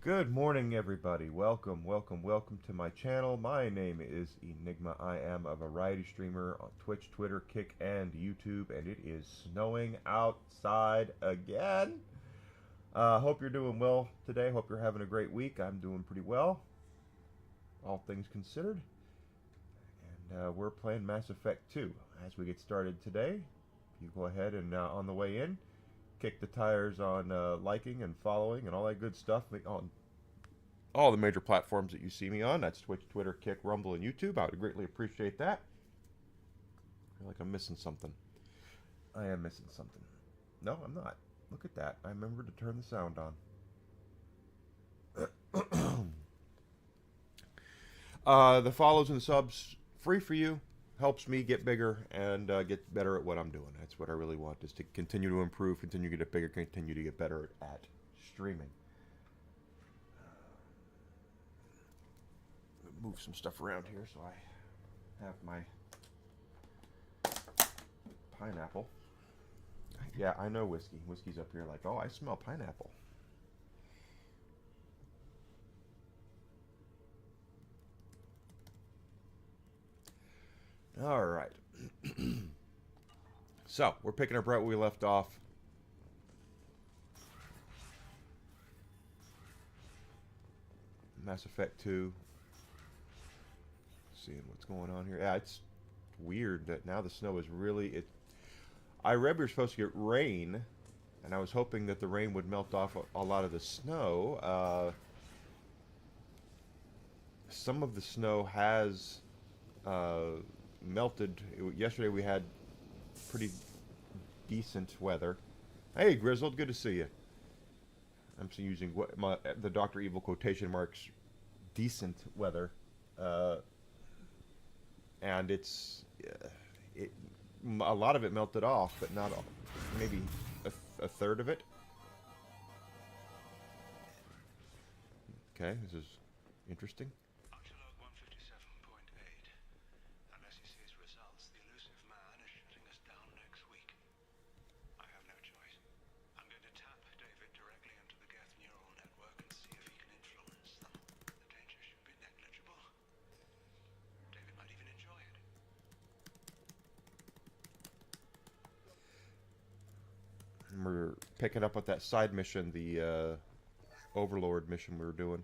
Good morning, everybody. Welcome to my channel. My name is Enigma. I am a variety streamer on Twitch, Twitter, Kick, and YouTube, and it is snowing outside again. Hope you're doing well today. Hope you're having a great week. I'm doing pretty well, all things considered. And we're playing Mass Effect 2. As we get started today, you go ahead and on the way in, kick the tires on liking and following and all that good stuff on all the major platforms that you see me on. That's Twitch, Twitter, Kick, Rumble, and YouTube. I would greatly appreciate that. I feel like I'm missing something. I am missing something. No, I'm not. Look at that. I remembered to turn the sound on. The follows and subs, free for you. Helps me get bigger and get better at what I'm doing. That's what I really want, is to continue to improve, continue to get bigger, continue to get better at streaming. Move some stuff around here so I have my pineapple. Yeah, I know whiskey. Whiskey's up here like, oh, I smell pineapple. All right. So, we're picking up right where we left off. Mass Effect 2. Seeing what's going on here. Yeah, it's weird that now the snow is really... I read we were supposed to get rain, and I was hoping that the rain would melt off a lot of the snow. Some of the snow has melted. Yesterday we had pretty decent weather. Hey, Grizzled, good to see you. I'm using the Dr. Evil quotation marks, decent weather. And a lot of it melted off, but not all. Maybe a third of it. Okay, this is interesting. Unless he sees results, the elusive man is shutting us down next week. I have no choice. I'm going to tap David directly into the Geth neural network and see if he can influence them. The danger should be negligible. David might even enjoy it. And we're picking up with that side mission, the Overlord mission we were doing.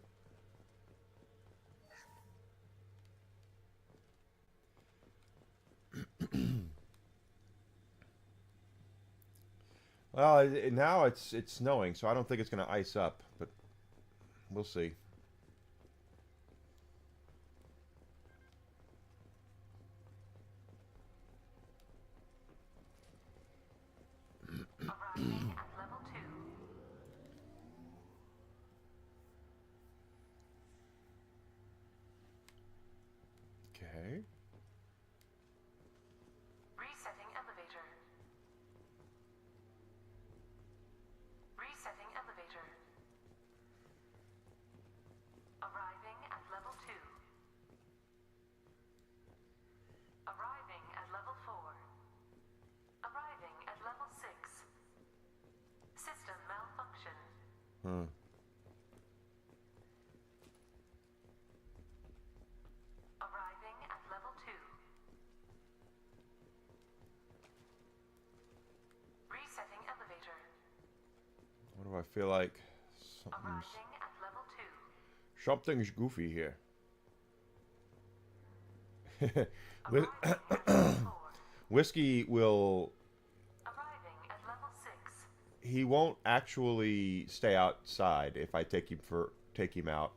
Well, now it's snowing, so I don't think it's going to ice up, but we'll see. Arriving at level 2. Okay. Resetting elevator. Resetting elevator. Arriving at level 2. Arriving at level 4. Arriving at level 6. System malfunction. Arriving at level 2. Resetting elevator. What do I feel like? Arriving at level 2. Something's goofy here. Arriving at level 4. Whiskey will... Arriving at level 6. He won't actually stay outside if I take him out.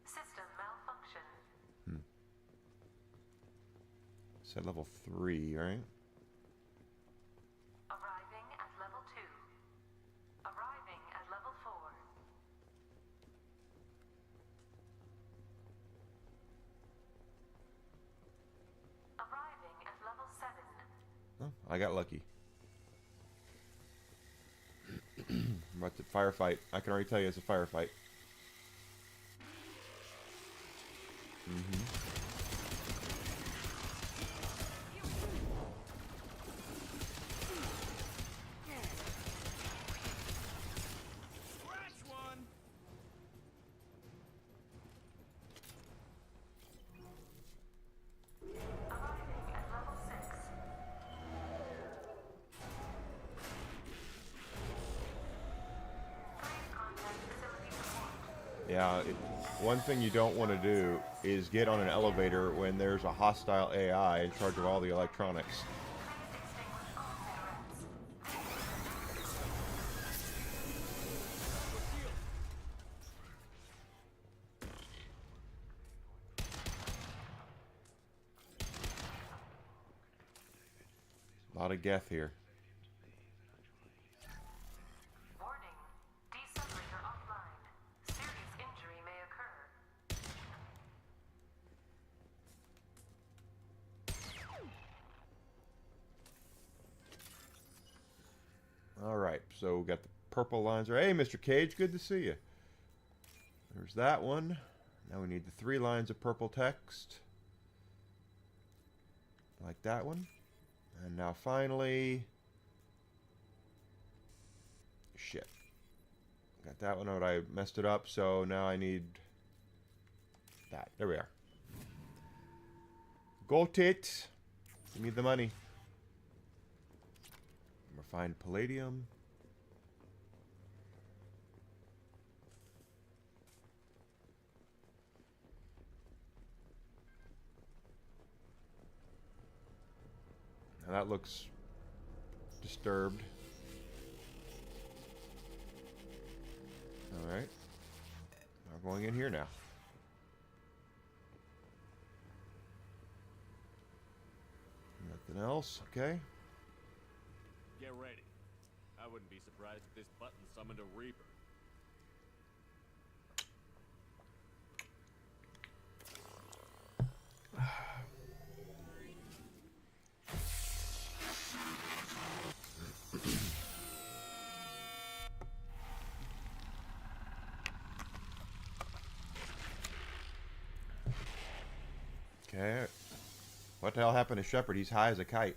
System malfunction. Said level 3, right? Arriving at level 2. Arriving at level 4. Arriving at level 7. Oh, I got lucky. I'm about to firefight. I can already tell you it's a firefight. Yeah, one thing you don't want to do is get on an elevator when there's a hostile AI in charge of all the electronics. A lot of geth here. Warning. Decelerator offline. Serious injury may occur. All right, so we got the purple lines there. Hey, Mr. Cage, good to see you. There's that one. Now we need the 3 lines of purple text. Like that one. And now finally... Shit. Got that one out. I messed it up, so now I need that. There we are. Got it. Give me the money. Refined palladium. Now that looks disturbed. Alright. We're going in here now. Nothing else, okay. Get ready. I wouldn't be surprised if this button summoned a Reaper. Okay. What the hell happened to Shepard? He's high as a kite.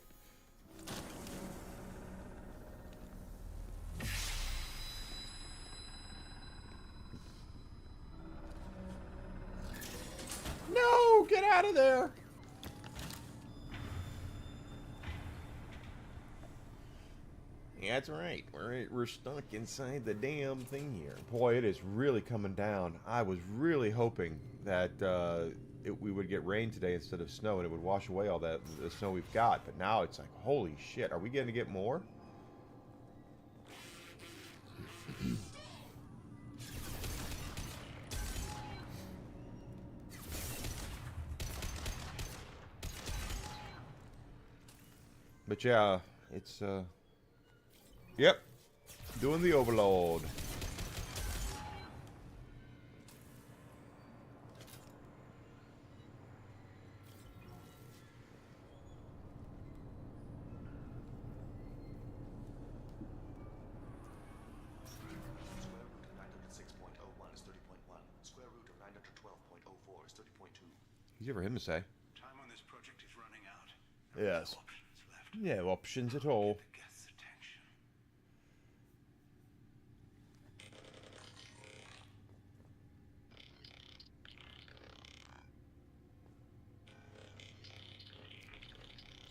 No! Get out of there! Yeah, that's right. We're stuck inside the damn thing here. Boy, it is really coming down. I was really hoping that we would get rain today instead of snow, and it would wash away all the snow we've got. But now it's like, holy shit, are we going to get more? But yeah, it's yep, doing the overload. Easy for him to say. Time on this project is running out. Yes. No options left. Yeah, options at all. The guest's attention.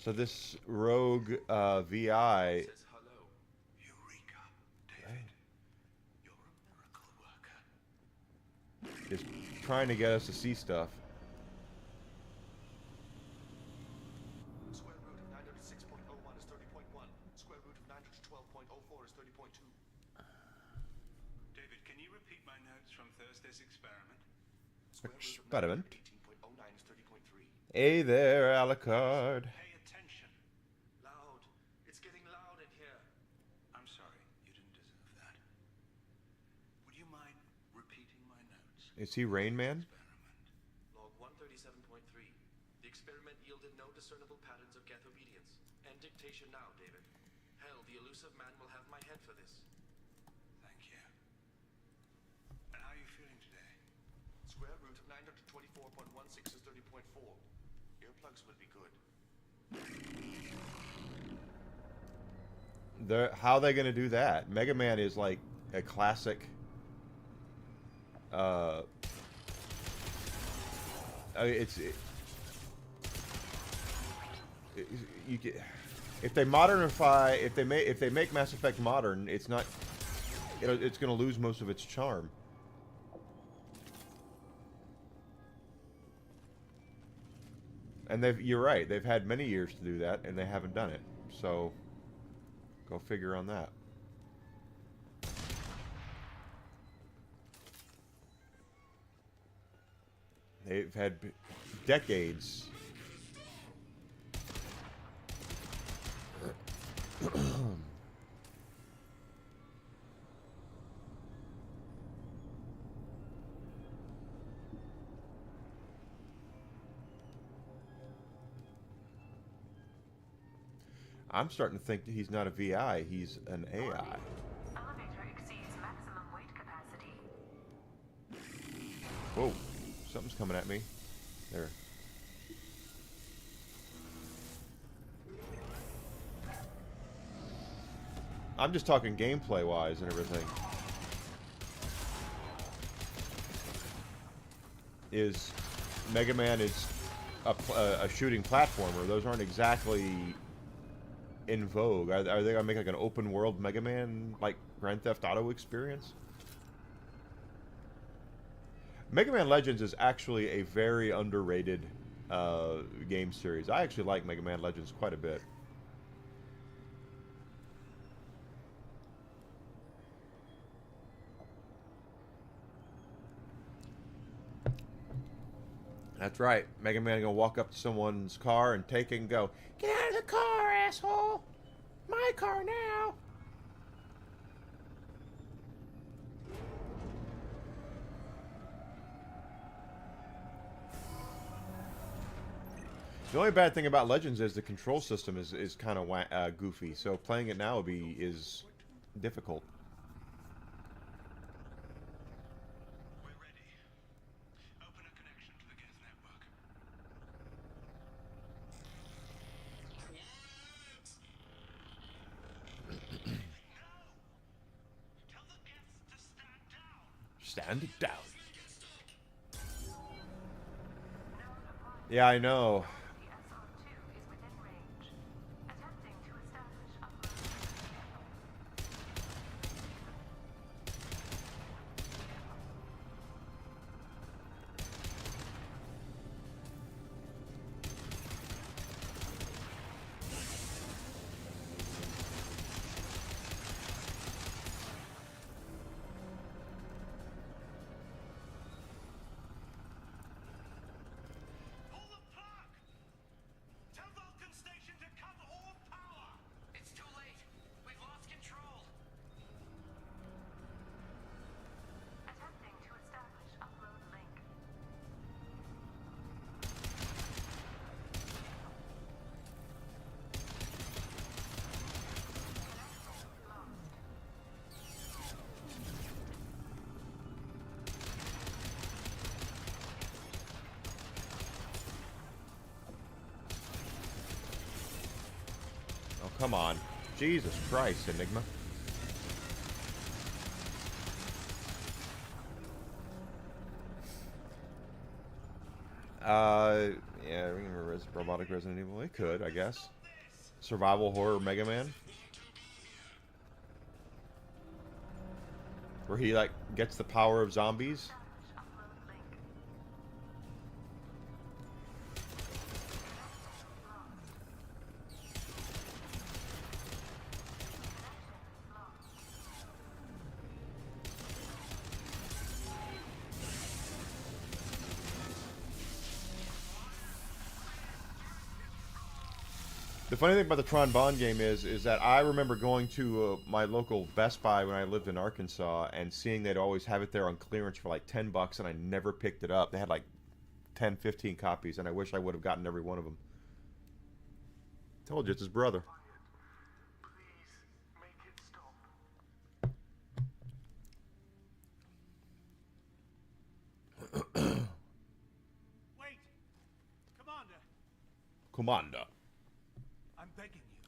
So this rogue VI Says hello. Eureka, David. You're a miracle worker. is trying to get us to see stuff. Square root of 906.01 is 30.1. Square root of 912.04 is 30.2. David, can you repeat my notes from Thursday's experiment? Square root of Experiment. 918.09 is 30.3. Hey there, Alucard. Pay attention. Loud. It's getting loud in here. I'm sorry, you didn't deserve that. Would you mind repeating my notes? Is he Rain Man? Experiment. Log 137.3. The experiment yielded no discernible patterns of geth obedience. End dictation now, David. Hell, the elusive man will have my head for this. Thank you. And how are you feeling today? Square root of 924.16 is 30.4. Earplugs would be good. How are they going to do that? Mega Man is like a classic. You get, if they modernify, if they make Mass Effect modern, it's not. It's going to lose most of its charm. And you're right, they've had many years to do that, and they haven't done it. So, go figure on that. They've had decades. I'm starting to think that he's not a VI, he's an AI. Elevator exceeds maximum weight capacity. Whoa, something's coming at me. There. I'm just talking gameplay-wise and everything. Is Mega Man is a shooting platformer? Those aren't exactly in vogue. Are they gonna make like an open world Mega Man like Grand Theft Auto experience? Mega Man Legends is actually a very underrated game series. I actually like Mega Man Legends quite a bit. That's right. Mega Man gonna walk up to someone's car and take it and go, "Get out of the car, asshole! My car now!" The only bad thing about Legends is the control system is kind of goofy. So playing it now is difficult. We're ready. Open a connection to the Geth network. No! Tell the Geths to stand down! Stand it down. Yeah, I know. The SR2 is within range. Attempting to establish upload. Pull the plug! Tell Vulcan Station to cut all power! It's too late. We've lost control. Attempting to establish upload link. Oh, come on. Jesus Christ, Enigma. Yeah, remember robotic Resident Evil? It could, I guess. Survival horror Mega Man? Where he, like, gets the power of zombies? Establish upload link. The funny thing about the Tron Bond game is that I remember going to my local Best Buy when I lived in Arkansas and seeing they'd always have it there on clearance for like $10, and I never picked it up. They had like 10, 15 copies, and I wish I would have gotten every one of them. Told you, it's his brother. Please make it stop. Wait! Commander! Commander. I'm begging you.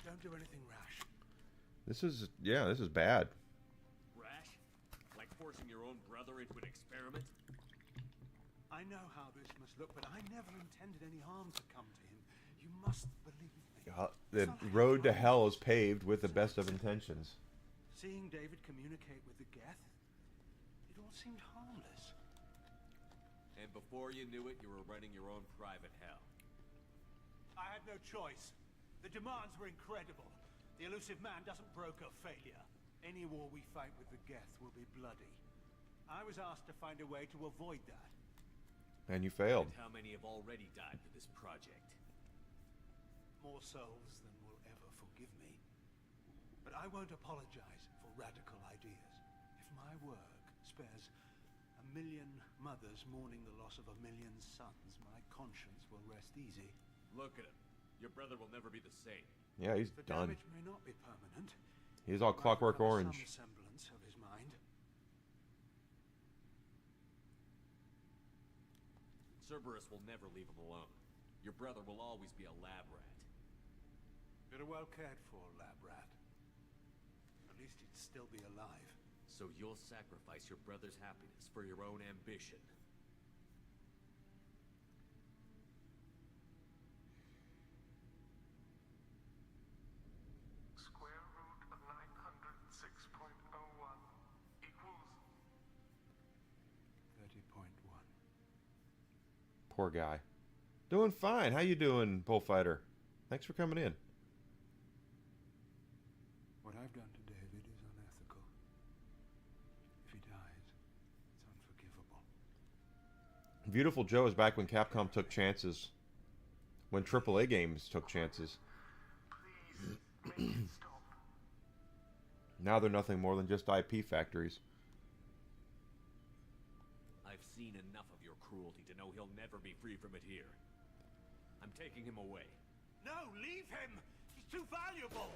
Don't do anything rash. This is bad. Rash? Like forcing your own brother into an experiment? I know how this must look, but I never intended any harm to come to him. You must believe me. The road to hell is paved with the best of intentions. Seeing David communicate with the Geth, it all seemed harmless. And before you knew it, you were running your own private hell. I had no choice. The demands were incredible. The elusive man doesn't broker failure. Any war we fight with the Geth will be bloody. I was asked to find a way to avoid that. And you failed. And how many have already died for this project? More souls than will ever forgive me. But I won't apologize for radical ideas. If my work spares 1 million mothers mourning the loss of 1 million sons, my conscience will rest easy. Look at him. Your brother will never be the same. Yeah, he's The done. damage may not be permanent. He's all It might Clockwork recover Orange. Some semblance of his mind. Cerberus will never leave him alone. Your brother will always be a lab rat. You're a well cared for lab rat. At least he'd still be alive. So you'll sacrifice your brother's happiness for your own ambition. Square root of 906.01 equals 30.1. Poor guy. Doing fine. How you doing, Bullfighter? Thanks for coming in. What I've done to David is unethical. If he dies, it's unforgivable. Beautiful Joe is back when Capcom took chances. When AAA games took chances. please make it stop. Now they're nothing more than just IP factories. I've seen enough of your cruelty to know he'll never be free from it here. I'm taking him away. No, leave him! He's too valuable!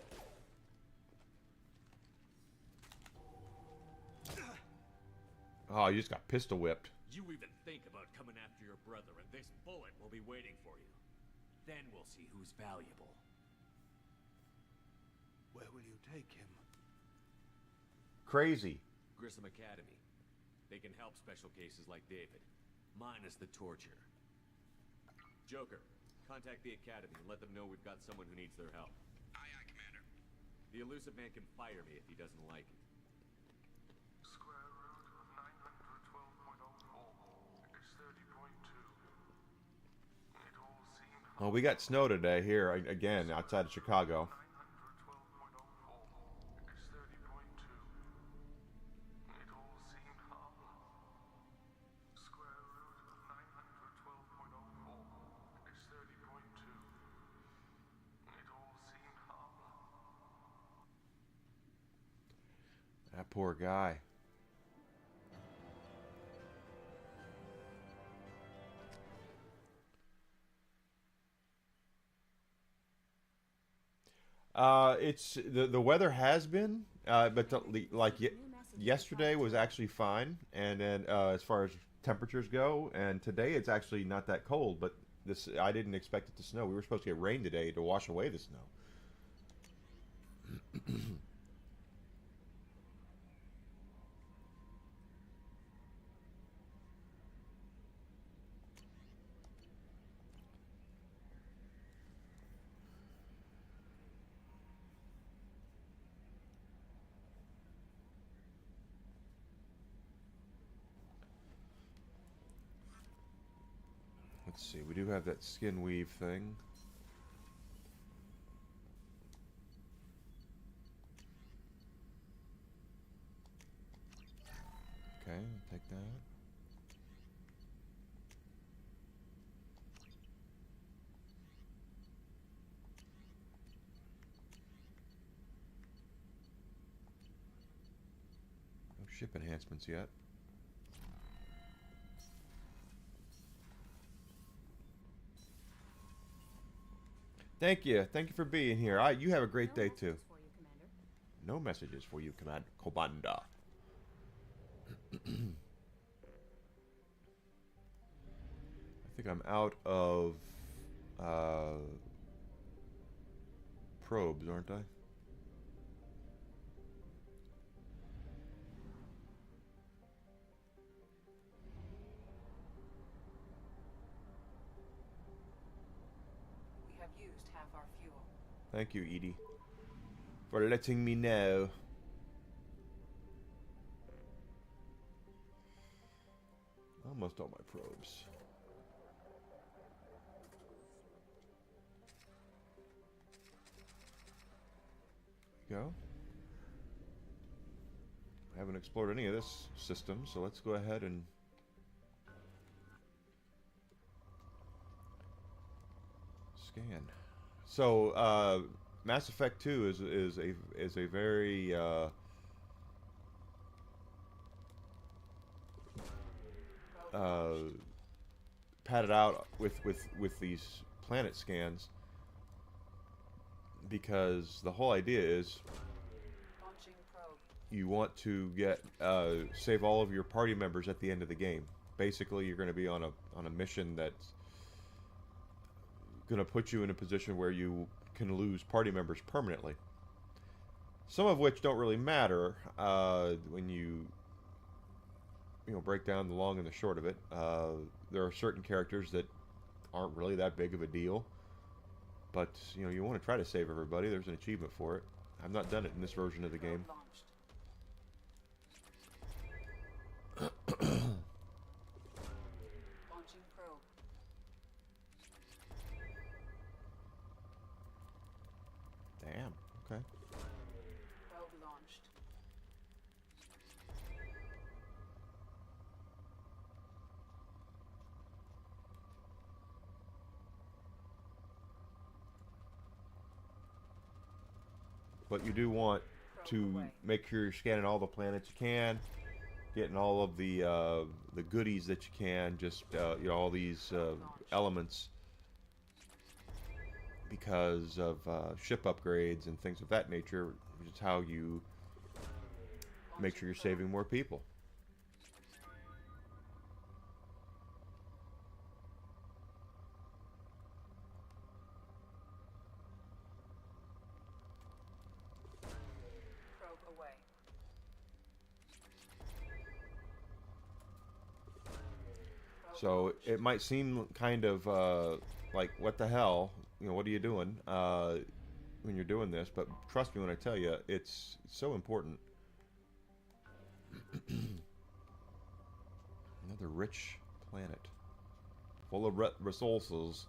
Oh, you just got pistol whipped. You even think about coming after your brother, and this bullet will be waiting for you. Then we'll see who's valuable. Where will you take him? Crazy. Grissom Academy. They can help special cases like David. Minus the torture. Joker, contact the Academy and let them know we've got someone who needs their help. Aye, aye, Commander. The elusive man can fire me if he doesn't like it. Square root of 912.04 is 30.2. It all seemed Oh, we got snow today here again outside of Chicago. 912.04 is 30.2. It all seemed harmless. Square root of 912.04 is 30.2. It all seemed harmless. That poor guy. It's the weather has been, but yesterday was actually fine, and then as far as temperatures go, and today it's actually not that cold. But this I didn't expect it to snow. We were supposed to get rain today to wash away the snow. Let's see, we do have that skin weave thing. Okay, I'll take that. No ship enhancements yet. Thank you. Thank you for being here. You have a great day too. No messages for you, Commander. I think I'm out of probes, aren't I? We have used half our fuel. Thank you, Edie, for letting me know. Oh Almost all my probes. Go. I haven't explored any of this system, so let's go ahead and scan. So Mass Effect 2 is a very padded out with these planet scans, because the whole idea is you want to get save all of your party members at the end of the game. Basically, you're going to be on a mission that's going to put you in a position where you can lose party members permanently. Some of which don't really matter when you break down the long and the short of it. There are certain characters that aren't really that big of a deal, but you want to try to save everybody. There's an achievement for it. I've not done it in this version of the game. Damn. Okay. But you do want to make sure you're scanning all the planets you can, getting all of the goodies that you can, just all these elements, because of ship upgrades and things of that nature, which is how you make sure you're saving more people. So it might seem kind of like, what the hell, what are you doing when you're doing this? But trust me when I tell you, it's so important. Another rich planet, full of resources.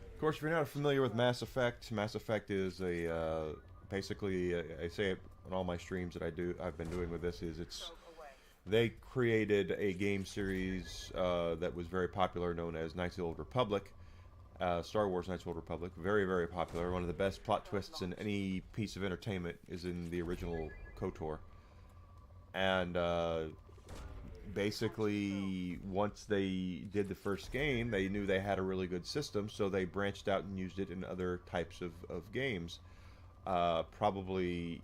Of course, if you're not familiar with Mass Effect is a basically I say it on all my streams that I've been doing with this, is they created a game series that was very popular, known as Knights of the Old Republic, Star Wars Knights of the Old Republic. Very, very popular. One of the best plot twists in any piece of entertainment is in the original KOTOR. And basically, once they did the first game, they knew they had a really good system, so they branched out and used it in other types of games. Probably,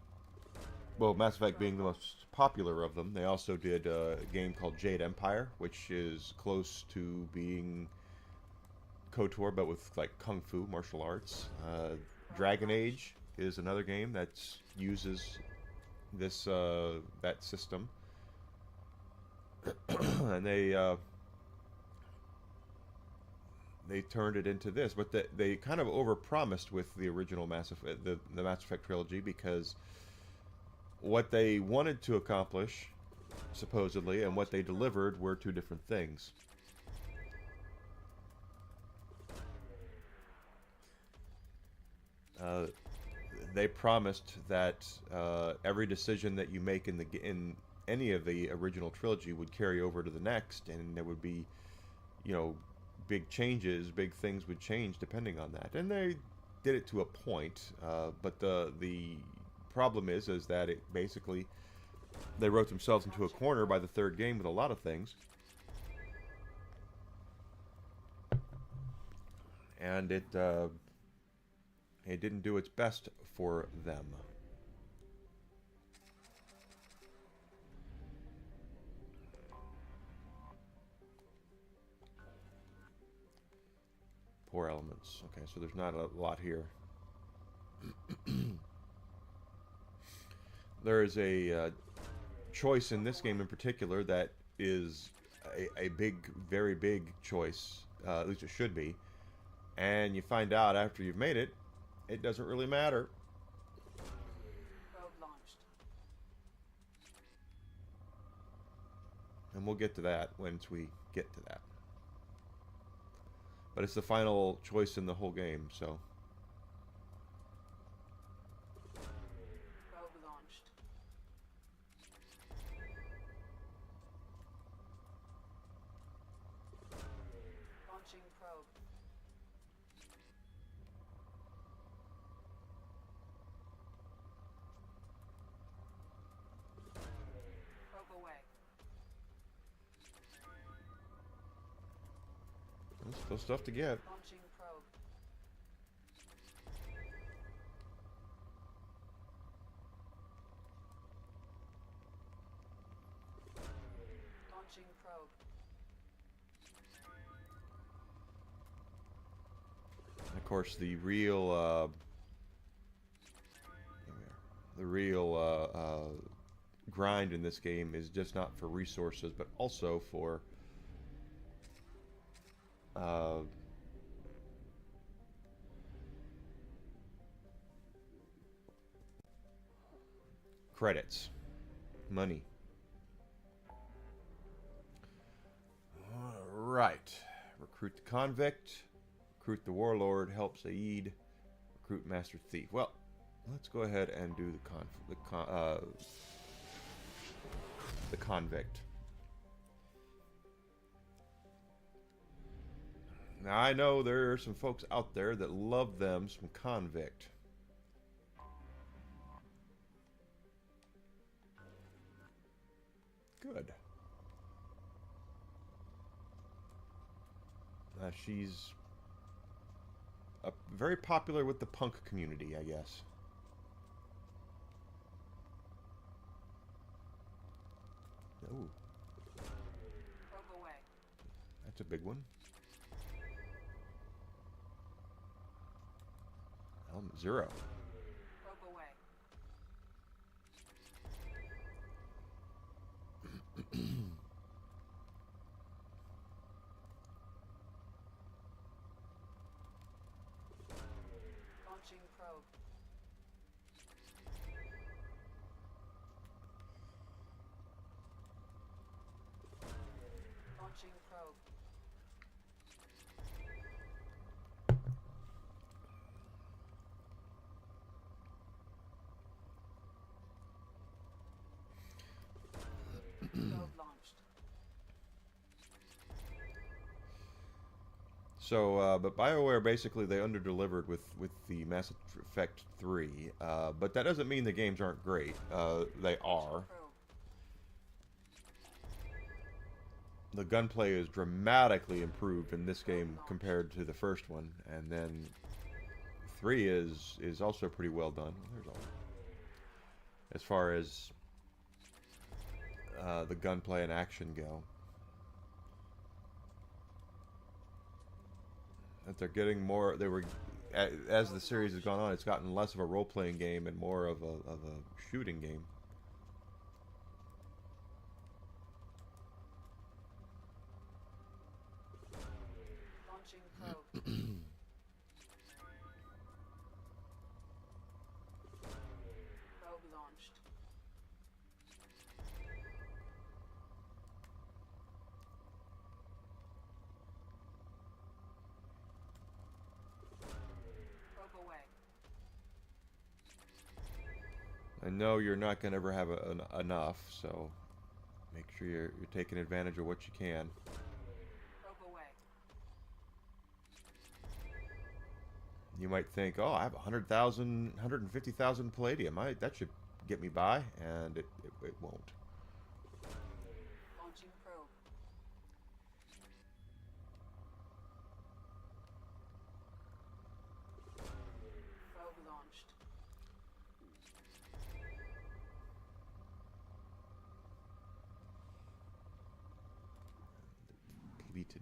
well, Mass Effect being the most popular of them. They also did a game called Jade Empire, which is close to being KOTOR, but with like kung fu, martial arts. Dragon Age is another game that uses this that system. And they turned it into this, but they kind of overpromised with the original Mass Effect, the Mass Effect trilogy, because what they wanted to accomplish, supposedly, and what they delivered were two different things. They promised that every decision that you make in any of the original trilogy would carry over to the next, and there would be, big changes, big things would change depending on that. And they did it to a point, but the problem is that it basically they wrote themselves into a corner by the third game with a lot of things. And it didn't do its best for them. Poor elements. Okay, so there's not a lot here. There is a choice in this game in particular that is a big, very big choice. At least it should be. And you find out after you've made it, it doesn't really matter. Probe launched. And we'll get to that once we get to that. But it's the final choice in the whole game, so. Probe launched. Launching probe. Probe away. There's still stuff to get. Launching probe. Launching probe. And of course, the real grind in this game is just not for resources, but also for credits, money. All right, recruit the convict, recruit the warlord, help Saeed, recruit master thief. Well, let's go ahead and do the convict. Now I know there are some folks out there that love them some convict. Good. She's very popular with the punk community, I guess. Ooh. Probe away. That's a big one. Zero. Probe away. Launching probe. Launching probe. Probe launched. So, but BioWare basically they underdelivered with the Mass Effect 3, but that doesn't mean the games aren't great. They are. Probe. The gunplay is dramatically improved in this game compared to the first one, and then 3 is also pretty well done. There's all. As far as the gunplay and action go, that they're getting more. They were, as the series has gone on, it's gotten less of a role-playing game and more of a shooting game. Launching probe. Probe launched. Probe away. I know you're not going to ever have enough, so make sure you're taking advantage of what you can. Probe away. You might think, oh, I have 100,000, 150,000 palladium. That should get me by, and it won't. Launching probe. Probe launched. Deleted.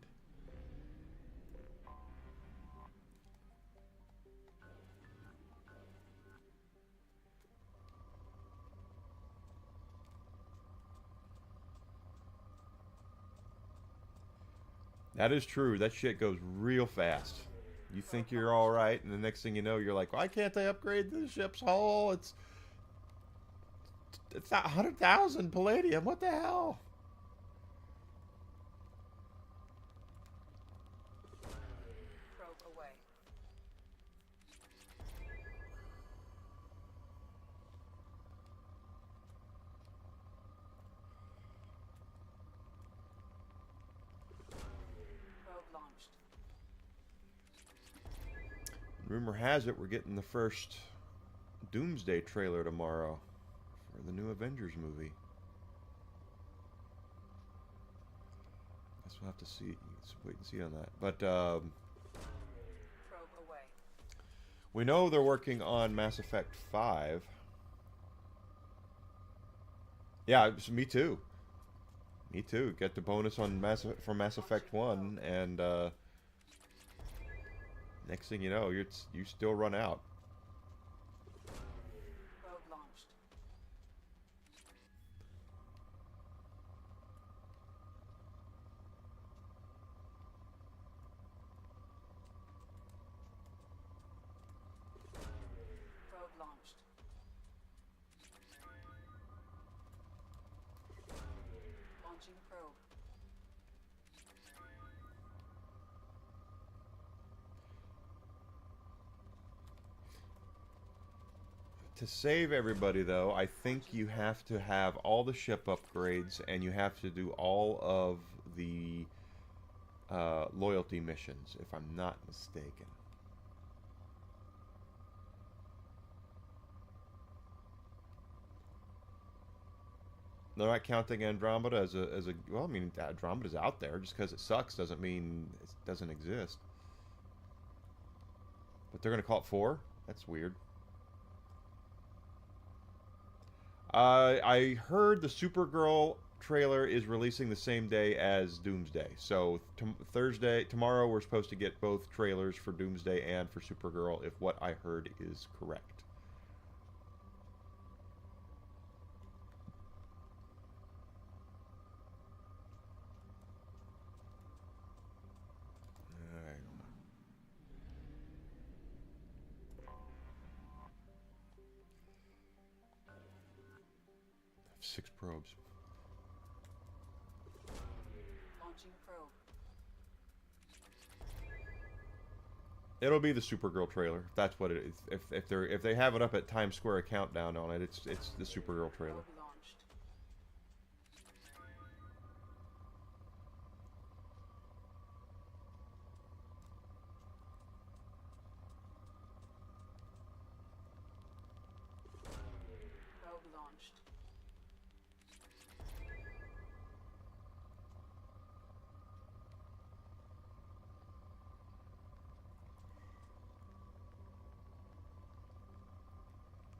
That is true. That shit goes real fast. You think you're all right, and the next thing you know, you're like, "Why can't they upgrade the ship's hull? It's not 100,000 palladium. What the hell?" Probe away. Probe launched. Rumor has it we're getting the first Doomsday trailer tomorrow for the new Avengers movie. Guess we'll have to see. Let's wait and see on that. But Probe away. we know they're working on Mass Effect 5. Yeah, me too. Me too. Get the bonus on from Mass Effect 1, and next thing you know, you still run out. Probe launched. Probe launched. Launching probe. To save everybody, though, I think you have to have all the ship upgrades, and you have to do all of the loyalty missions, if I'm not mistaken. They're not counting Andromeda as a well. I mean, Andromeda's out there. Just because it sucks doesn't mean it doesn't exist. But they're gonna call it 4. That's weird. I heard the Supergirl trailer is releasing the same day as Doomsday. So tomorrow, we're supposed to get both trailers for Doomsday and for Supergirl, if what I heard is correct. Alright. 6 probes. Launching probe. It'll be the Supergirl trailer. That's what it is. If they have it up at Times Square a countdown on it, it's the Supergirl trailer. Probe launched. Probe launched.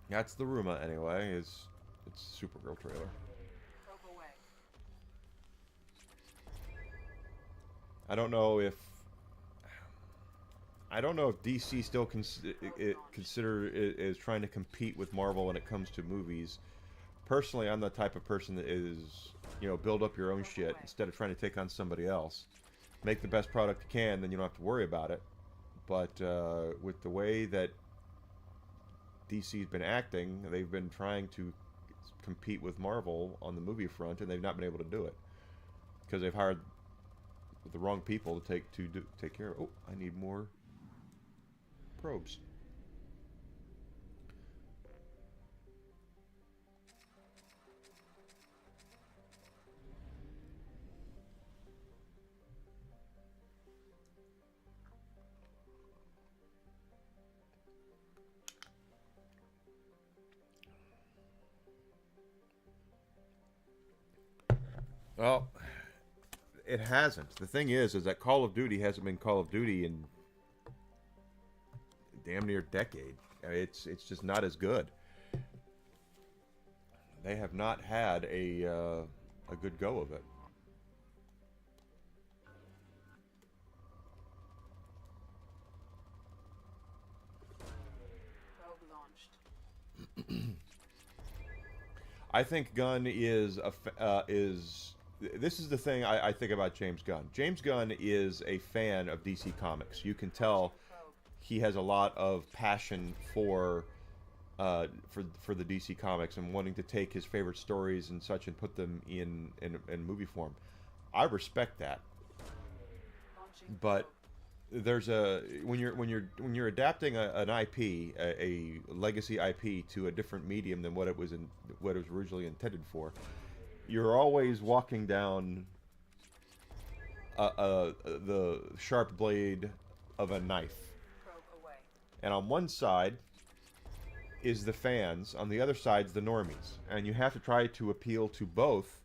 That's the rumor anyway. It's Supergirl trailer. Probe away. I don't know if DC still consider is trying to compete with Marvel when it comes to movies. Personally, I'm the type of person that is, build up your own shit instead of trying to take on somebody else. Make the best product you can, then you don't have to worry about it. But with the way that DC's been acting, they've been trying to compete with Marvel on the movie front, and they've not been able to do it because they've hired the wrong people to take care of. Oh, I need more probes. Well, it hasn't. The thing is that Call of Duty hasn't been Call of Duty in damn near a decade. It's just not as good. They have not had a good go of it. Probe launched. I think Gunn is this is the thing I think about James Gunn. James Gunn is a fan of DC Comics. You can tell he has a lot of passion for the DC Comics and wanting to take his favorite stories and such and put them in movie form. I respect that, but there's when you're adapting an IP, a legacy IP to a different medium than what it was originally intended for, you're always walking down the sharp blade of a knife. And on one side is the fans, on the other side's the normies, and you have to try to appeal to both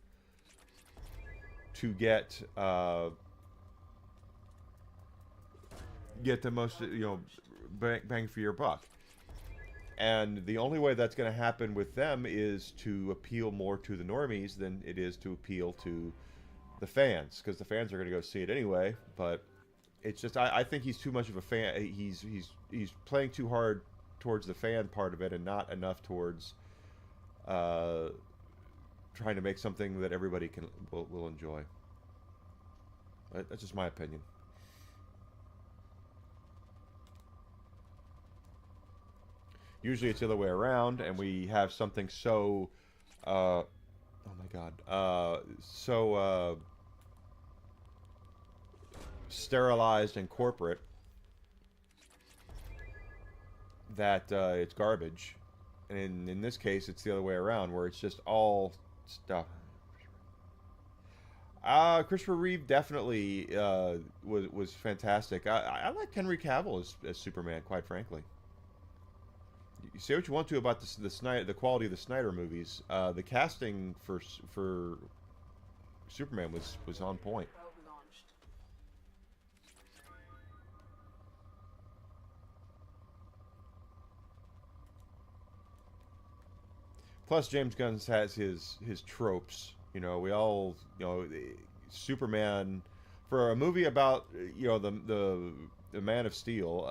to get the most, bang for your buck. And the only way that's going to happen with them is to appeal more to the normies than it is to appeal to the fans, because the fans are going to go see it anyway. But it's just I think he's too much of a fan. He's playing too hard towards the fan part of it and not enough towards trying to make something that everybody will enjoy. That's just my opinion. Usually it's the other way around, and we have something so, oh my God, so sterilized and corporate that it's garbage. And in this case, it's the other way around, where it's just all stuff. Christopher Reeve definitely was fantastic. I like Henry Cavill as Superman, quite frankly. You say what you want to about the quality of the Snyder movies. The casting for Superman was on point. Plus, James Gunn has his tropes. We all Superman, for a movie about the Man of Steel,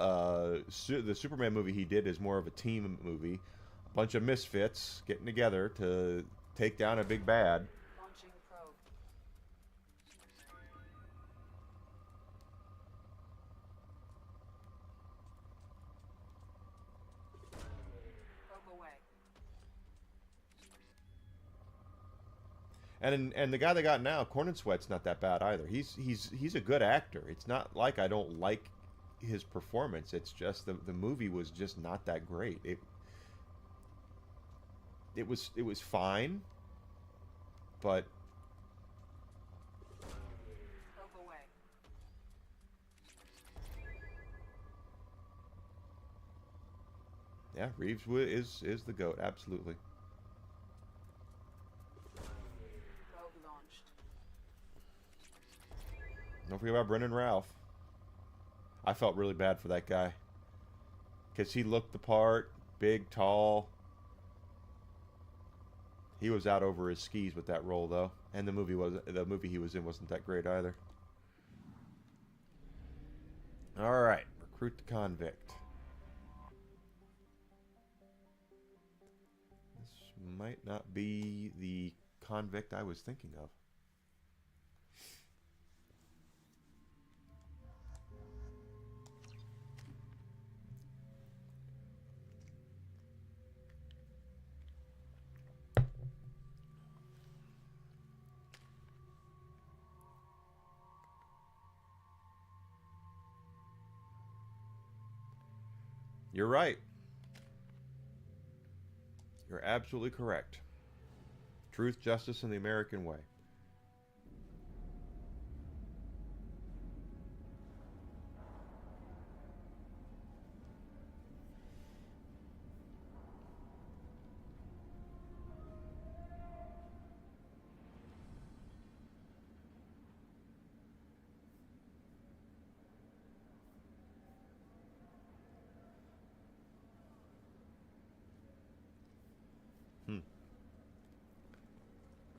the Superman movie he did is more of a team movie. A bunch of misfits getting together to take down a big bad. Launching probe. Probe away. And the guy they got now, Cornyn Sweat's not that bad either. He's a good actor. It's not like I don't like his performance. It's just the movie was just not that great. It was fine, but Probe away. yeah, Reeves is the GOAT, absolutely. Probe launched. Don't forget about Brendan Ralph. I felt really bad for that guy, because he looked the part, big, tall. He was out over his skis with that role, though, and the movie he was in wasn't that great either. All right, recruit the convict. This might not be the convict I was thinking of. You're right. You're absolutely correct. Truth, justice, and the American way.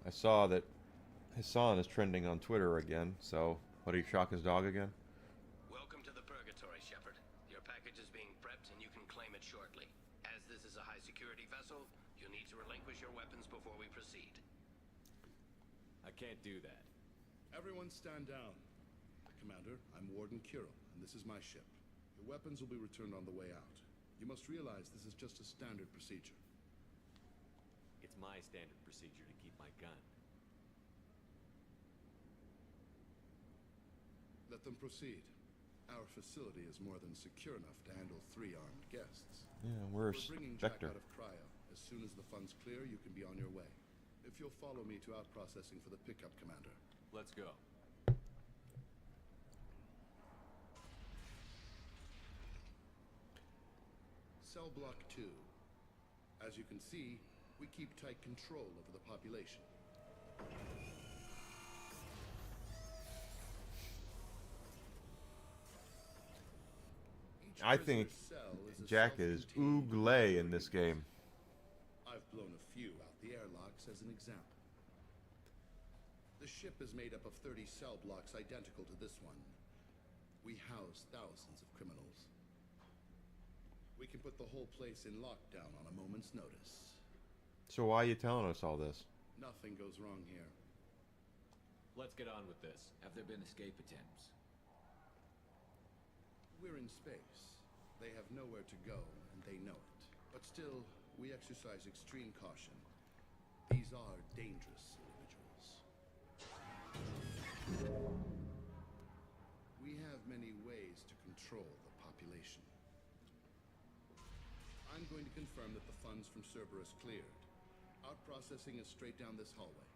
I saw that Hassan is trending on Twitter again. So, what, did he shock his dog again? Welcome to the Purgatory, Shepard. Your package is being prepped and you can claim it shortly. As this is a high-security vessel, you'll need to relinquish your weapons before we proceed. I can't do that. Everyone stand down. Commander, I'm Warden Kirill, and this is my ship. Your weapons will be returned on the way out. You must realize this is just a standard procedure. It's my standard procedure to keep my gun. Let them proceed. Our facility is more than secure enough to handle 3 armed guests. Yeah, where's We're bringing Jack Vector? out of cryo. As soon as the funds clear, you can be on your way. If you'll follow me to out-processing for the pickup, Commander. Let's go. Cell Block 2. As you can see, we keep tight control over the population. Each I think prisoner's cell is a Jack is self-contained ooglay in this game. I've blown a few out the airlocks as an example. The ship is made up of 30 cell blocks identical to this one. We house thousands of criminals. We can put the whole place in lockdown on a moment's notice. So why are you telling us all this? Nothing goes wrong here. Let's get on with this. Have there been escape attempts? We're in space. They have nowhere to go, and they know it. But still, we exercise extreme caution. These are dangerous individuals. We have many ways to control the population. I'm going to confirm that the funds from Cerberus cleared. Out-processing is straight down this hallway.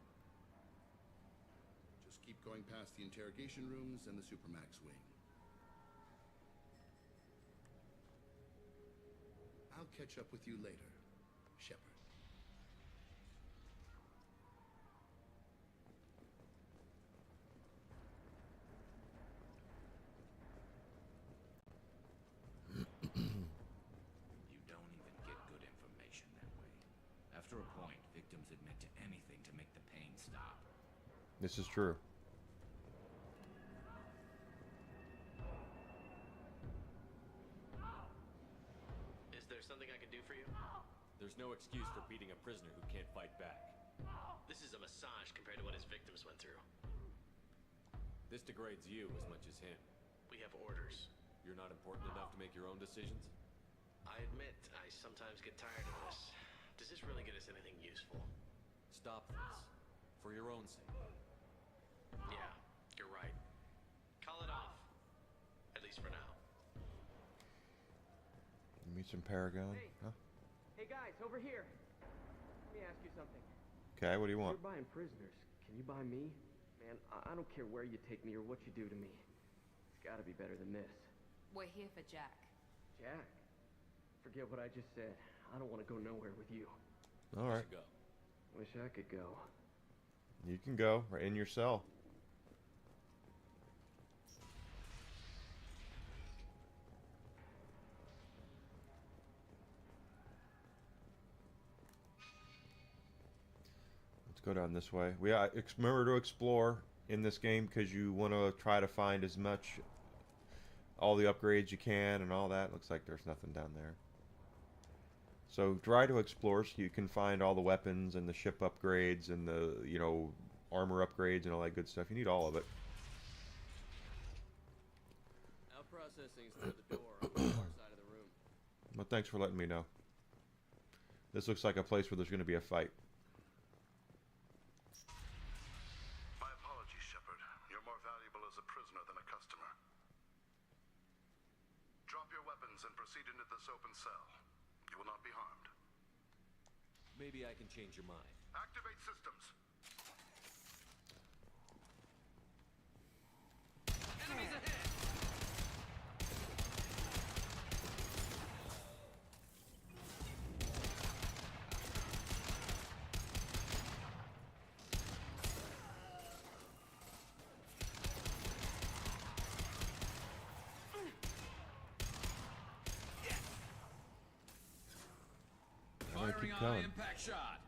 Just keep going past the interrogation rooms and the Supermax wing. I'll catch up with you later, Shepard. You don't even get good information that way. After a point, victims admit to anything to make the pain stop. This is true. Is there something I can do for you? There's no excuse for beating a prisoner who can't fight back. This is a massage compared to what his victims went through. This degrades you as much as him. We have orders. You're not important enough to make your own decisions? I admit, I sometimes get tired of this. Does this really get us anything useful? Stop this. For your own sake. Yeah, you're right. Call it off. At least for now. You meet some Paragon. Hey. Huh? Hey guys, over here. Let me ask you something. Okay, what do you want? You're buying prisoners. Can you buy me? Man, I don't care where you take me or what you do to me. It's gotta be better than this. We're here for Jack. Jack? Forget what I just said. I don't want to go nowhere with you. All right, Go. Wish I could go. you can go right in your cell. Let's go down this way. We remember to explore in this game because you want to try to find as much, all the upgrades you can and all that. Looks like there's nothing down there. So try to explore so you can find all the weapons and the ship upgrades and the, you know, armor upgrades and all that good stuff. You need all of it. Out processing's near the door on the far side of the room. Well, thanks for letting me know. This looks like a place where there's going to be a fight. My apologies, Shepard. You're more valuable as a prisoner than a customer. Drop your weapons and proceed into this open cell. You will not be harmed. Maybe I can change your mind. Activate systems. Enemies ahead! I'm gonna keep going. Impact shot.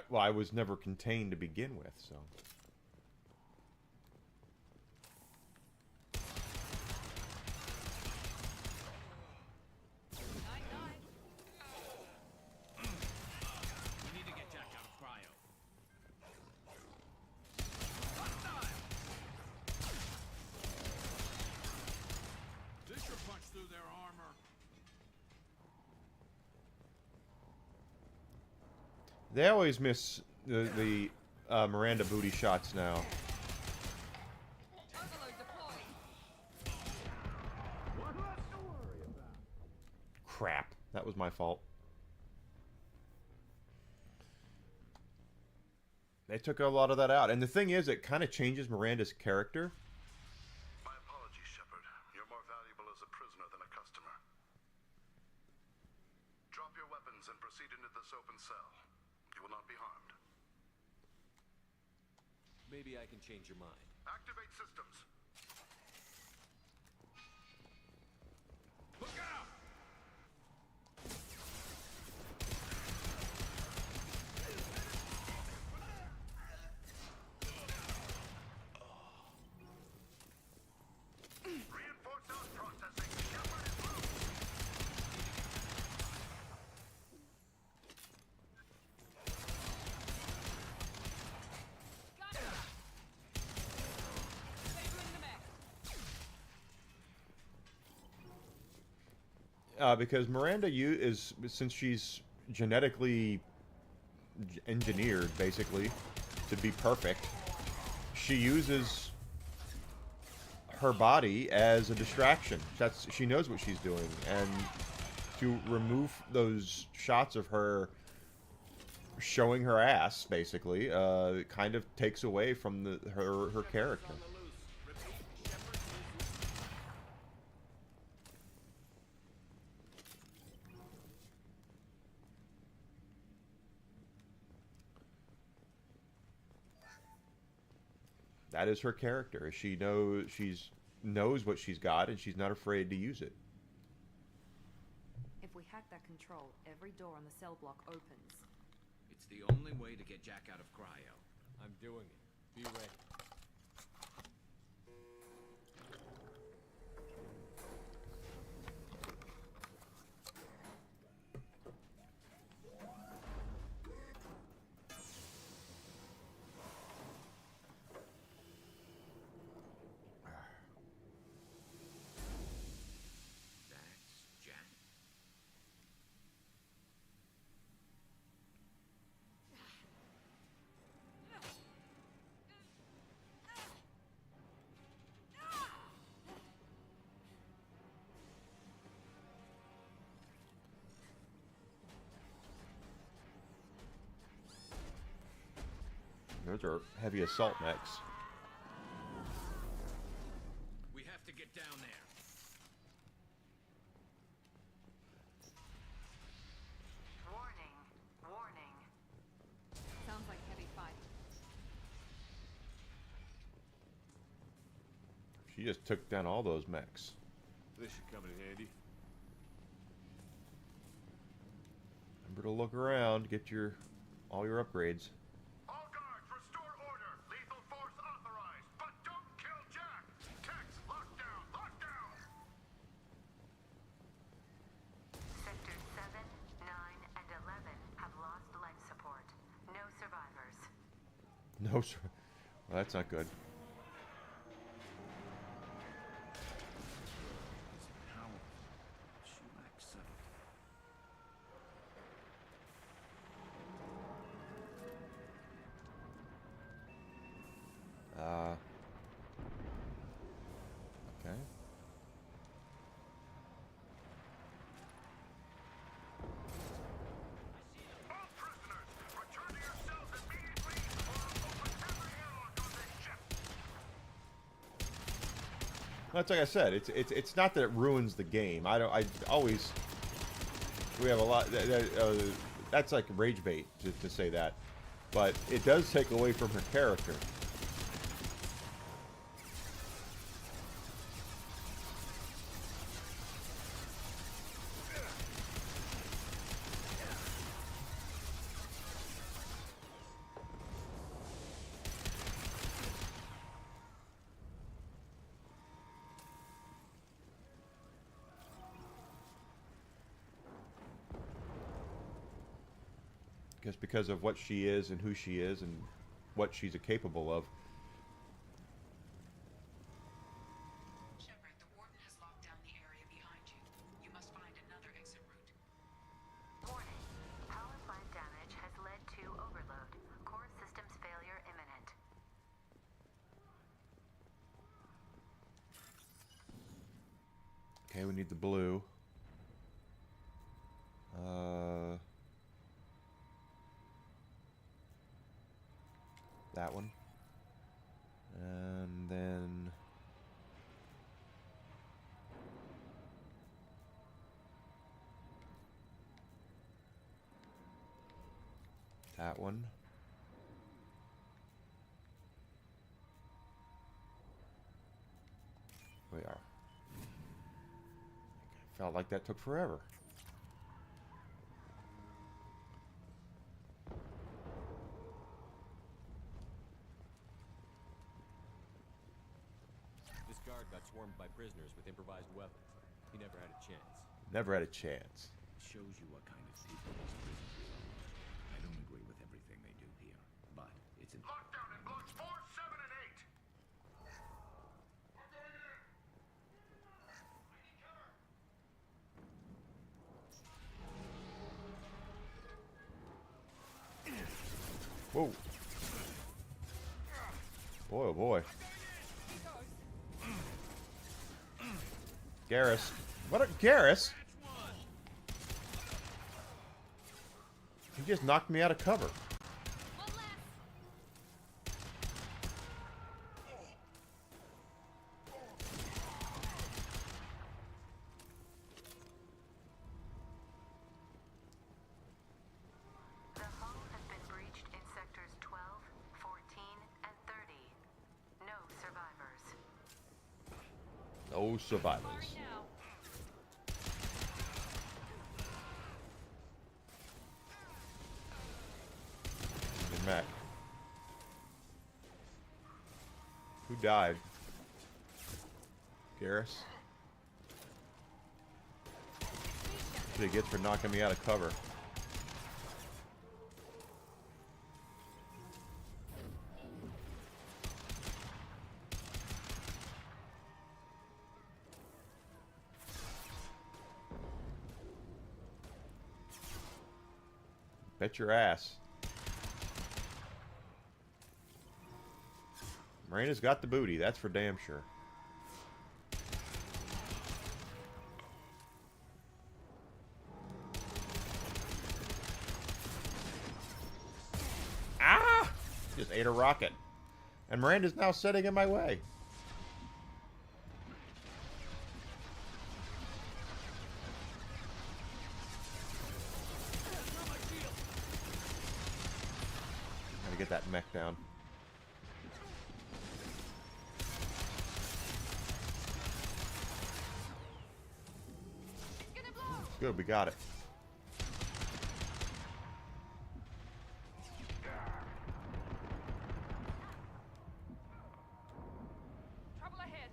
Well, I was never contained to begin with, so. We need to get Jack out of cryo. This should punch through their armor. They always miss the Miranda booty shots now. Crap. That was my fault. They took a lot of that out. And the thing is, it kind of changes Miranda's character. My apologies, Shepard. You're more valuable as a prisoner than a customer. Drop your weapons and proceed into this open cell. You will not be harmed. Maybe I can change your mind. Activate systems. Look out! Reinforce processing. Shepard is moved. Because Miranda is, since she's genetically engineered, basically, to be perfect, she uses her body as a distraction. She knows what she's doing, and to remove those shots of her showing her ass, basically, kind of takes away from her character. That is her character. She knows what she's got, and she's not afraid to use it. If we hack that control, every door on the cell block opens. It's the only way to get Jack out of cryo. I'm doing it. Be ready. That's Jack. Those are heavy assault mechs. We have to get down there. Warning. Warning. Sounds like heavy fighting. She just took down all those mechs. This should come in handy. Remember to look around, get all your upgrades. All guards, restore order. Lethal force authorized, but don't kill Jack. Tex, lockdown, lockdown. Sectors 7, 9, and 11 have lost life support. No survivors. No, sir. Well, that's not good. She lacks subtlety. Okay. All prisoners, return to your cells immediately or I'll open every airlock on this ship. That's like I said. It's not that it ruins the game. I always. We have a lot. That's like rage bait to say that, but it does take away from her character. just because of what she is and who she is and what she's capable of. Shepard, the Warden has locked down the area behind you. You must find another exit route. Warning. Power plant damage has led to overload. Core systems failure imminent. Okay, we need the blue. That one. And then that one. We are. Felt like that took forever. This guard got swarmed by prisoners with improvised weapons. He never had a chance. Never had a chance. Shows you what kind of people these prisoners are. I don't agree with everything they do here, but it's an... Lockdown in blocks 4, 7, and 8. Whoa. Boy, oh boy. Garrus. What a Garrus? He just knocked me out of cover. The hull has been breached in sectors 12, 14, and 30. No survivors. No survivors. Mac. Who died? Garrus? That's what he gets for knocking me out of cover. Bet your ass. Marina's got the booty, that's for damn sure. Ah! Just ate a rocket. And Miranda's now sitting in my way. Gotta get that mech down. Good, we got it. Trouble ahead.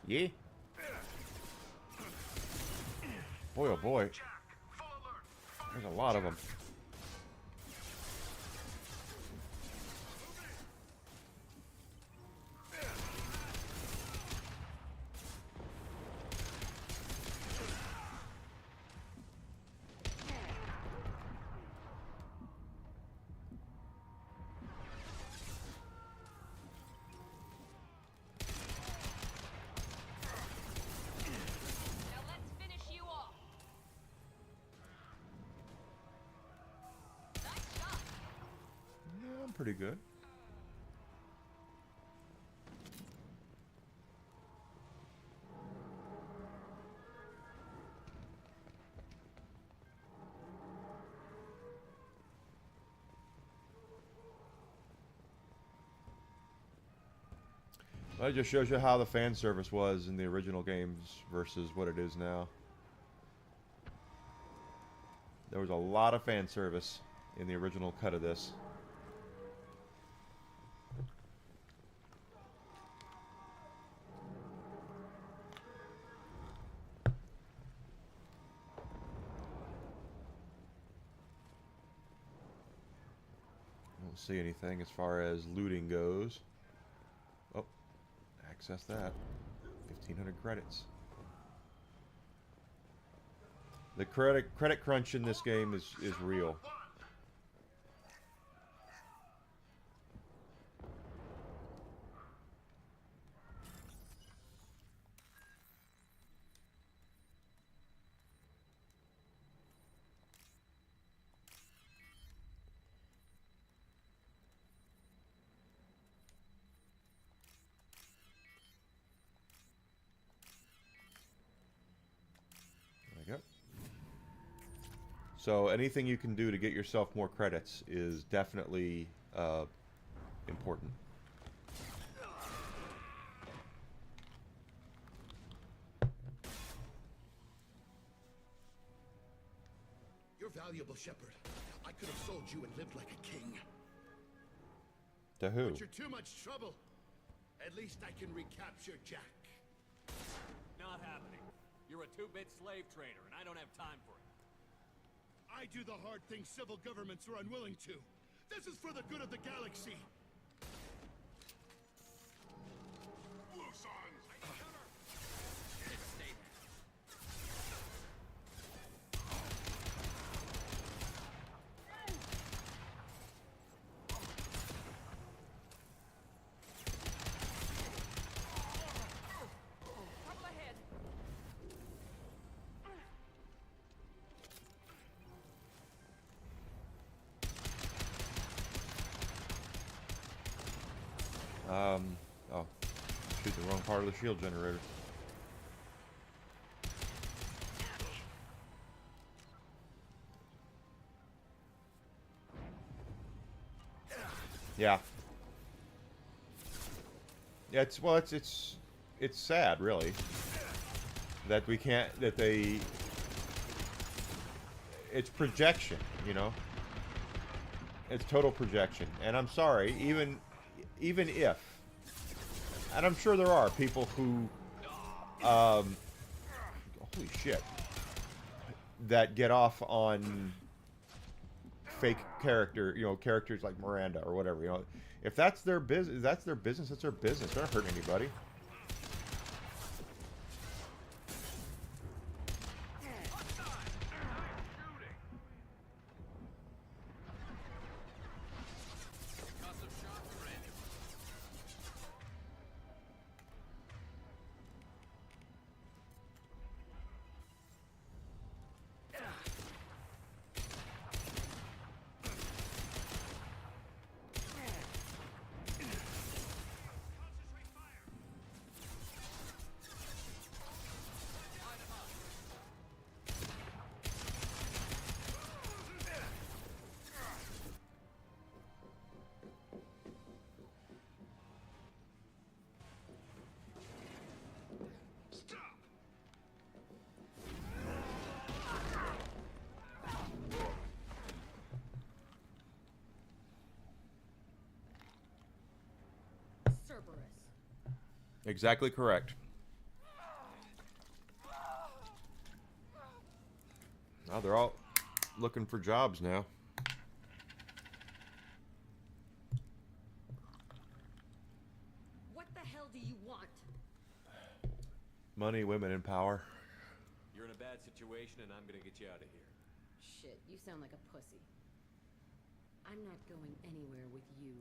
Yeah. Boy, oh boy. There's a lot of them. Now let's finish you off. Nice shot. Yeah, I'm pretty good. That just shows you how the fan service was in the original games versus what it is now. There was a lot of fan service in the original cut of this. see anything as far as looting goes. Oh, access that. 1,500 credits. The credit crunch in this game is real. So anything you can do to get yourself more credits is definitely important. You're valuable, Shepard. I could have sold you and lived like a king. To who? But you're too much trouble. At least I can recapture Jack. Not happening. You're a two-bit slave trader, and I don't have time for it. I do the hard things civil governments are unwilling to. This is for the good of the galaxy. Trouble ahead. Oh, shoot the wrong part of the shield generator. Yeah. Yeah, it's sad, really, that we can't, that they, it's projection, you know? It's total projection. And I'm sorry, even if, and I'm sure there are people who, holy shit, that get off on fake character, you know, characters like Miranda or whatever, you know. If that's their business, that's their business. That's their business. They're not hurting anybody. Exactly correct. Now they're all looking for jobs now. What the hell do you want? Money, women, and power. You're in a bad situation, and I'm gonna get you out of here. Shit, you sound like a pussy. I'm not going anywhere with you.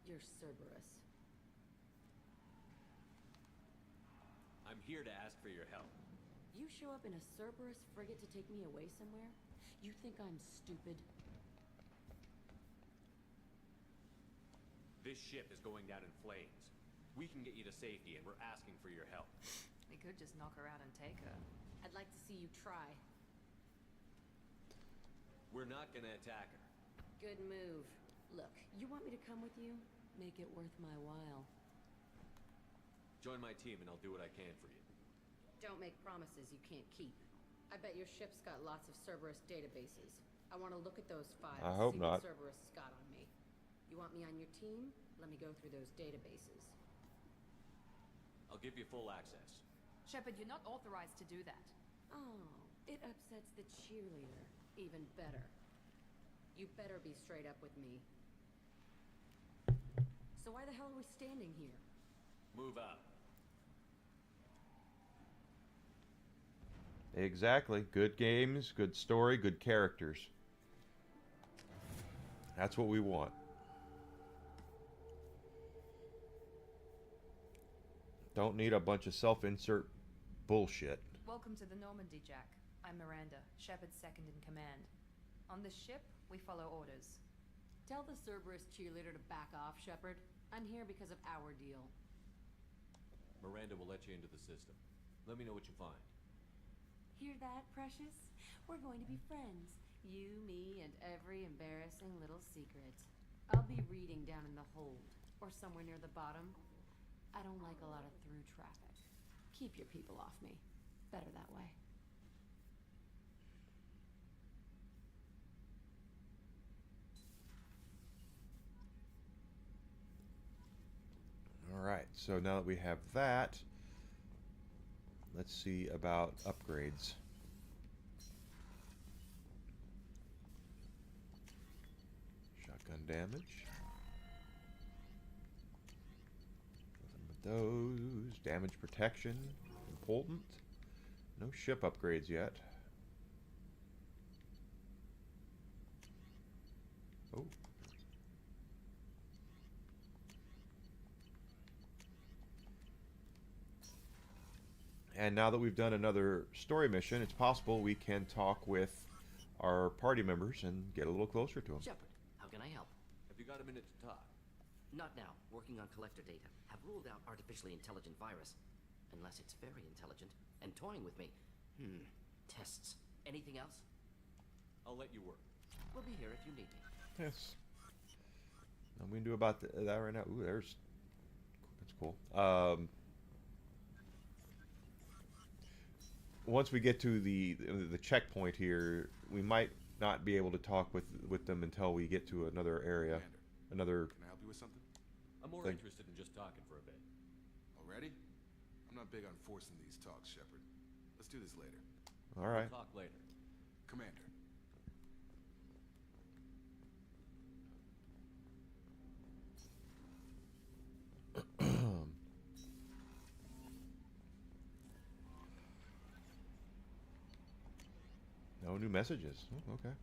You're Cerberus. I'm here to ask for your help. You show up in a Cerberus frigate to take me away somewhere? You think I'm stupid? This ship is going down in flames. We can get you to safety, and we're asking for your help. We could just knock her out and take her. I'd like to see you try. We're not gonna attack her. Good move. Look, you want me to come with you? Make it worth my while. Join my team, and I'll do what I can for you. Don't make promises you can't keep. I bet your ship's got lots of Cerberus databases. I want to look at those files. I hope see not. what Cerberus has got on me. You want me on your team? Let me go through those databases. I'll give you full access. Shepard, you're not authorized to do that. Oh, it upsets the cheerleader. Even better. You better be straight up with me. So why the hell are we standing here? Move out. Exactly. Good games, good story, good characters. That's what we want. Don't need a bunch of self-insert bullshit. Welcome to the Normandy, Jack. I'm Miranda, Shepard's second in command. On this ship, we follow orders. Tell the Cerberus cheerleader to back off, Shepard. I'm here because of our deal. Miranda will let you into the system. Let me know what you find. Hear that, Precious? We're going to be friends. You, me, and every embarrassing little secret. I'll be reading down in the hold, or somewhere near the bottom. I don't like a lot of through traffic. Keep your people off me. Better that way. Alright, so now that we have that, let's see about upgrades. Shotgun damage. Nothing but those. Damage protection. Important. No ship upgrades yet. Oh. And now that we've done another story mission, it's possible we can talk with our party members and get a little closer to them. Shepard, how can I help? Have you got a minute to talk? Not now. Working on collector data. Have ruled out artificially intelligent virus. Unless it's very intelligent and toying with me. Tests. Anything else? I'll let you work. We'll be here if you need me. Yes. Now we can do about that right now. Ooh, there's... That's cool. Once we get to the checkpoint here, we might not be able to talk with them until we get to another area. Commander, another... Can I help you with something? I'm more thing. interested in just talking for a bit. Already? I'm not big on forcing these talks, Shepard. Let's do this later. All right. We'll talk later. Commander. No new messages. Oh, okay.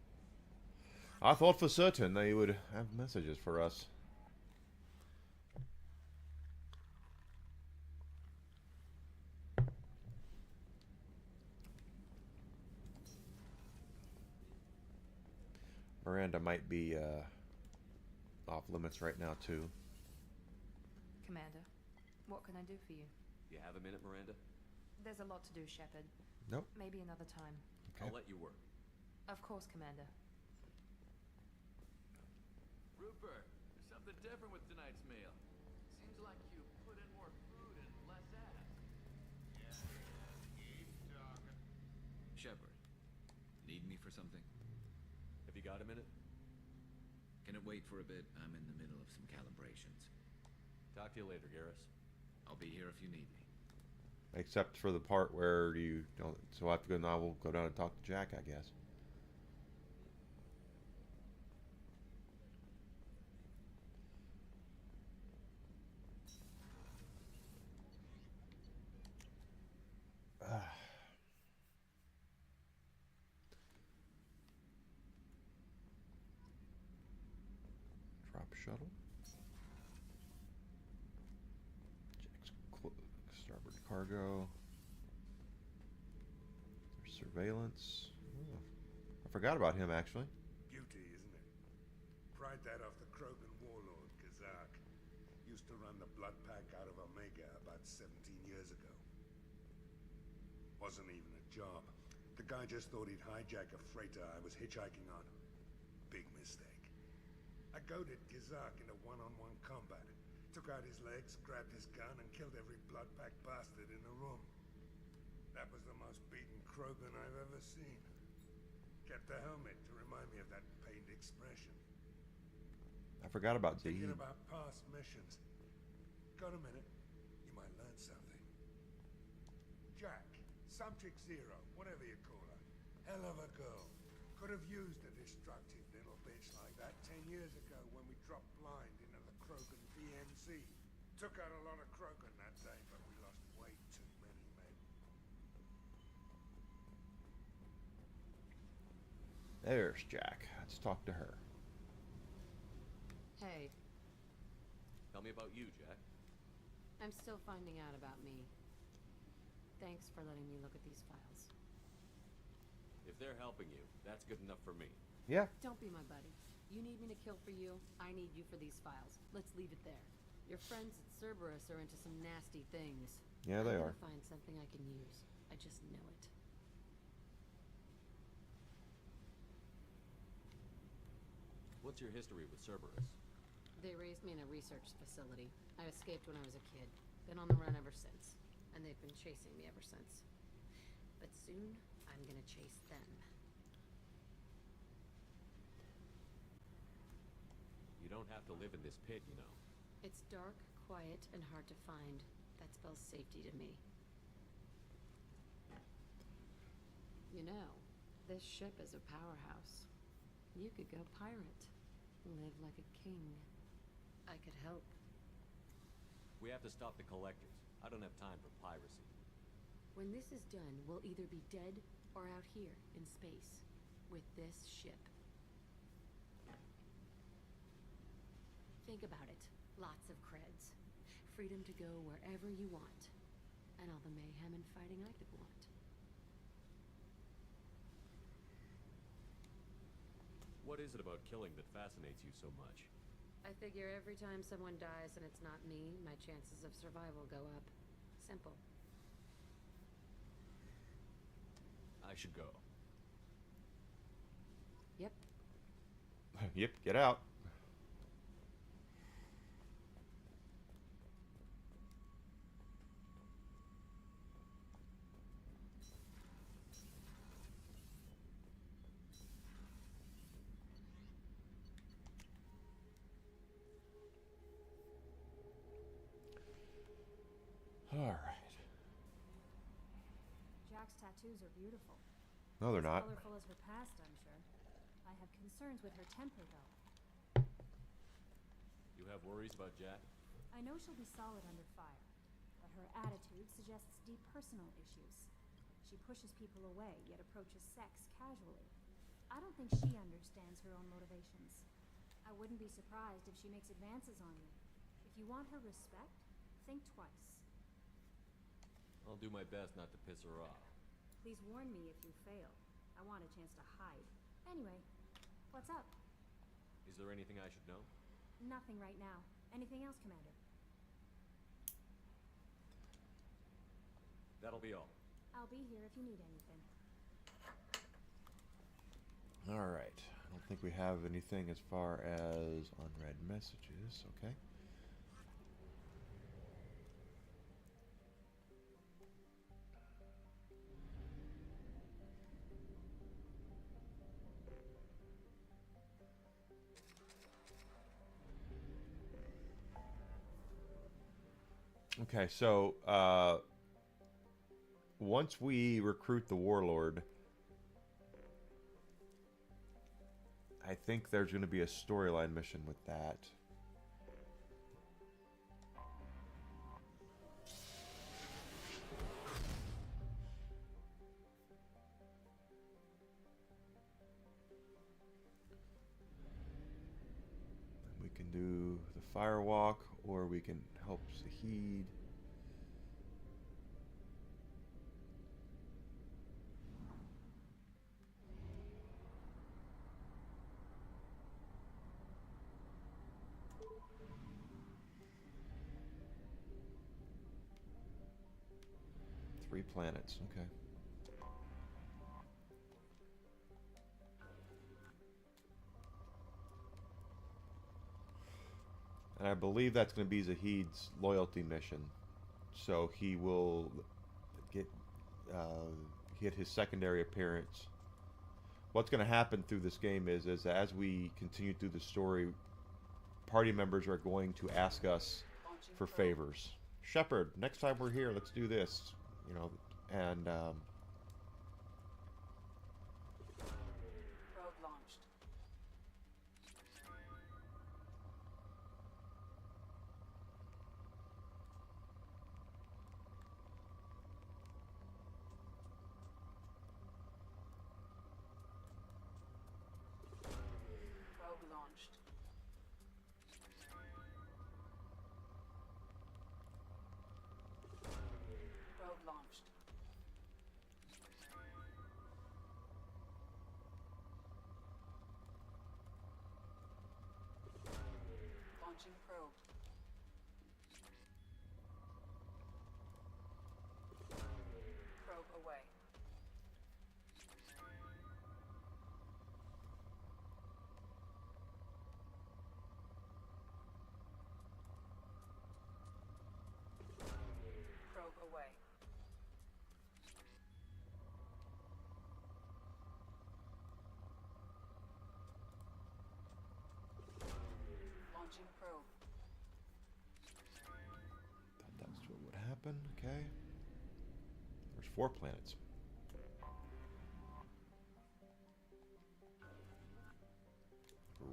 I thought for certain they would have messages for us. Miranda might be off limits right now too. Commander, what can I do for you? You have a minute, Miranda? There's a lot to do, Shepard. Nope. Maybe another time. Okay. I'll let you work. Of course, Commander. Rupert, there's something different with tonight's meal. Seems like you put in more food and less ass. Shepard, need me for something? Have you got a minute? Can it wait for a bit? I'm in the middle of some calibrations. Talk to you later, Garrus. I'll be here if you need me. Except for the part where you don't. So I have to go now. We'll go down and talk to Jack, I guess. Drop shuttle. Jack's starboard cargo. There's surveillance. Oh, I forgot about him actually. Beauty, isn't it? Pried that off the Krogan warlord, Kazak. Used to run the blood pack out of Omega about 17 years ago. Wasn't even a job. The guy just thought he'd hijack a freighter I was hitchhiking on. Big mistake. I goaded Kazak into one-on-one combat. Took out his legs, grabbed his gun, and killed every blood pack bastard in the room. That was the most beaten Krogan I've ever seen. Kept a helmet to remind me of that pained expression. I forgot about Zahid. Thinking about past missions. Got a minute? You might learn something. Jack, Subject Zero, whatever you call her. Hell of a girl. Could have used a destructive little bitch like that 10 years ago when we dropped blind into the Krogan FENZ. Took out a lot of Krogan that day, but we lost way too many men. There's Jack. Let's talk to her. Hey, Tell me about you, Jack. I'm still finding out about me. Thanks for letting me look at these files. If they're helping you, that's good enough for me. Yeah. Don't be my buddy. You need me to kill for you, I need you for these files. Let's leave it there. Your friends at Cerberus are into some nasty things. Yeah, they I'm are. gonna find something I can use. I just know it. What's your history with Cerberus? They raised me in a research facility. I escaped when I was a kid. Been on the run ever since. And they've been chasing me ever since. But soon, I'm gonna chase them. You don't have to live in this pit, you know. It's dark, quiet, and hard to find. That spells safety to me. You know, this ship is a powerhouse. You could go pirate. Live like a king. I could help. We have to stop the collectors. I don't have time for piracy. When this is done, we'll either be dead or out here in space with this ship. Think about it. Lots of creds. Freedom to go wherever you want. And all the mayhem and fighting I could want. What is it about killing that fascinates you so much? I figure every time someone dies and it's not me, my chances of survival go up. Simple. I should go. Yep. Yep, get out. All right. Jack's tattoos are beautiful. No, they're not. As colorful as her past, I'm sure. I have concerns with her temper, though. You have worries about Jack? I know she'll be solid under fire, but her attitude suggests deep personal issues. She pushes people away, yet approaches sex casually. I don't think she understands her own motivations. I wouldn't be surprised if she makes advances on you. If you want her respect, think twice. I'll do my best not to piss her off. Please warn me if you fail. I want a chance to hide. Anyway, what's up? Is there anything I should know? Nothing right now. Anything else, Commander? That'll be all. I'll be here if you need anything. All right. I don't think we have anything as far as unread messages. Okay. Okay, so once we recruit the warlord, I think there's going to be a storyline mission with that. We can do the firewalk, or we can help Zahid. Three planets, okay. And I believe that's going to be Zahid's loyalty mission. So he will get his secondary appearance. What's going to happen through this game is as we continue through the story, party members are going to ask us for favors. Shepard, next time we're here, let's do this. You know, and Probe launched. launched. Launching probe. Probe away. Probe away. Launching probe. Thought that's what would happen. Okay. There's 4 planets.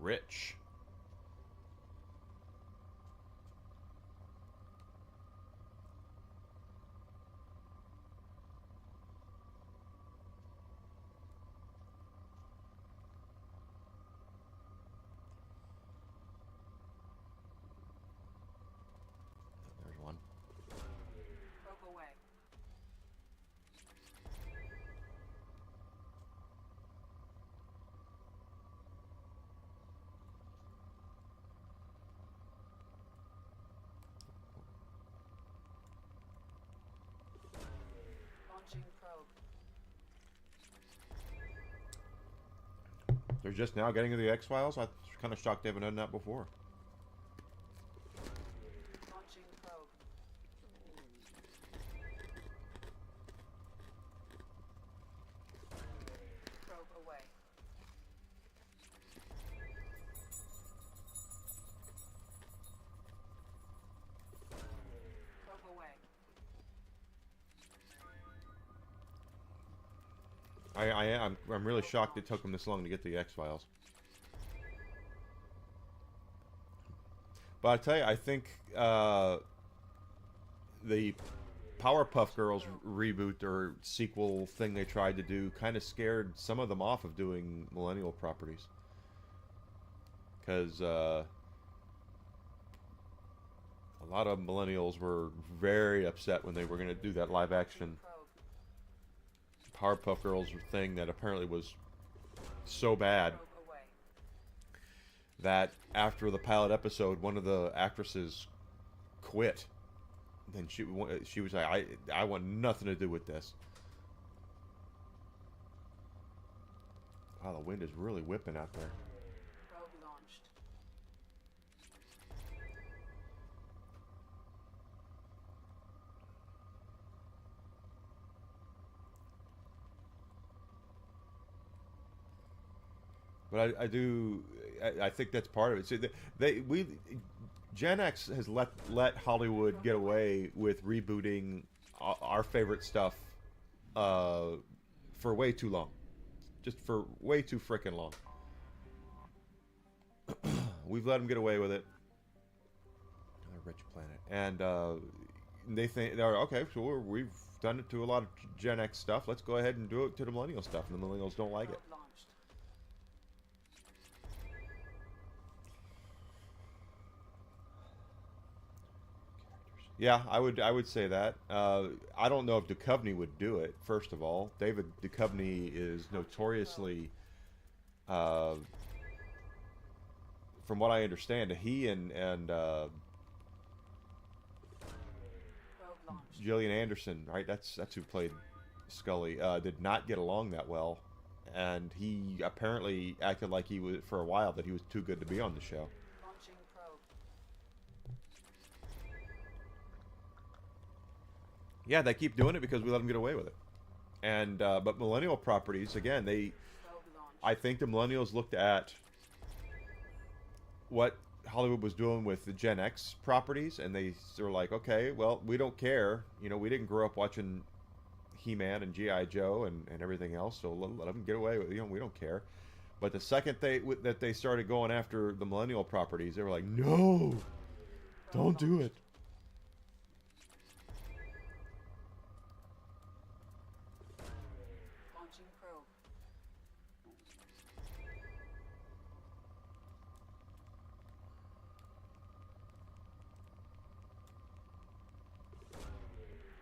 Rich. There's one. Probe away. Launching probe. They're just now getting to the X-Files? I was kind of shocked they haven't done that before. Launching probe. Probe away. Probe away. I'm really shocked it took them this long to get the X-Files. But I tell you, I think the Powerpuff Girls reboot or sequel thing they tried to do kind of scared some of them off of doing Millennial properties. Because a lot of millennials were very upset when they were going to do that live action Powerpuff Girls thing that apparently was so bad that after the pilot episode, one of the actresses quit. Then she was like, I want nothing to do with this. Wow, the wind is really whipping out there. Probe launched. But I think that's part of it. So Gen X has let Hollywood get away with rebooting our favorite stuff for way too long, just for way too frickin' long. We've let them get away with it. Another rich planet, and they think they're okay. So we've done it to a lot of Gen X stuff. Let's go ahead and do it to the millennial stuff, and the millennials don't like it. Yeah, I would say that. I don't know if Duchovny would do it. First of all, David Duchovny is notoriously, from what I understand, he and Gillian Anderson, right? That's who played Scully. Did not get along that well, and he apparently acted like he was for a while that he was too good to be on the show. Launching probe. Yeah, they keep doing it because we let them get away with it. And but millennial properties, again, I think the millennials looked at what Hollywood was doing with the Gen X properties, and they were like, okay, well, we don't care. You know, we didn't grow up watching He-Man and G.I. Joe and everything else, so let them get away with it. You know, we don't care. But the second that they started going after the millennial properties, they were like, no, don't do it. Launching probe.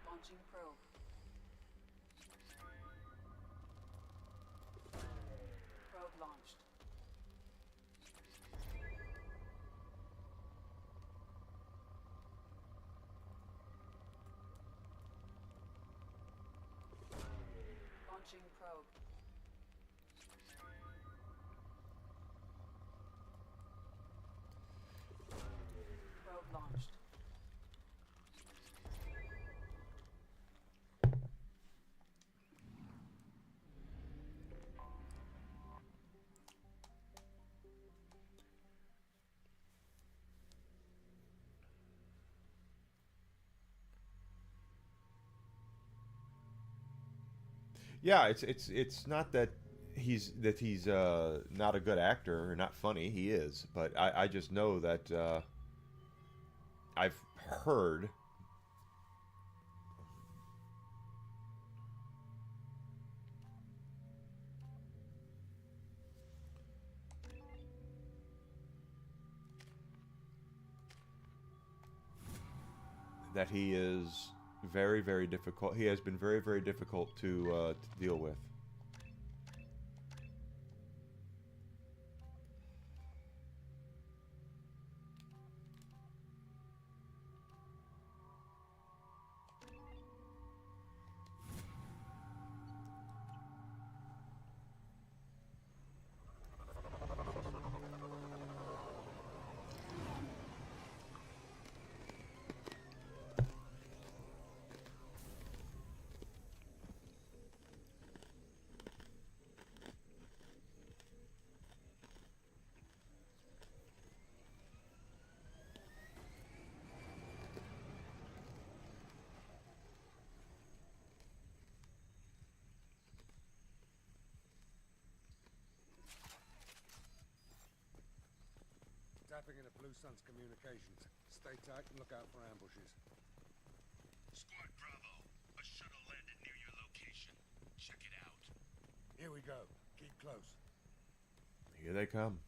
Launching probe. Launching probe. Probe launched. Yeah, it's not that he's not a good actor or not funny. He is, but I just know that I've heard that he is very, very difficult. He has been very, very difficult to deal with. Tapping into Blue Sun's communications. Stay tight and look out for ambushes. Squad Bravo, a shuttle landed near your location. Check it out. Here we go. Keep close. Here they come.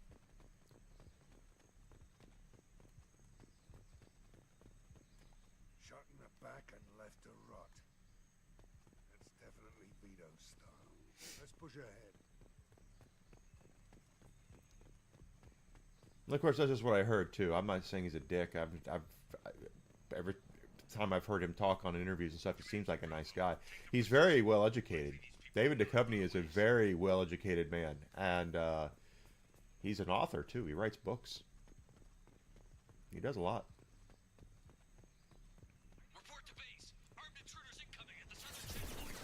Shot in the back and left to rot. That's definitely Vito's style. Let's push ahead. And of course, that's just what I heard too. I'm not saying he's a dick. Every time I've heard him talk on interviews and stuff, he seems like a nice guy. He's very well educated. David Duchovny is a very well educated man, and he's an author too. He writes books. He does a lot. Report to base. Armed intruders incoming at the southern checkpoint.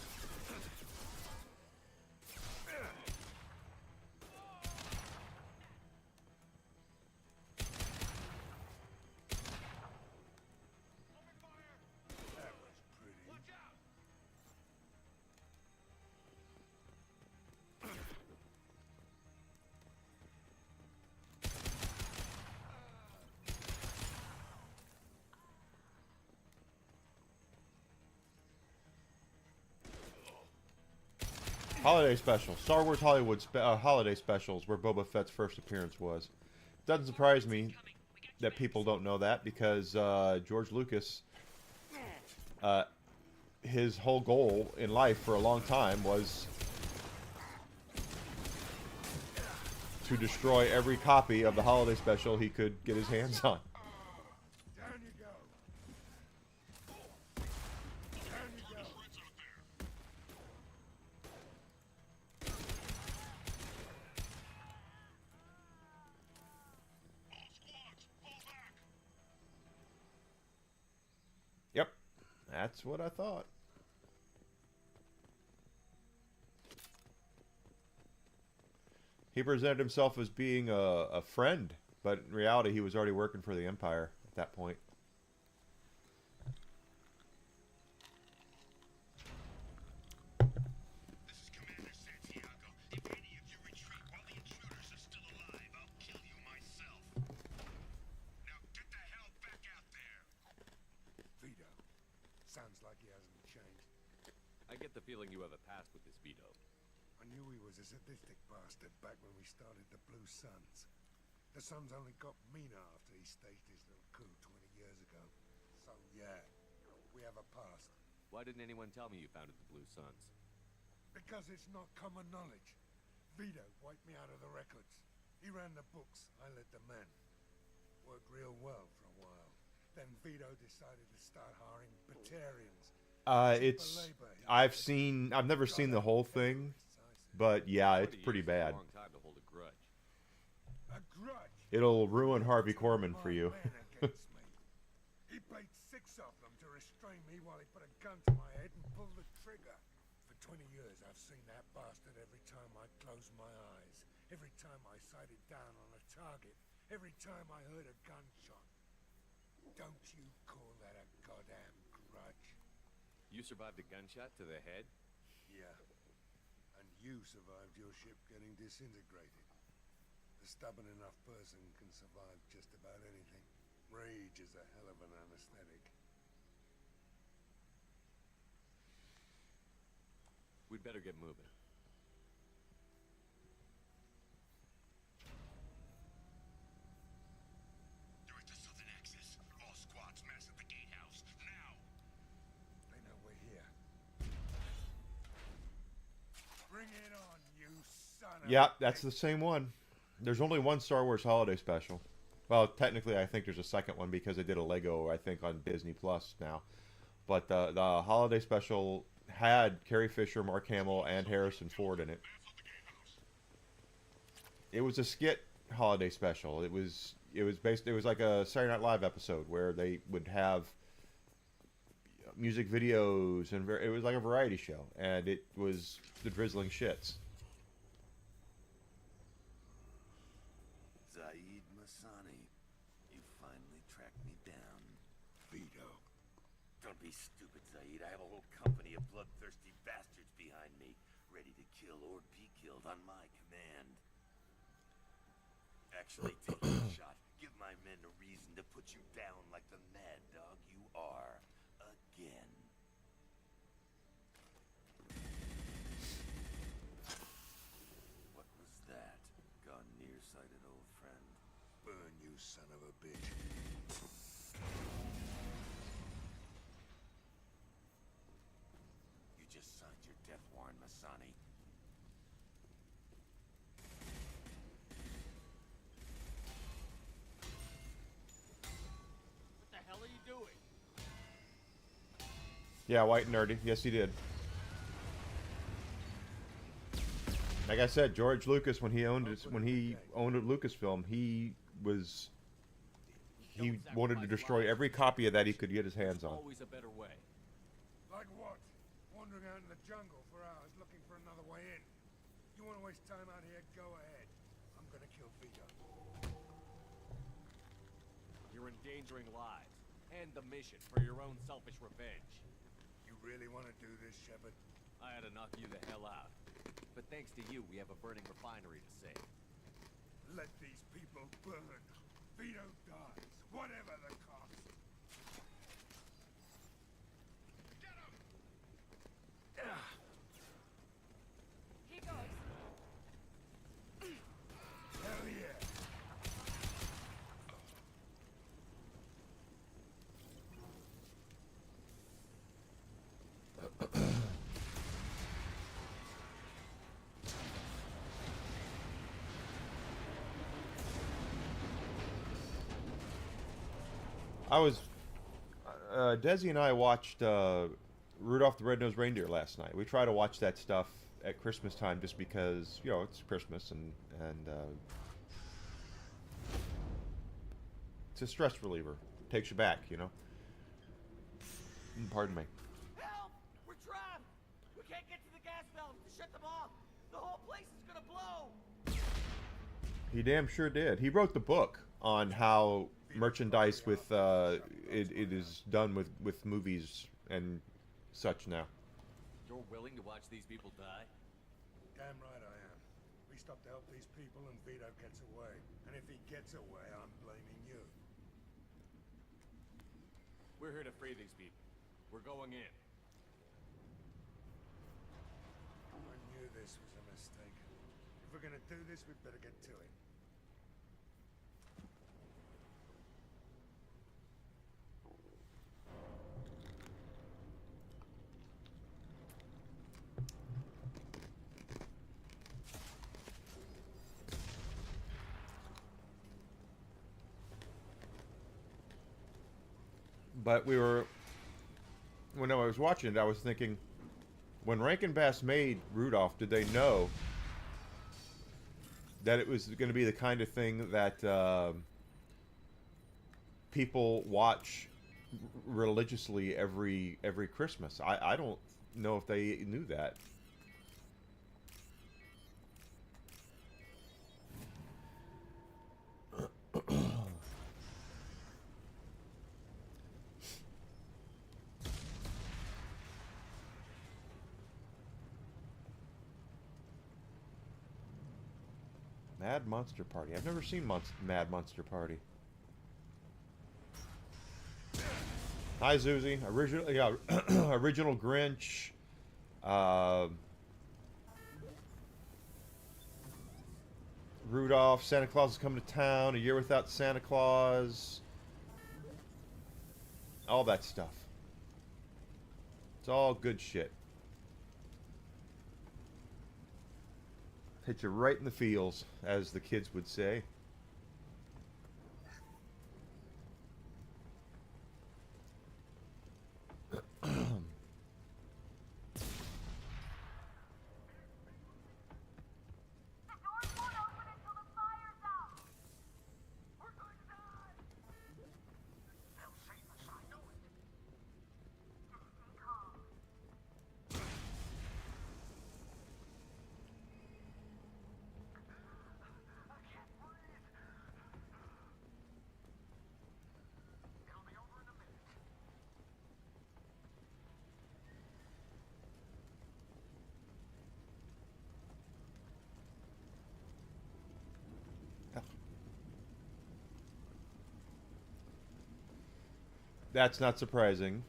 That was pretty. Watch out! Holiday special. Star Wars Hollywood holiday specials, where Boba Fett's first appearance was. Doesn't surprise me that people don't know that, because George Lucas, his whole goal in life for a long time was to destroy every copy of the holiday special he could get his hands on. Down you go. Down you go. Yep, that's what I thought. He presented himself as being a friend, but in reality he was already working for the Empire at that point. This is Commander Santiago. If any of you retreat while the intruders are still alive, I'll kill you myself. Now get the hell back out there. Vito. Sounds like he hasn't changed. I get the feeling you have a past with this Vito. I knew he was a sadistic bastard back when we started the Blue Suns. The Suns only got meaner after he staged his little coup 20 years ago. So yeah, we have a past. Why didn't anyone tell me you founded the Blue Suns? Because it's not common knowledge. Vito wiped me out of the records. He ran the books, I led the men. Worked real well for a while. Then Vito decided to start hiring Batarians. I've never seen the whole thing, but yeah, it's pretty bad. Long time to hold a grudge. A grudge? It'll ruin Harvey Korman for you. He paid 6 of them to restrain me while he put a gun to my head and pulled the trigger. For 20 years, I've seen that bastard every time I closed my eyes, every time I sighted down on a target, every time I heard a gunshot. Don't you call that a goddamn grudge? You survived a gunshot to the head? Yeah. And you survived your ship getting disintegrated. A stubborn enough person can survive just about anything. Rage is a hell of an anesthetic. We'd better get moving. Direct to Southern Access. All squads mass at the gatehouse. Now! They know we're here. Bring it on, you son of Yeah, that's the same one. There's only one Star Wars Holiday Special. Well, technically, I think there's a second one because they did a Lego, I think, on Disney Plus now. But the Holiday Special had Carrie Fisher, Mark Hamill, and Harrison Ford in it. It was a skit Holiday Special. It was like a Saturday Night Live episode where they would have music videos, and it was like a variety show, and it was the drizzling shits. Don't be stupid, Zaid. I have a whole company of bloodthirsty bastards behind me, ready to kill or be killed on my command. Actually, take a shot. Give my men a reason to put you down like the mad dog you are. Again. What was that? Gone nearsighted, old friend. Burn, you son of a bitch. Your death warrant, Masani. What the hell are you doing? Yeah, white and nerdy. Yes, he did. Like I said, George Lucas, when he owned Lucasfilm, he wanted to destroy every copy of that he could get his hands on. Always a better way. Like what? Wandering out in the jungle for hours looking for another way in. You want to waste time out here? Go ahead. I'm gonna kill Vito. You're endangering lives and the mission for your own selfish revenge. You really want to do this, Shepard? I had to knock you the hell out. But thanks to you, we have a burning refinery to save. Let these people burn. Vito dies, whatever the cost. Here goes. Hell yeah. Desi and I watched Rudolph the Red-Nosed Reindeer last night. We try to watch that stuff at Christmas time just because, you know, it's Christmas and it's a stress reliever. Takes you back, you know. Pardon me. Help! We're trapped! We can't get to the gas valves to shut them off! The whole place is gonna blow! He damn sure did. He wrote the book on how merchandise with it is done with movies and such now. You're willing to watch these people die? Damn right I am. We stop to help these people and Vito gets away. And if he gets away, I'm blaming you. We're here to free these people. We're going in. I knew this was a mistake. If we're gonna do this, we'd better get to it. But when I was watching it, I was thinking, When Rankin Bass made Rudolph, did they know that it was going to be the kind of thing that people watch religiously every Christmas? I don't know if they knew that. Mad Monster Party. I've never seen Mad Monster Party. Hi, Zuzi. Original Grinch. Rudolph. Santa Claus is coming to town. A Year Without Santa Claus. All that stuff. It's all good shit. Hit you right in the feels, as the kids would say. That's not surprising.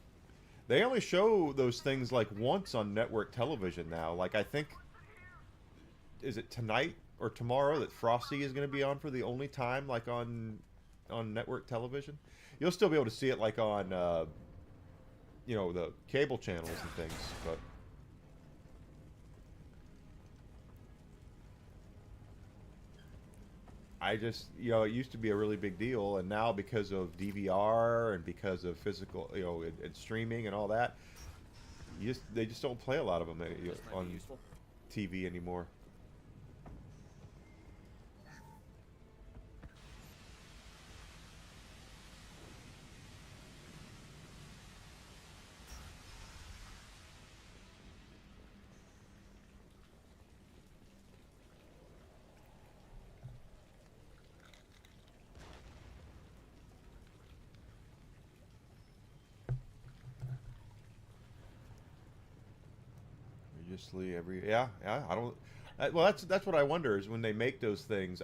They only show those things like once on network television now. Like, I think, is it tonight or tomorrow that Frosty is going to be on for the only time, like on network television? You'll still be able to see it like on, you know, the cable channels and things, but. I just, you know, it used to be a really big deal, and now because of DVR and because of physical, you know, and streaming and all that, they just don't play a lot of them on TV anymore. Religiously I don't. Well, that's what I wonder is when they make those things.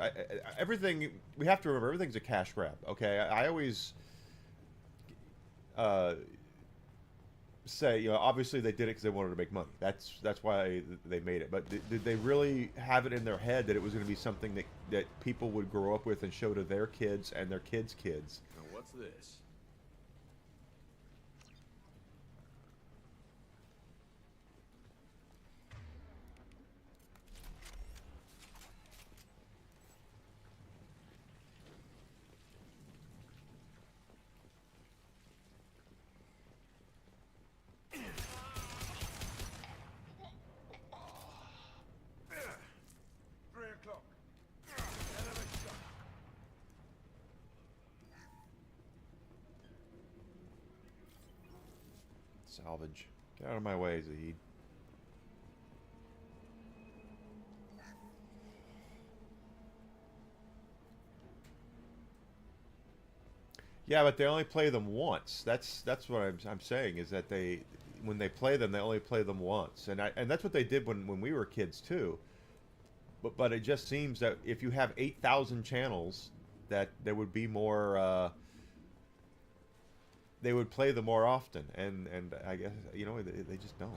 Everything we have to remember, everything's a cash grab. Okay, I always say, you know, obviously they did it because they wanted to make money. That's why they made it. But did they really have it in their head that it was going to be something that people would grow up with and show to their kids and their kids' kids? Now what's this? Salvage. Get out of my way, Zahid. Yeah, but they only play them once. That's what I'm saying is that when they play them, they only play them once, and that's what they did when we were kids too. But it just seems that if you have 8,000 channels, that there would be more. They would play them more often, and I guess, you know, they just don't.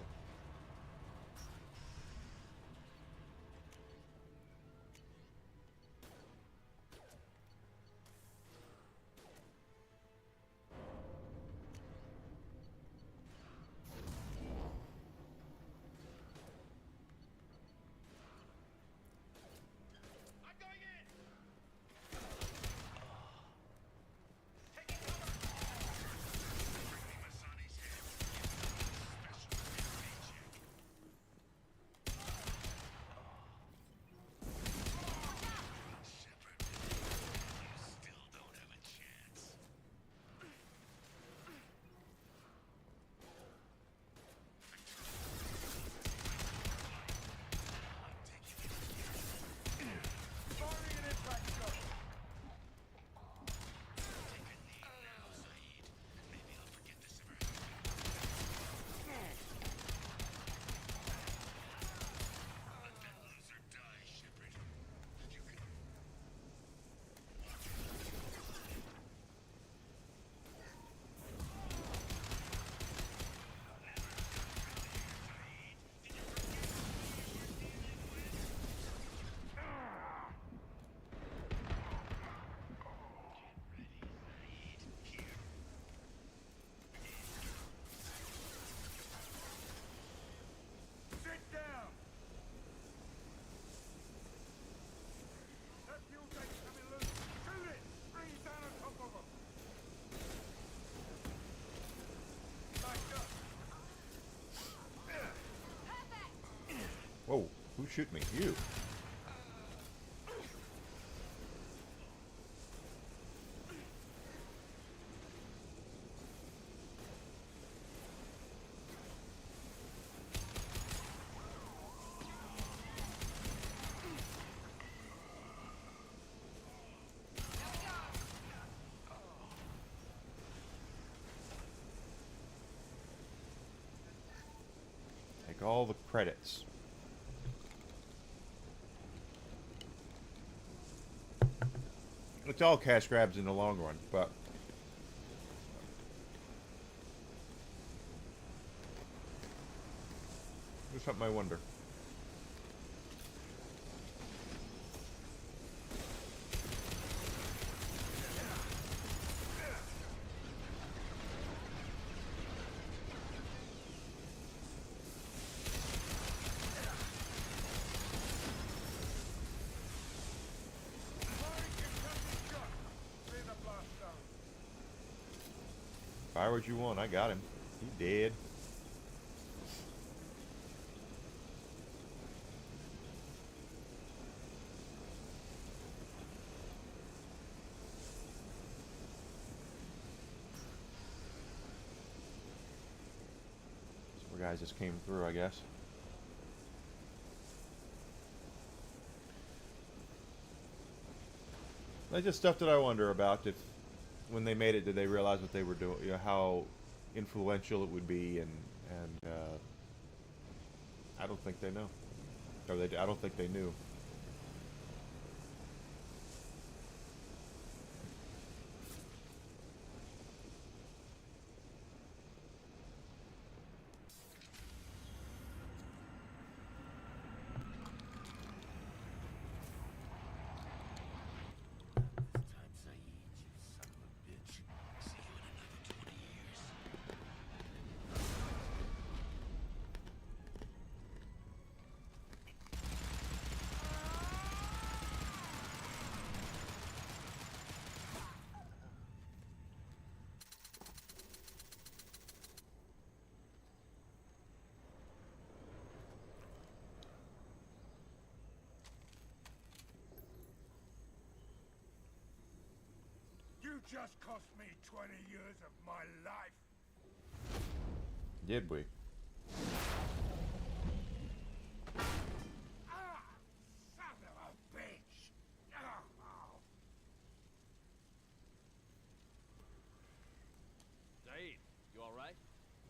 Who shoot me? You. Take all the credits. It's all cash grabs in the long run, but there's something I wonder. Fire what you want, I got him. He dead. These guys just came through, I guess. That's just stuff that I wonder about. If when they made it, did they realize what they were doing? You know, how influential it would be, and I don't think they know, or I don't think they knew. You just cost me 20 years of my life. Did we? Ah, son of a bitch! Oh. Zaid, you alright?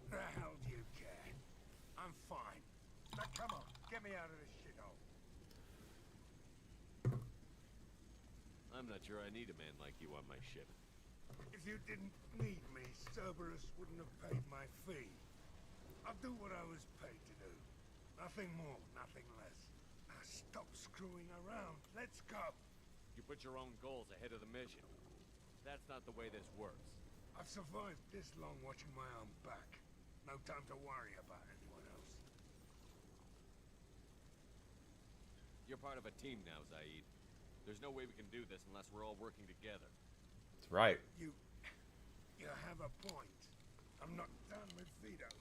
The hell do you care? I'm fine. Now come on, get me out of this shithole. I'm not sure I need a man like you on my ship. If you didn't need me, Cerberus wouldn't have paid my fee. I'll do what I was paid to do. Nothing more, nothing less. Now stop screwing around. Let's go. You put your own goals ahead of the mission. That's not the way this works. I've survived this long watching my own back. No time to worry about anyone else. You're part of a team now, Zaid. There's no way we can do this unless we're all working together. That's right. You have a point. I'm not done with Vito,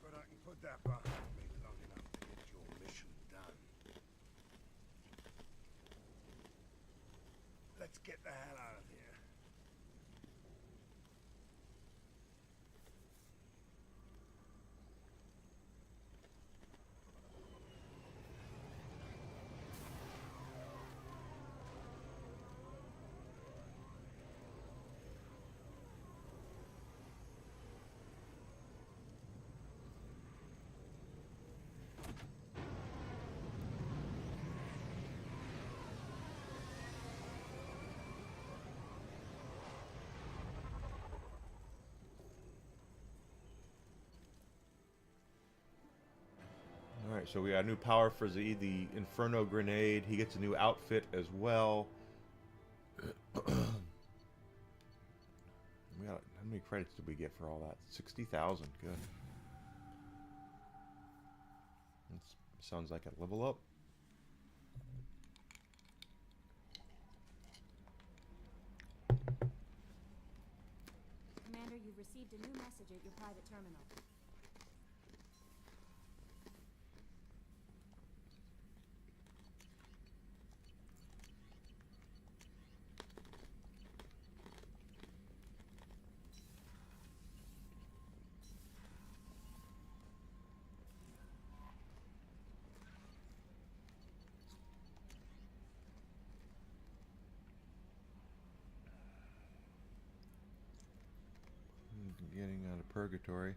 but I can put that behind me long enough to get your mission done. Let's get the hell out of here. Alright, so we got a new power for the Inferno Grenade. He gets a new outfit as well. We got, how many credits did we get for all that? 60,000. Good. That sounds like a level up. Commander, you've received a new message at your private terminal. getting out of purgatory.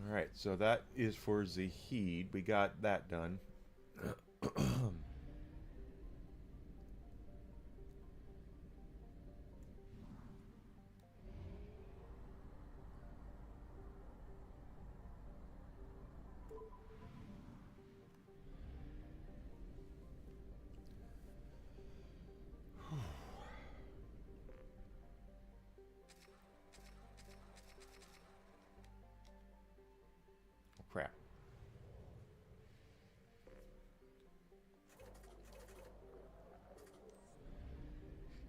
Alright, so that is for Zahid. We got that done. Crap.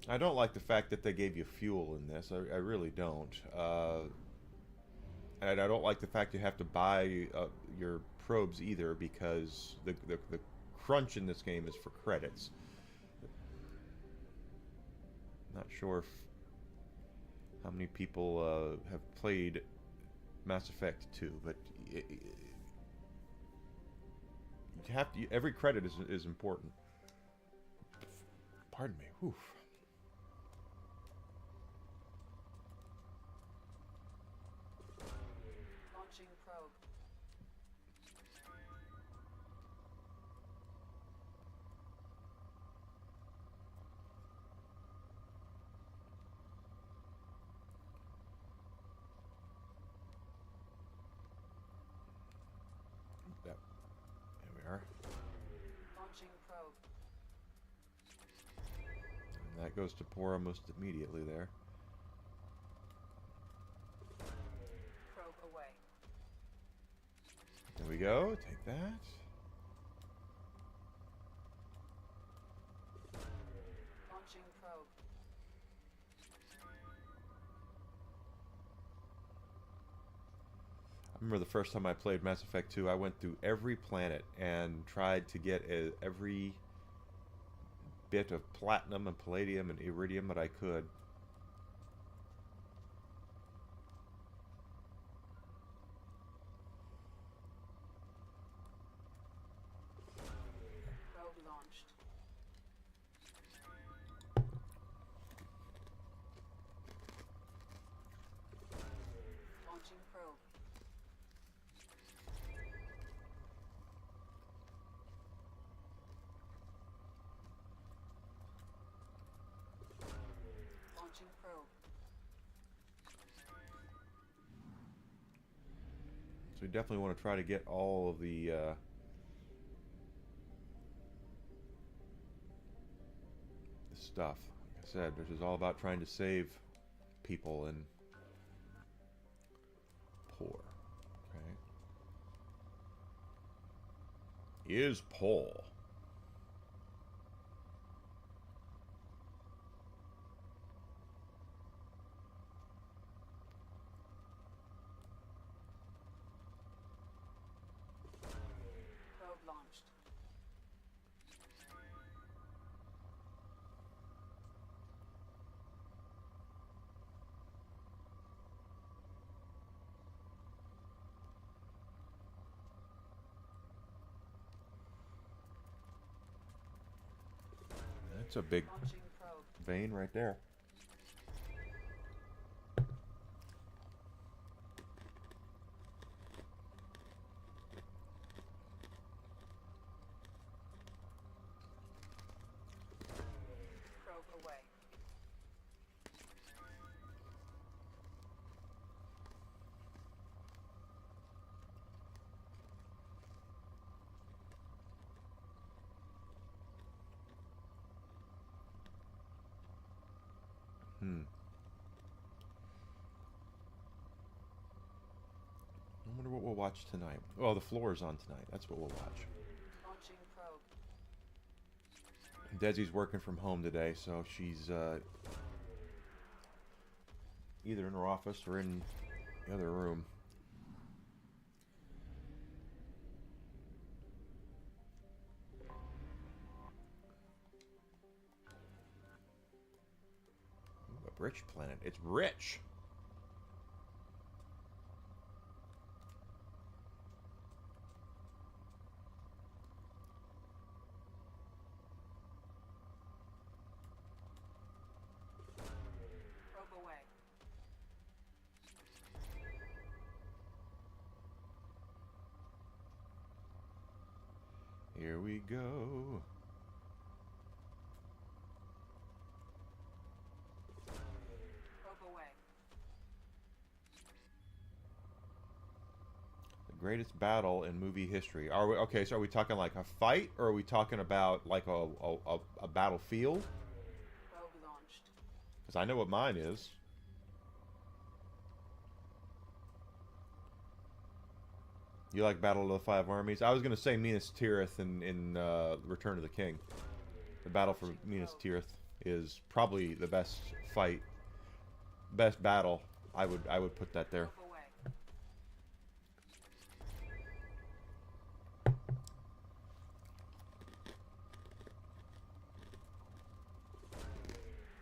I don't like the fact that they gave you fuel in this. I really don't. And I don't like the fact you have to buy your probes either, because the crunch in this game is for credits. Not sure how many people have played Mass Effect 2, but you have to, every credit is important. Pardon me. Whew. Launching probe. There we are. Launching probe. And that goes to pour almost immediately there. Probe away. There we go. Take that. Launching probe. I remember the first time I played Mass Effect 2, I went through every planet and tried to get every bit of platinum and palladium and iridium that I could. Probe launched. Launching probe. Launching probe. So we definitely want to try to get all of the stuff. Like I said, this is all about trying to save people and poor. Okay. Is Paul. Probe launched. That's a big Launching probe. vein right there. Probe away. I wonder what we'll watch tonight. Oh, the floor is on tonight. That's what we'll watch. Launching probe. Desi's working from home today, so she's either in her office or in the other room. Ooh, a rich planet. It's rich. Here we go. Probe away. The greatest battle in movie history. Are we okay? So are we talking like a fight, or are we talking about like a battlefield? Probe launched. Because I know what mine is. You like Battle of the Five Armies? I was going to say Minas Tirith in Return of the King. The battle for Minas Tirith is probably the best fight, best battle. I would put that there. Probe away.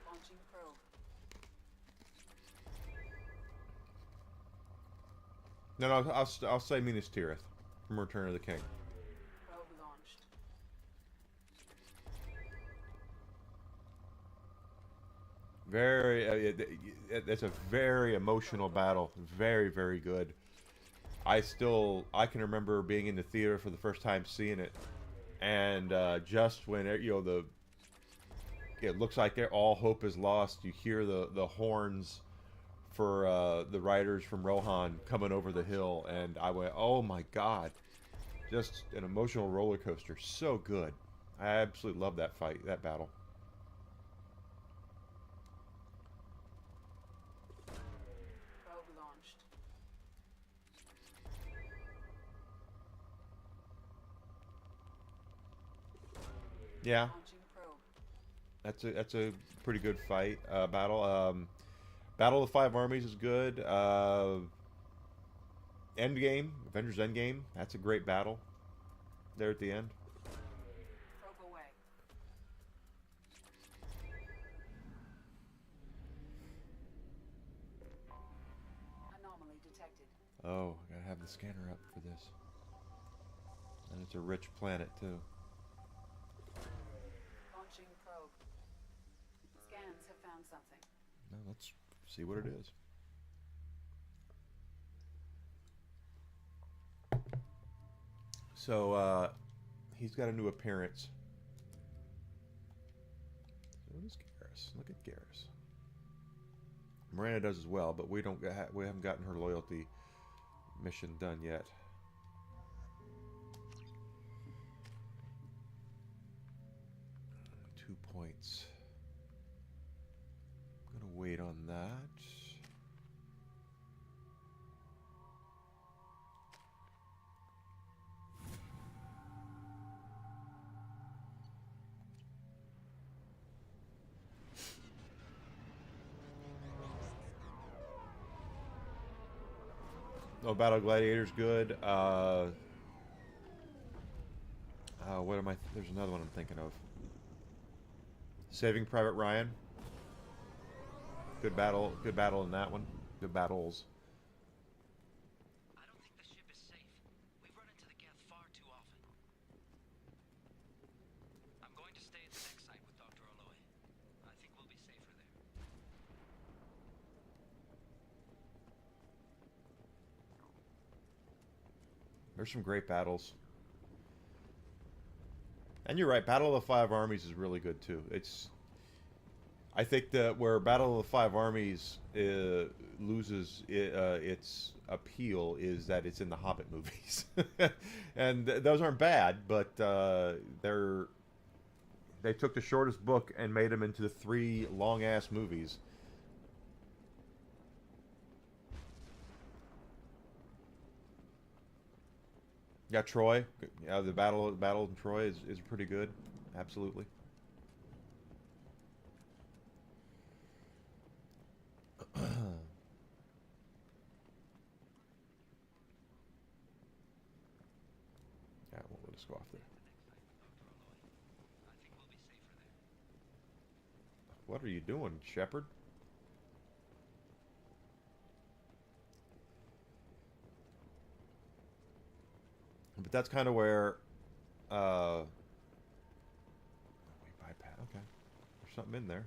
Launching probe. No, I'll say Minas Tirith from Return of the King. Probe launched. Very, it's a very emotional battle. Very, very good. I can remember being in the theater for the first time seeing it, and just when it looks like all hope is lost, you hear the horns for the riders from Rohan coming over the hill, and I went, oh my god, just an emotional roller coaster. So good. I absolutely love that fight, that battle. Probe launched. Yeah, Launching probe. that's a pretty good fight battle. Battle of the Five Armies is good. Endgame, Avengers Endgame, that's a great battle there at the end. Probe away. Anomaly detected. Oh, I gotta have the scanner up for this. And it's a rich planet too. Launching probe. Scans have found something. Now let's see what it is. So he's got a new appearance. What is Garrus? Look at Garrus. Miranda does as well, but we haven't gotten her loyalty mission done yet. Two points. I'm gonna wait on that. Oh, Battle Gladiator's good. What am I? There's another one I'm thinking of. Saving Private Ryan. Good battle in that one. Good battles. I don't think the ship is safe. We've run into the Geth far too often. I'm going to stay at the next site with Dr. Aloy. I think we'll be safer there. There's some great battles. And you're right, Battle of the Five Armies is really good too. I think that where Battle of the Five Armies loses its appeal is that it's in the Hobbit movies. And those aren't bad, but they took the shortest book and made them into 3 long-ass movies. Yeah, Troy. Yeah, the battle in Troy is pretty good. Absolutely. Yeah, won't let us go off there. What are you doing, Shepard? But that's kind of where we bypass. Okay, there's something in there.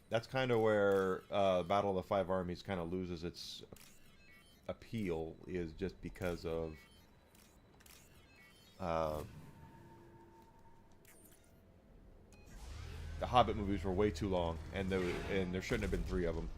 That's kind of where Battle of the Five Armies kind of loses its appeal, is just because of The Hobbit movies were way too long, and there shouldn't have been 3 of them.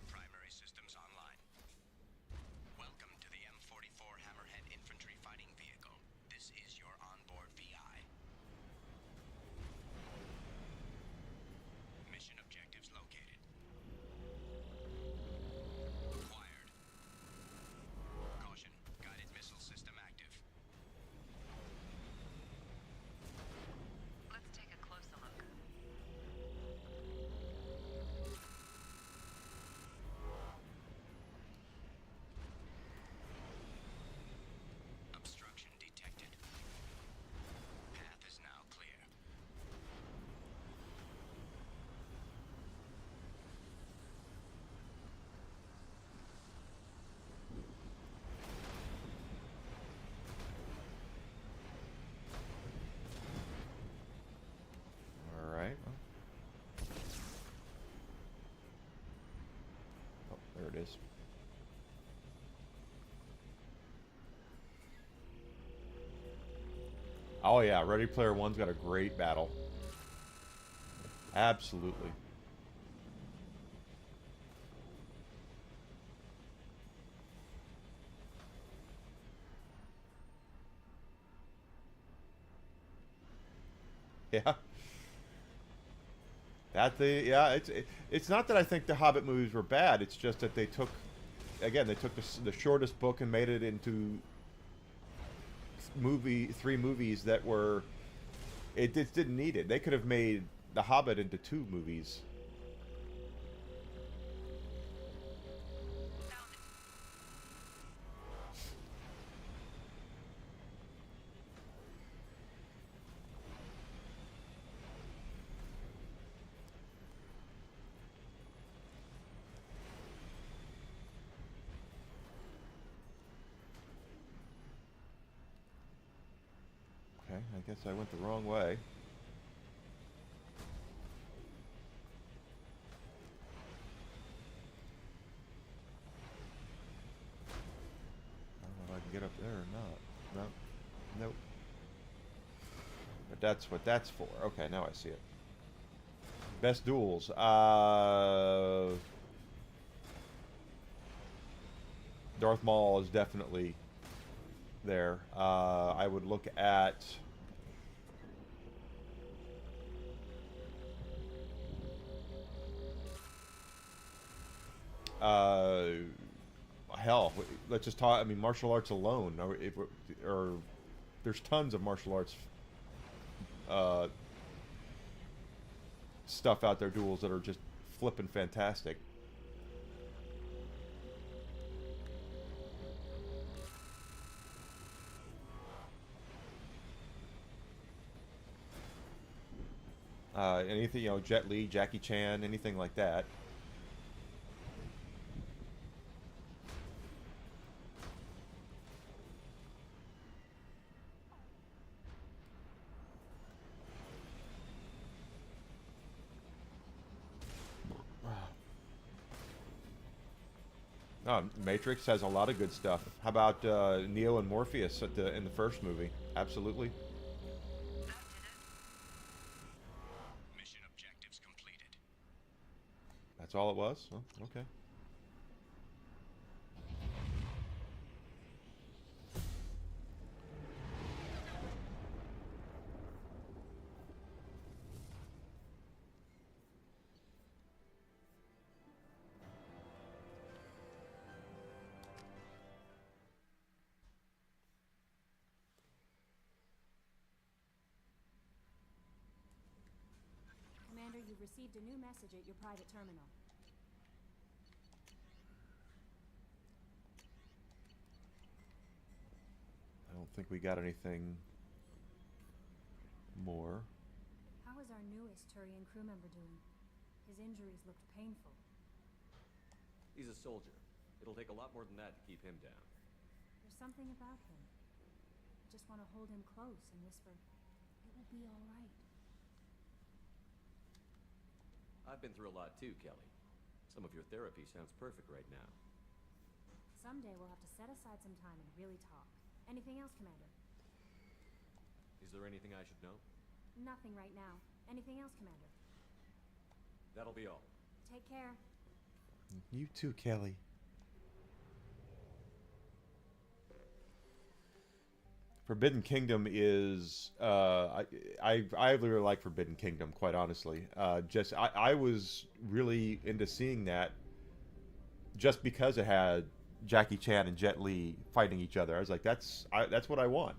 Primary systems online. Welcome to the M44 Hammerhead Infantry Fighting Vehicle. This is your onboard VI. Mission objectives located. Acquired. Caution. Guided missile system active. Let's take a closer look. Obstruction detected. Path is now clear. All right. Oh, there it is. Oh yeah, Ready Player One's got a great battle. Absolutely. Yeah. It's not that I think the Hobbit movies were bad. It's just that they took the shortest book and made it into 3 movies that were. It just didn't need it. They could have made the Hobbit into 2 movies. Okay, I guess I went the wrong way. I don't know if I can get up there or not. No. Nope. But that's what that's for. Okay, now I see it. Best duels. Darth Maul is definitely there. I would look at hell. Let's just talk. I mean, martial arts alone, or there's tons of martial arts stuff out there, duels that are just flippin' fantastic. Anything, Jet Li, Jackie Chan, anything like that. Matrix has a lot of good stuff. How about Neo and Morpheus in the first movie? Absolutely. Mission objectives completed. That's all it was? Oh, okay. Commander, you've received a new message at your private terminal. I don't think we got anything more. How is our newest Turian crew member doing? His injuries looked painful. He's a soldier. It'll take a lot more than that to keep him down. There's something about him. just want to hold him close and whisper, "It will be all right." I've been through a lot too, Kelly. Some of your therapy sounds perfect right now. Someday we'll have to set aside some time and really talk. Anything else, Commander? Is there anything I should know? Nothing right now. Anything else, Commander? That'll be all. Take care. You too, Kelly. Forbidden Kingdom is I really like Forbidden Kingdom, quite honestly. I was really into seeing that just because it had Jackie Chan and Jet Li fighting each other. I was like, that's what I want.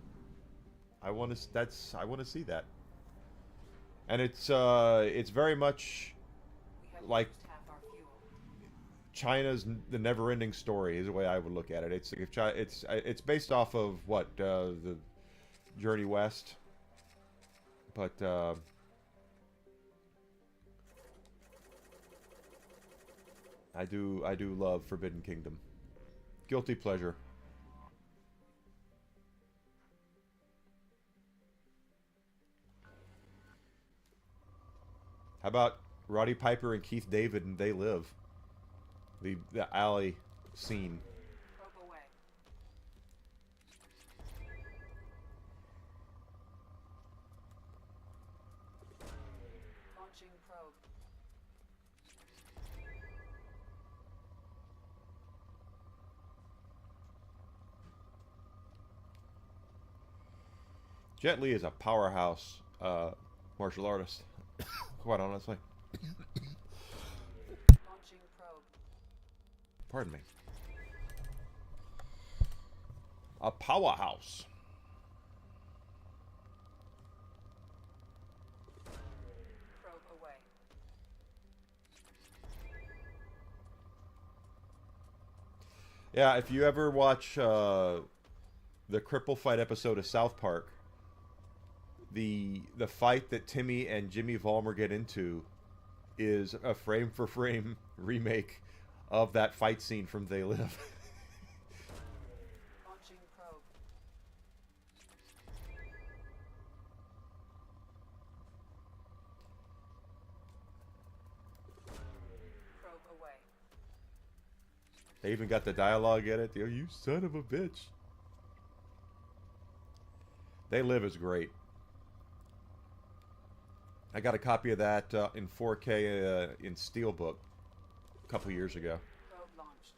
I want to see that. And it's very much like China's The Never-Ending Story is the way I would look at it. It's based off of what the Journey West, but I do love Forbidden Kingdom. Guilty pleasure. How about Roddy Piper and Keith David and They Live? The alley scene. Probe away. Launching probe. Jet Li is a powerhouse martial artist, quite honestly. Launching probe. Pardon me. A powerhouse. Probe away. Yeah, if you ever watch the Cripple Fight episode of South Park, the fight that Timmy and Jimmy Vollmer get into is a frame-for-frame remake of that fight scene from They Live. Launching probe. Probe away. They even got the dialogue in it. You son of a bitch. They Live is great. I got a copy of that in 4K in Steelbook a couple years ago. Probe launched.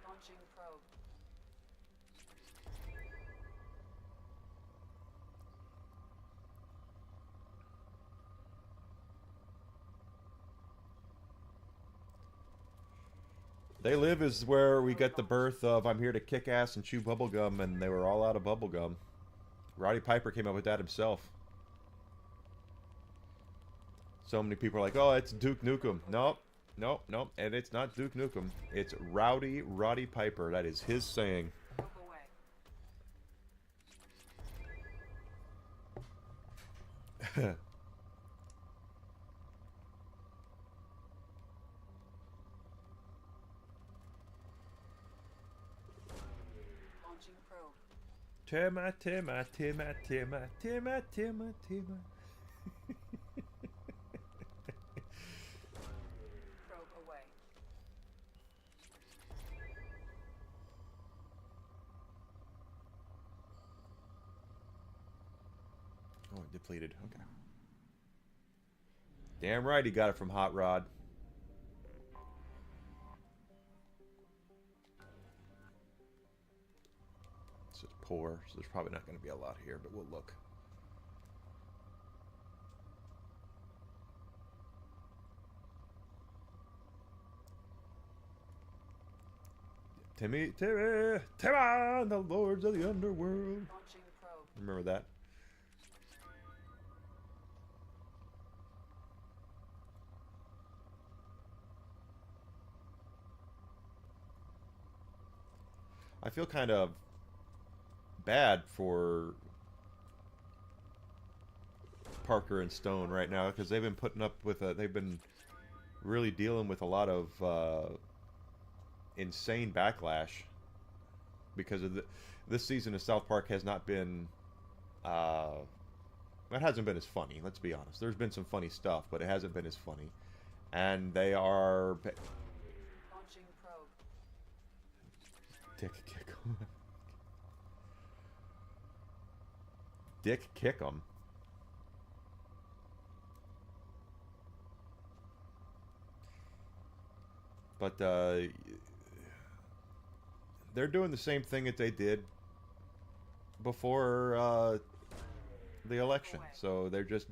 Launching probe. They Live is where we get the birth of I'm here to kick ass and chew bubblegum, and they were all out of bubblegum. Roddy Piper came up with that himself. So many people are like, oh, it's Duke Nukem. Nope, nope, nope. And it's not Duke Nukem. It's Roddy Piper. That is his saying. Probe away. Launching probe. Timma, Timma, Timma, Timma, Timma, Timma, Timma. Probe away. Oh, it depleted. Okay. Damn right he got it from Hot Rod. This is poor, so there's probably not going to be a lot here, but we'll look. Timmy, Timmy, Timmy, the lords of the underworld. Launching probe. Remember that? I feel kind of bad for Parker and Stone right now because they've been putting up with they've been really dealing with a lot of insane backlash because of this season of South Park has not been it hasn't been as funny. Let's be honest. There's been some funny stuff, but it hasn't been as funny, and they are Launching probe. Dick kick 'em. Dick kick 'em. But they're doing the same thing that they did before the election. So they're just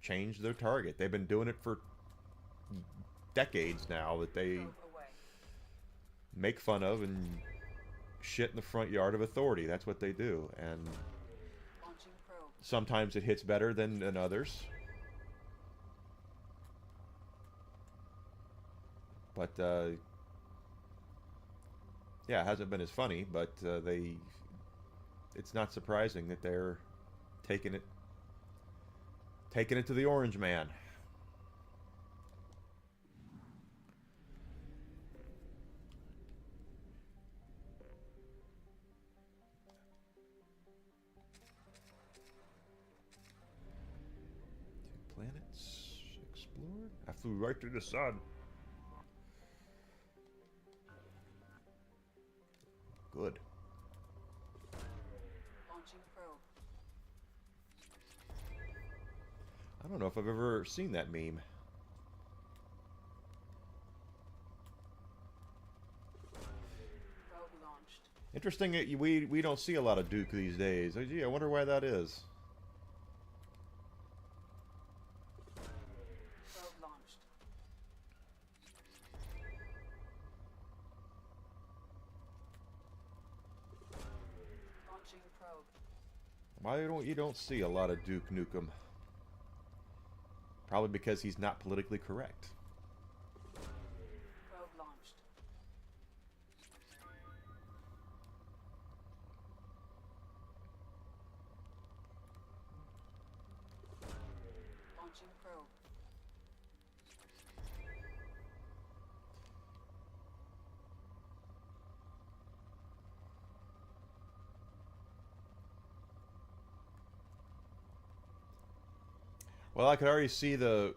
changed their target. They've been doing it for decades now that they make fun of and shit in the front yard of authority. That's what they do. And sometimes it hits better than others. But yeah, it hasn't been as funny, but it's not surprising that they're taking it to the Orange Man. Two planets explored. I flew right through the sun. Good. Launching probe. I don't know if I've ever seen that meme. Probe launched. Interesting that we don't see a lot of Duke these days. Oh, gee, I wonder why that is. Probe launched. Launching probe. Why you don't see a lot of Duke Nukem? Probably because he's not politically correct. Probe launched. Launching probe. Well, I could already see the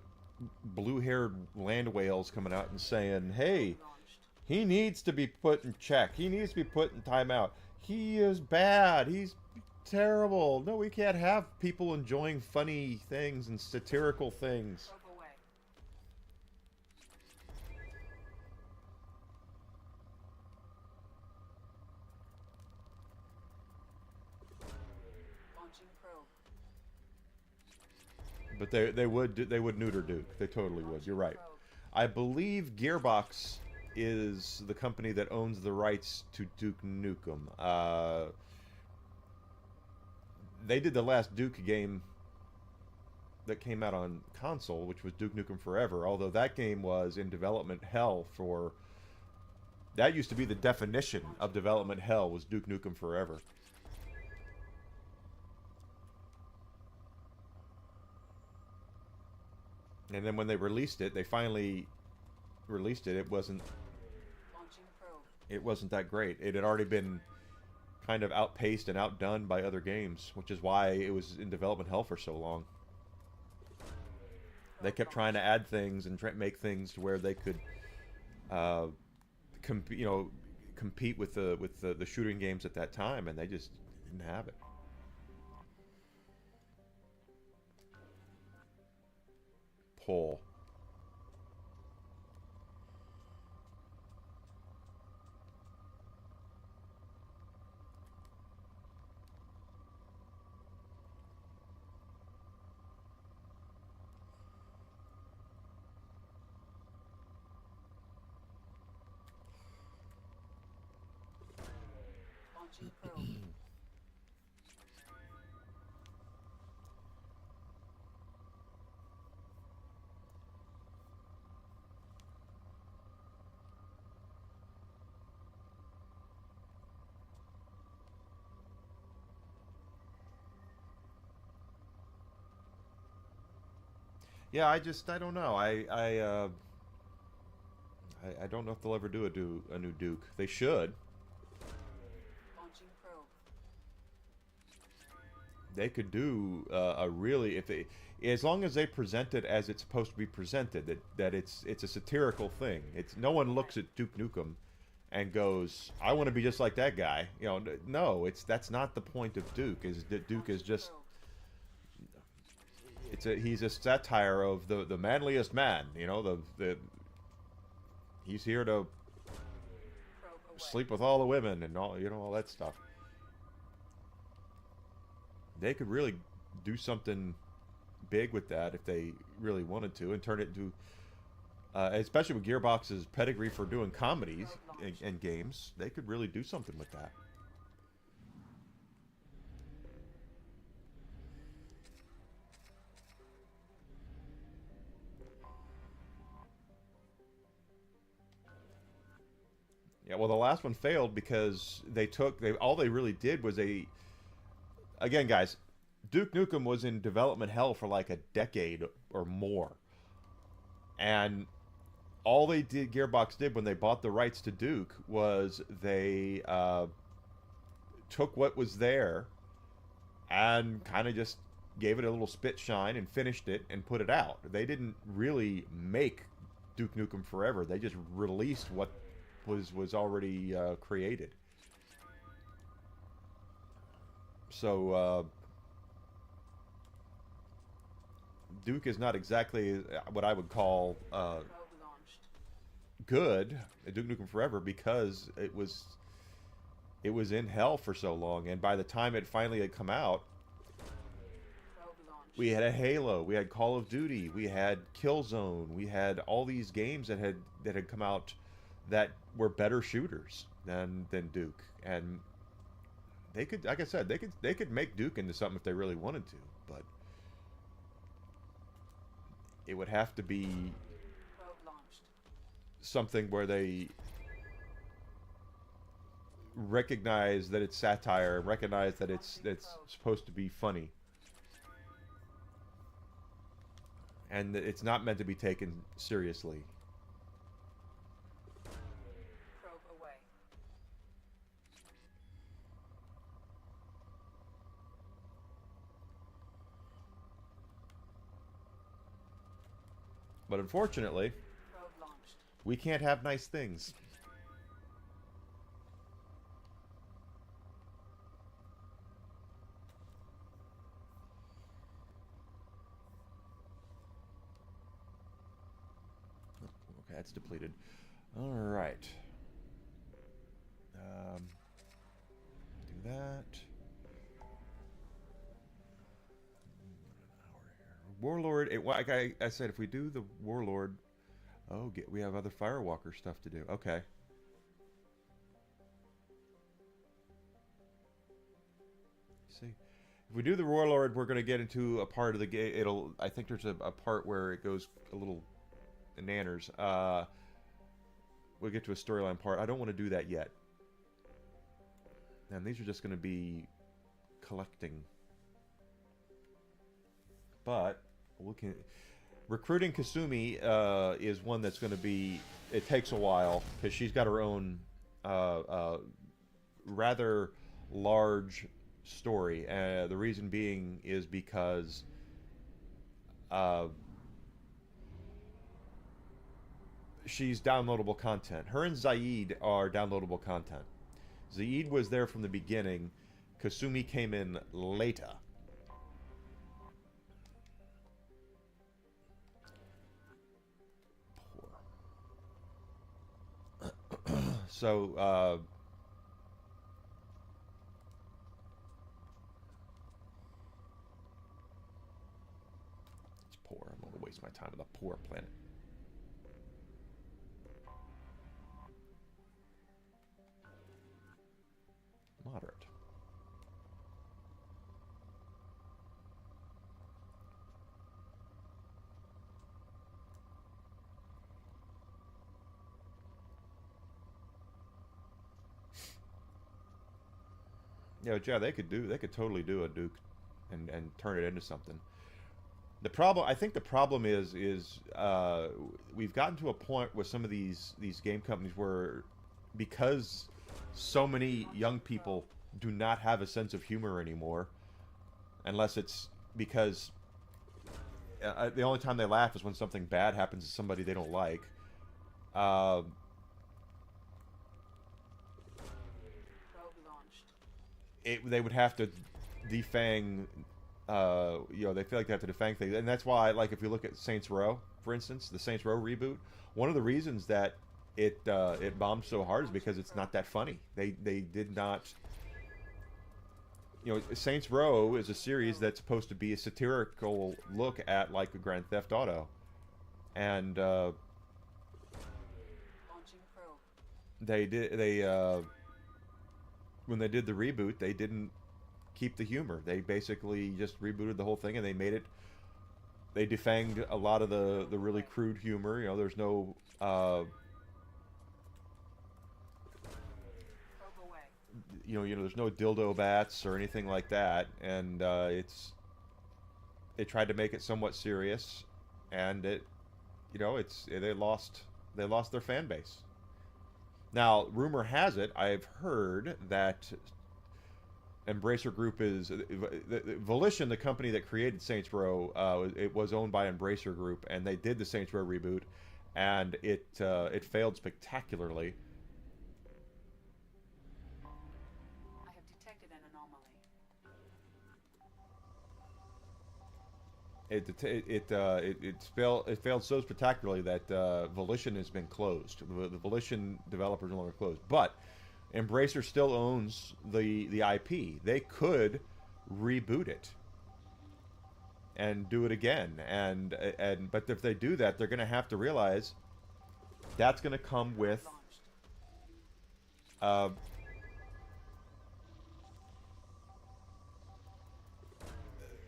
blue-haired land whales coming out and saying, hey, he needs to be put in check. He needs to be put in timeout. He is bad. He's terrible. No, we can't have people enjoying funny things and satirical things. Probe away. Launching probe. But they would neuter Duke. They totally would. You're right. I believe Gearbox is the company that owns the rights to Duke Nukem. They did the last Duke game that came out on console, which was Duke Nukem Forever, although that game was in development hell for... That used to be the definition of development hell, was Duke Nukem Forever. And then when they released it, they finally released it, it wasn't that great. It had already been kind of outpaced and outdone by other games, which is why it was in development hell for so long. They kept trying to add things and make things to where they could, compete with the shooting games at that time, and they just didn't have it. Pull. Launching probe. Yeah, I don't know. I don't know if they'll ever do a new Duke. They should. Launching probe. They could do a really, if they, as long as they present it as it's supposed to be presented, that it's a satirical thing. It's no one looks at Duke Nukem and goes, I want to be just like that guy. You know, no, that's not the point of Duke. Is that Duke is just he's a satire of the manliest man. You know, the he's here to sleep with all the women and all, you know, all that stuff. They could really do something big with that if they really wanted to, and turn it into, especially with Gearbox's pedigree for doing comedies and games, they could really do something with that. Yeah, well, the last one failed because all they really did was again, guys, Duke Nukem was in development hell for like a decade or more. And all Gearbox did when they bought the rights to Duke was they took what was there and kind of just gave it a little spit shine and finished it and put it out. They didn't really make Duke Nukem Forever. They just released what was already created. So Duke is not exactly what I would call good, Duke Nukem Forever, because it was in hell for so long, and by the time it finally had come out, we had a Halo, we had Call of Duty, we had Killzone, we had all these games that had come out that were better shooters than Duke, and they could, like I said, they could make Duke into something if they really wanted to, but it would have to be something where they recognize that it's satire, recognize that it's supposed to be funny, and that it's not meant to be taken seriously. Probe away. But unfortunately, we can't have nice things. Okay, that's depleted. All right. Do that. Warlord. Like I said, if we do the Warlord, we have other Firewalker stuff to do. Okay. See, if we do the Warlord, we're going to get into a part of the game. I think there's a part where it goes a little nanners. We'll get to a storyline part. I don't want to do that yet. And these are just going to be collecting. But recruiting Kasumi is one that's going to be. It takes a while because she's got her own rather large story. The reason being is because she's downloadable content. Her and Zaid are downloadable content. Zaid was there from the beginning. Kasumi came in later. So, it's poor. I'm going to waste my time with a poor planet. Moderate. Yeah, they could totally do a Duke and turn it into something. The problem, I think, the problem is we've gotten to a point with some of these game companies where, because so many young people do not have a sense of humor anymore, unless it's because the only time they laugh is when something bad happens to somebody they don't like. Probe launched. They would have to defang. You know, they feel like they have to defang things, and that's why, like, if you look at Saints Row, for instance, the Saints Row reboot, one of the reasons that it bombed so hard is because it's not that funny. They did not. You know, Saints Row is a series that's supposed to be a satirical look at, like, a Grand Theft Auto, and Launching probe. When they did the reboot, they didn't keep the humor. They basically just rebooted the whole thing, and they made it. They defanged a lot of the really crude humor. You know, there's no. You know, there's no dildo bats or anything like that, and they tried to make it somewhat serious, and they lost their fan base. Now, rumor has it, I've heard that Embracer Group is Volition, the company that created Saints Row. It was owned by Embracer Group, and they did the Saints Row reboot, and it failed spectacularly. I have detected an anomaly. It failed so spectacularly that Volition has been closed. The Volition developers are no longer closed, but Embracer still owns the IP. They could reboot it and do it again, but if they do that, they're going to have to realize that's going to come with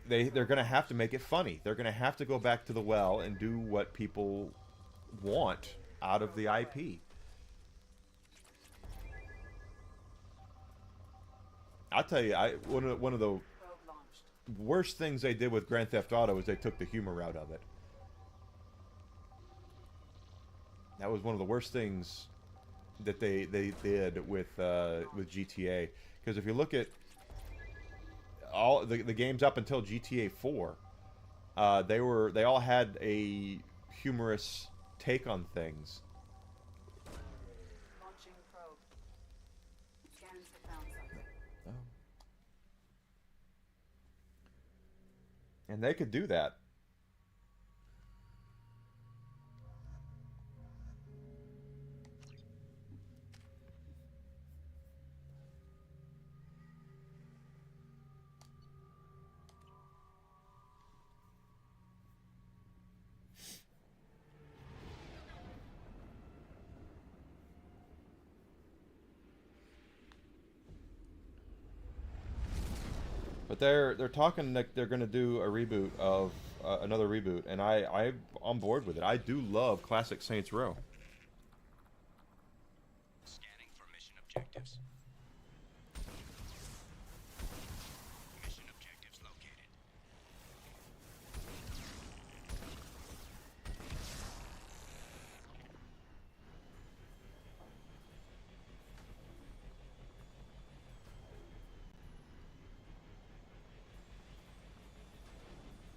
they're going to have to make it funny. They're going to have to go back to the well and do what people want out of the IP. I'll tell you, one of the worst things they did with Grand Theft Auto is they took the humor out of it. That was one of the worst things that they did with GTA. Because if you look at all the games up until GTA 4, they all had a humorous take on things. Launching probe. Scans have found something. Oh. And they could do that. But they're talking like they're going to do a reboot of another reboot, and I'm on board with it. I do love classic Saints Row. Scanning for mission objectives. Mission objectives located.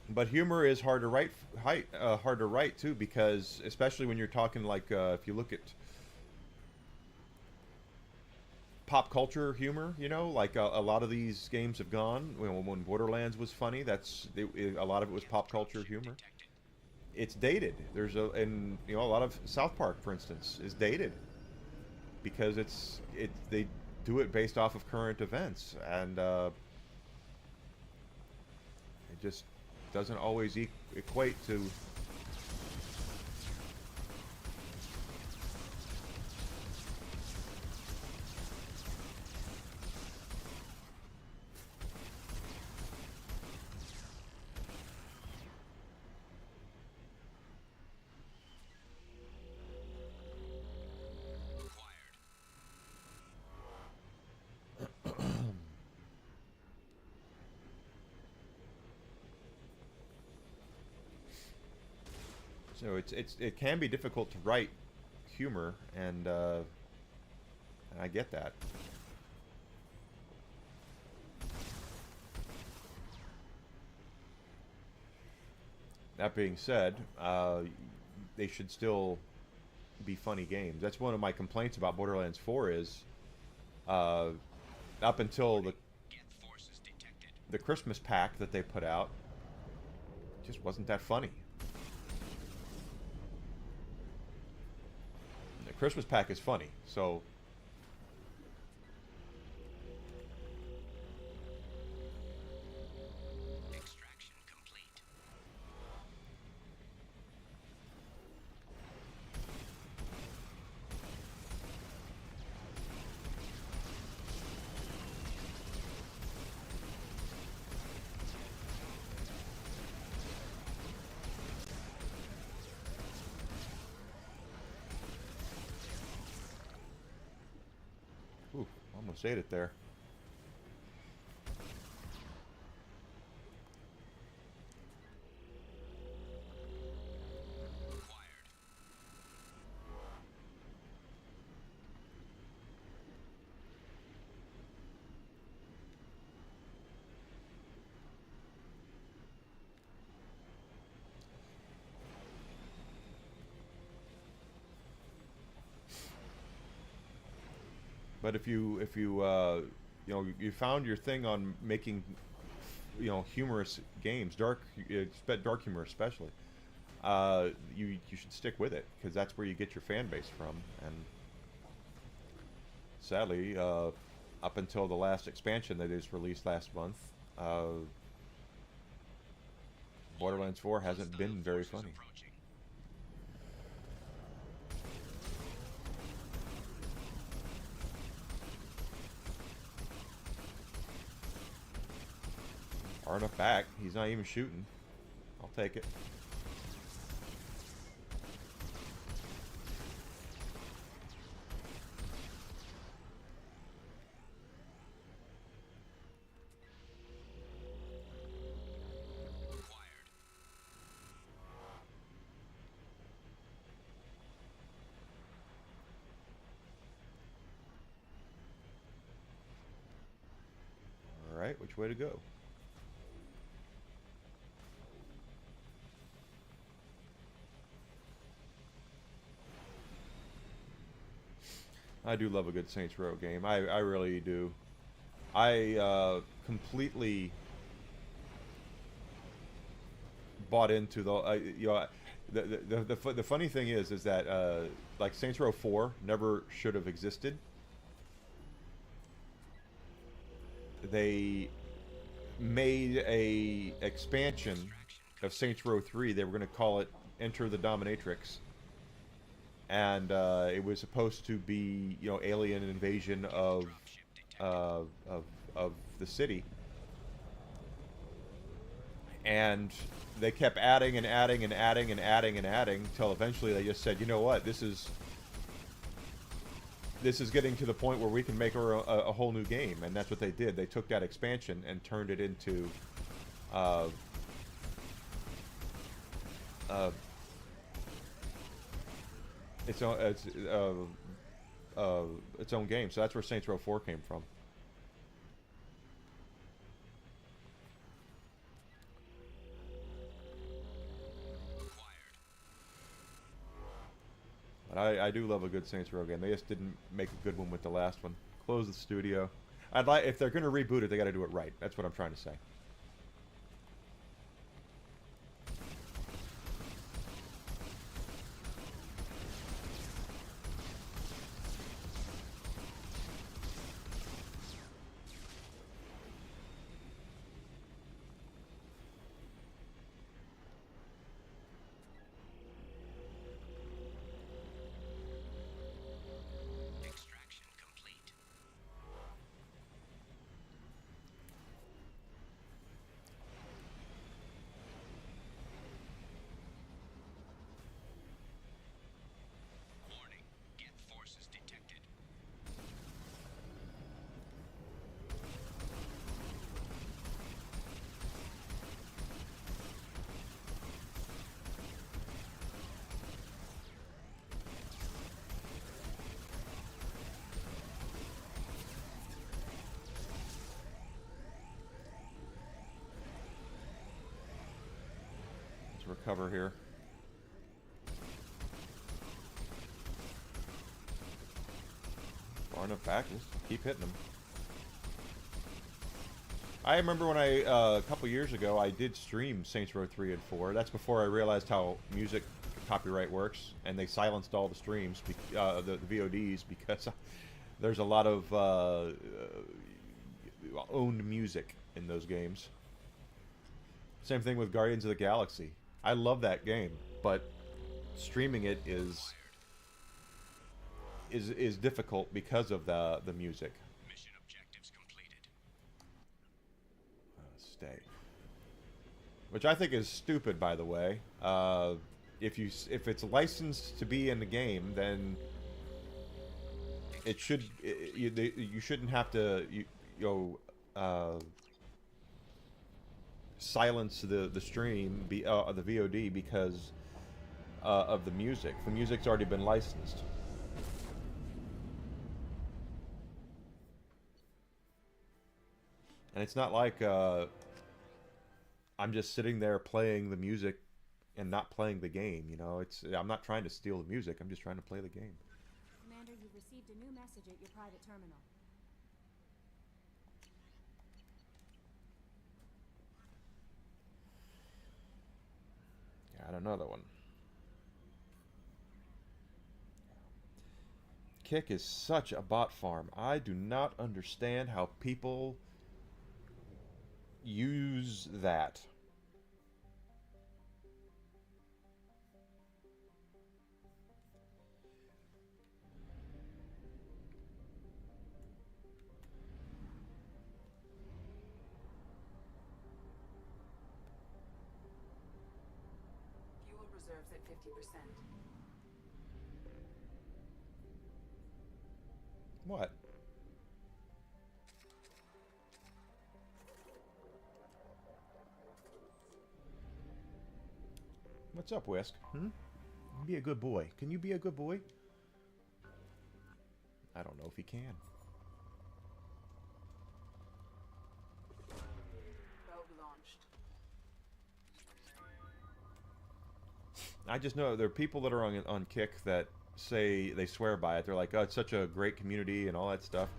But humor is hard to write too, because especially when you're talking like if you look at pop culture humor, you know, like a lot of these games have gone. When Borderlands was funny, a lot of it was pop culture humor. It's dated. And a lot of South Park, for instance, is dated because they do it based off of current events, and it just doesn't always equate to. So it can be difficult to write humor, and I get that. That being said, they should still be funny games. That's one of my complaints about Borderlands 4 is up until the Christmas pack that they put out, it just wasn't that funny. The Christmas pack is funny, so ooh, almost ate it there. But if you you know, you found your thing on making, you know, humorous games, dark humor especially, you should stick with it, because that's where you get your fan base from. And sadly, up until the last expansion that is released last month, Borderlands 4 hasn't been very funny. Far enough back. He's not even shooting. I'll take it. All right, which way to go? I do love a good Saints Row game. I really do. I completely bought into the you know, the funny thing is that like Saints Row 4 never should have existed. They made a expansion of Saints Row 3. They were going to call it Enter the Dominatrix. And it was supposed to be, you know, alien invasion of the city, and they kept adding and adding and adding and adding and adding until eventually they just said, you know what, this is getting to the point where we can make a whole new game. And that's what they did. They took that expansion and turned it into its own game. So that's where Saints Row 4 came from. But I do love a good Saints Row game. They just didn't make a good one with the last one. Close the studio. If they're going to reboot it, they got to do it right. That's what I'm trying to say. recover here. Far enough back. Just keep hitting them. I remember when I, a couple years ago, I did stream Saints Row 3 and 4. That's before I realized how music copyright works, and they silenced all the streams, the VODs, because there's a lot of owned music in those games. Same thing with Guardians of the Galaxy. I love that game, but streaming it is difficult because of the music. Mission objectives completed. Stay. Which I think is stupid, by the way. If it's licensed to be in the game, then it should you shouldn't have to silence the stream, the VOD, because of the music. The music's already been licensed. And it's not like I'm just sitting there playing the music and not playing the game, you know. I'm not trying to steal the music, I'm just trying to play the game. Commander, you've received a new message at your private terminal. Got another one. Kick is such a bot farm. I do not understand how people use that. Fuel reserves at 50%. What? What's up, Whisk? Be a good boy. Can you be a good boy? I don't know if he can. Probe launched. I just know there are people that are on Kick that say they swear by it. They're like, oh, it's such a great community and all that stuff.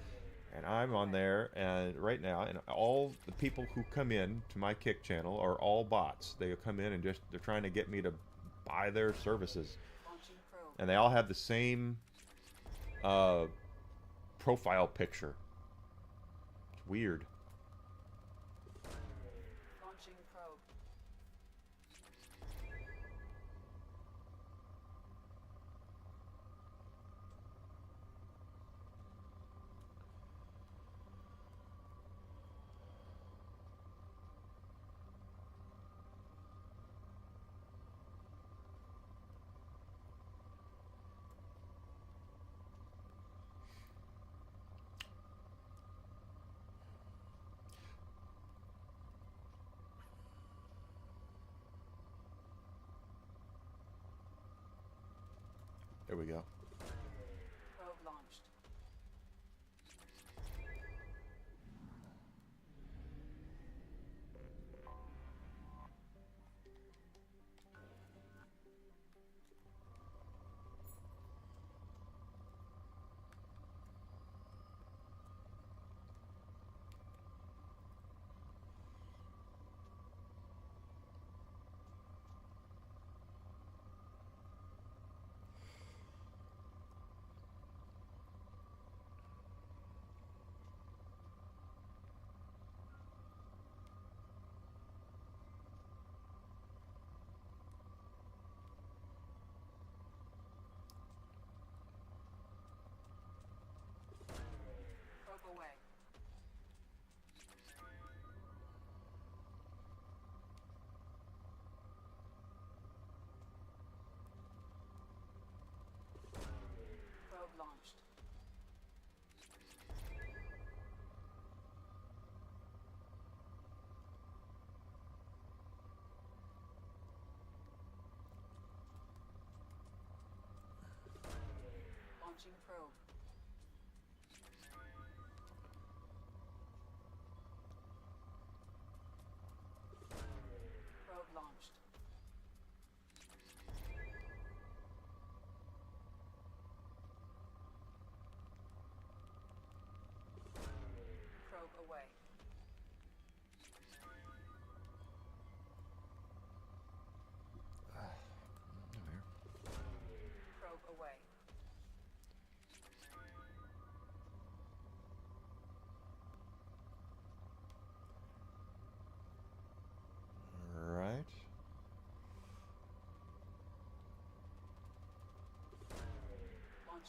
And I'm on there, and right now, and all the people who come in to my Kick channel are all bots. They come in and they're trying to get me to buy their services. And they all have the same profile picture. It's weird. Launching probe. There we go. Probe launched. Probe away. Probe launched. Launching probe. Probe launched.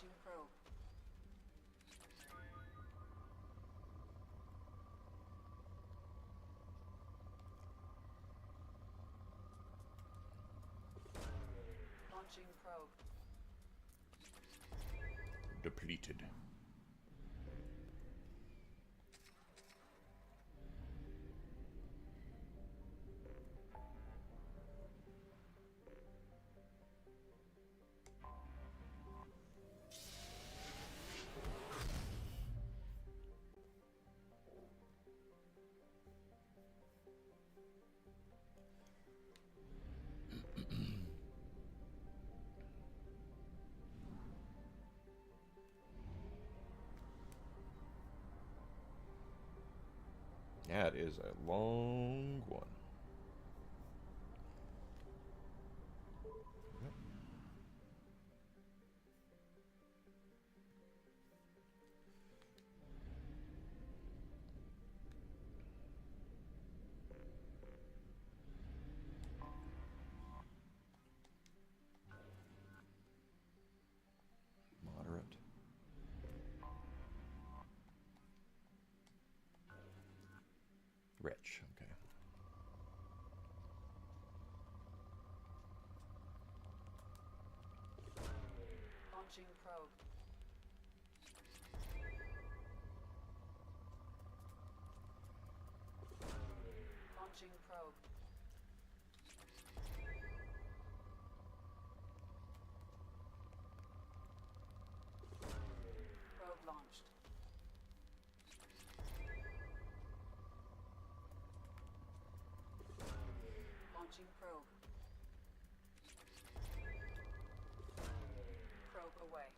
Launching probe. Launching probe. Depleted. That is a long one. Moderate. Rich, okay. Launching probe. Launching probe. Probe launched. Launching probe. Probe away.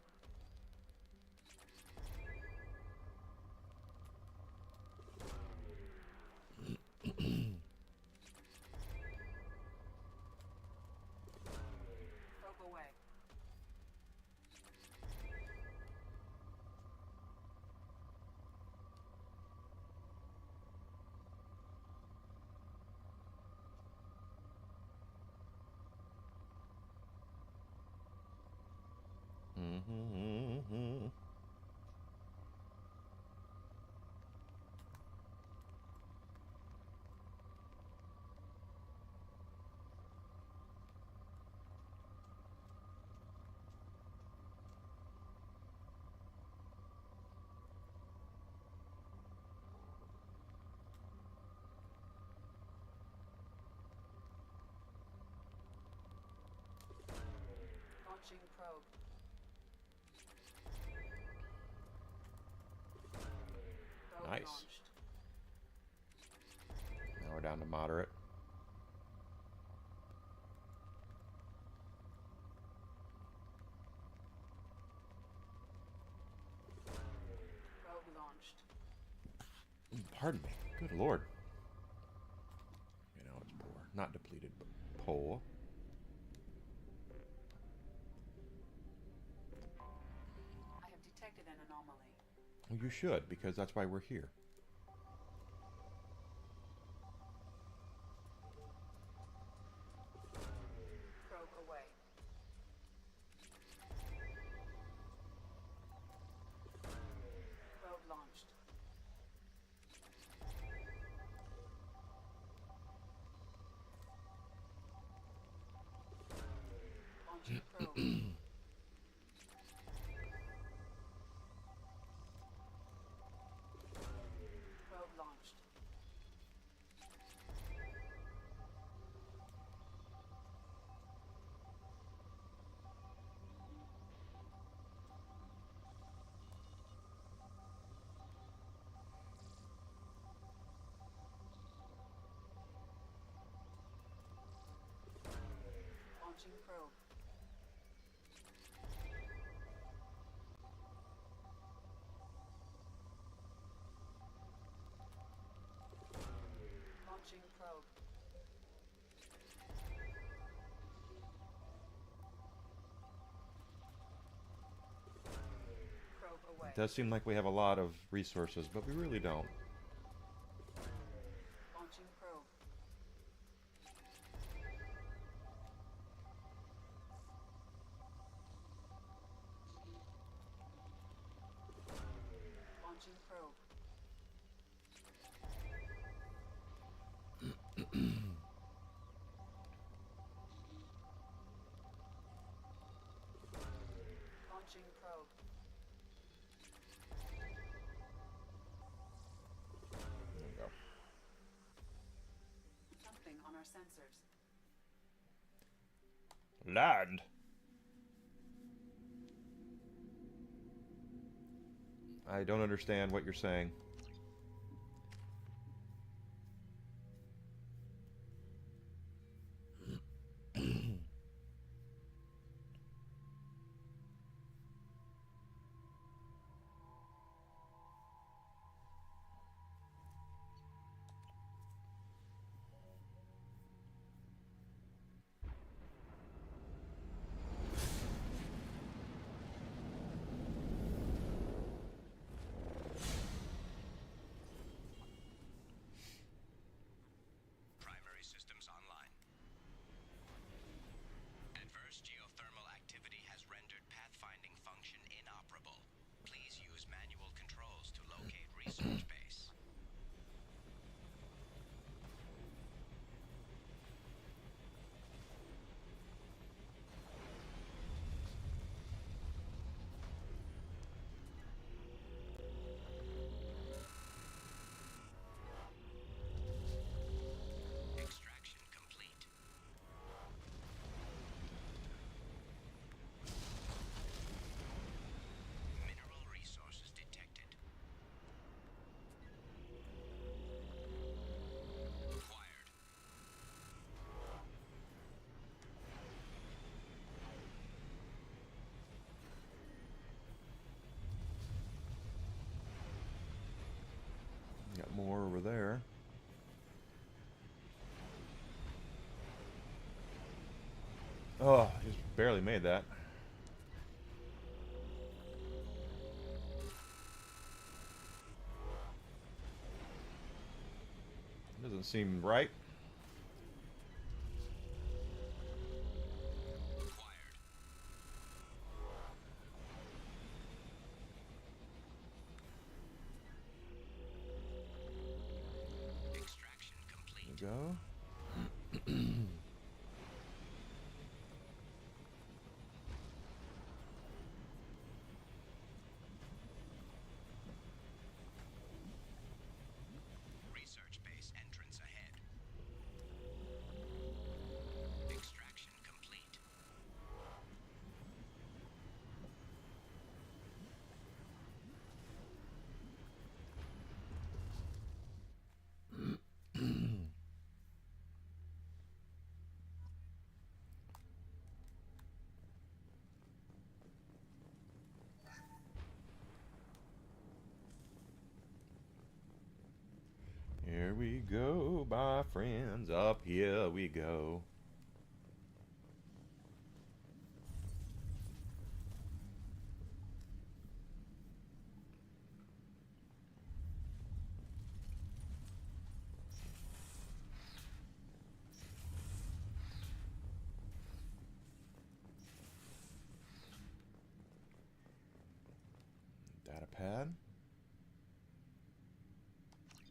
Probe away. Launching probe. Probe Nice. launched. Now we're down to moderate. Probe launched. Pardon me. Good lord. You know, it's poor. Not depleted, but poor. I have detected an anomaly. Well, you should, because that's why we're here. Probe away. Probe launched. Launching probe. Probe launched. Launching probe. Launching probe. Probe away. It does seem like we have a lot of resources, but we really don't. Launching probe. our sensors. Land. I don't understand what you're saying. Primary systems online. Adverse geothermal activity has rendered pathfinding function inoperable. Please use manual controls to locate research base. Extraction complete. Mineral resources detected. Acquired. Got more over there. Oh, just barely made that. Doesn't seem right. Acquired. Extraction complete. There we go. Research base entrance ahead. Extraction complete. Here we go, my friends. Up here we go. Data pad.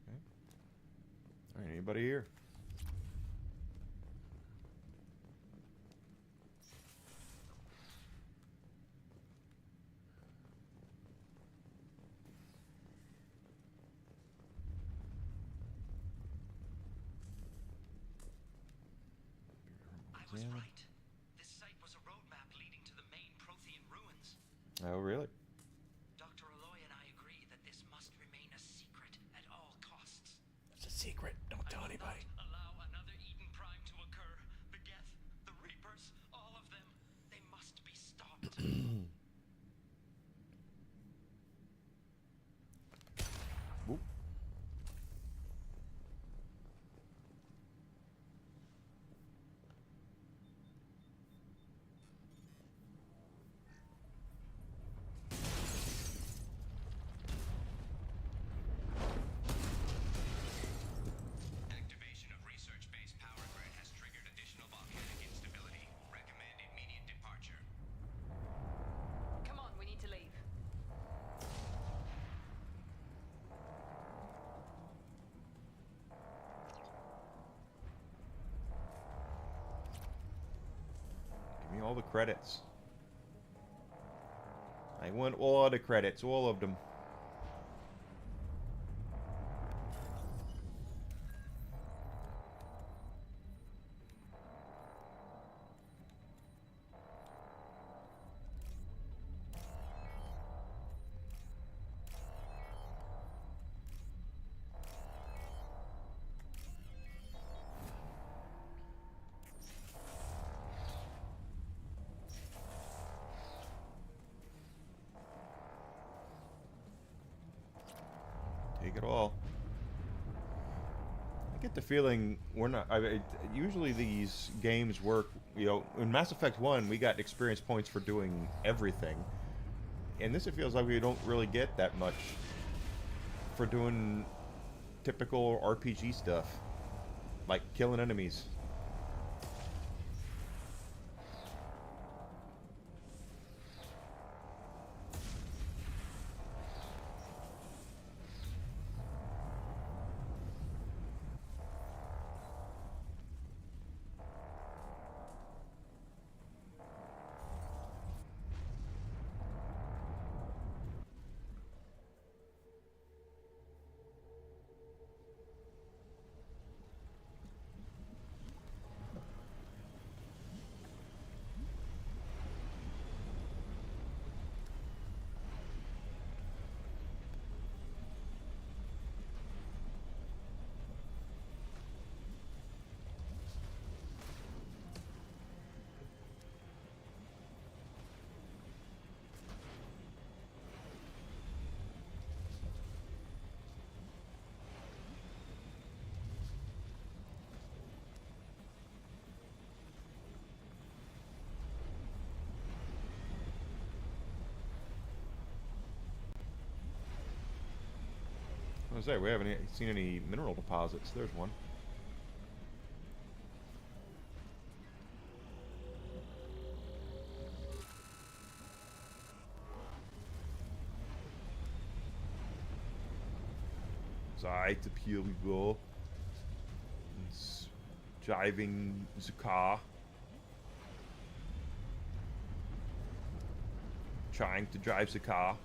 Okay. All right, anybody here? I was right. This site was a roadmap leading to the main Prothean ruins. Oh, really? Dr. Aloy and I agree that this must remain a secret at all costs. It's a secret. Don't tell anybody. Allow another Eden Prime to occur. The Geth, the Reapers, all of them, they must be stopped. Whoop. Activation of research base power grid has triggered additional volcanic instability. Recommend immediate departure. Come on, we need to leave. Give me all the credits. I want all the credits, all of them. Take it all. I get the feeling we're not. Usually these games work. You know, in Mass Effect 1, we got experience points for doing everything. And this, it feels like we don't really get that much for doing typical RPG stuff, like killing enemies. I was say we haven't seen any mineral deposits. There's one. Zeit the Purigo. Driving the car. Trying to drive the car.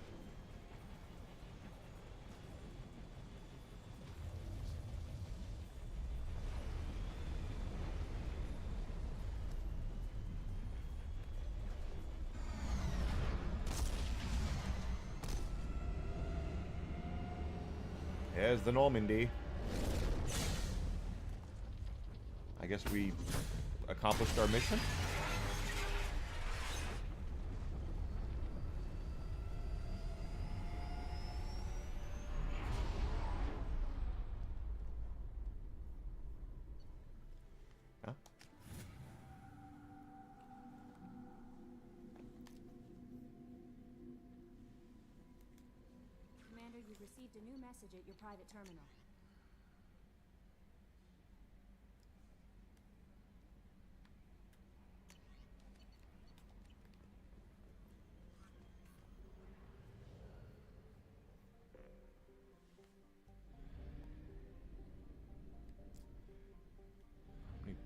There's the Normandy. I guess we accomplished our mission. Huh? Commander, you've received a new message at your private terminal. How many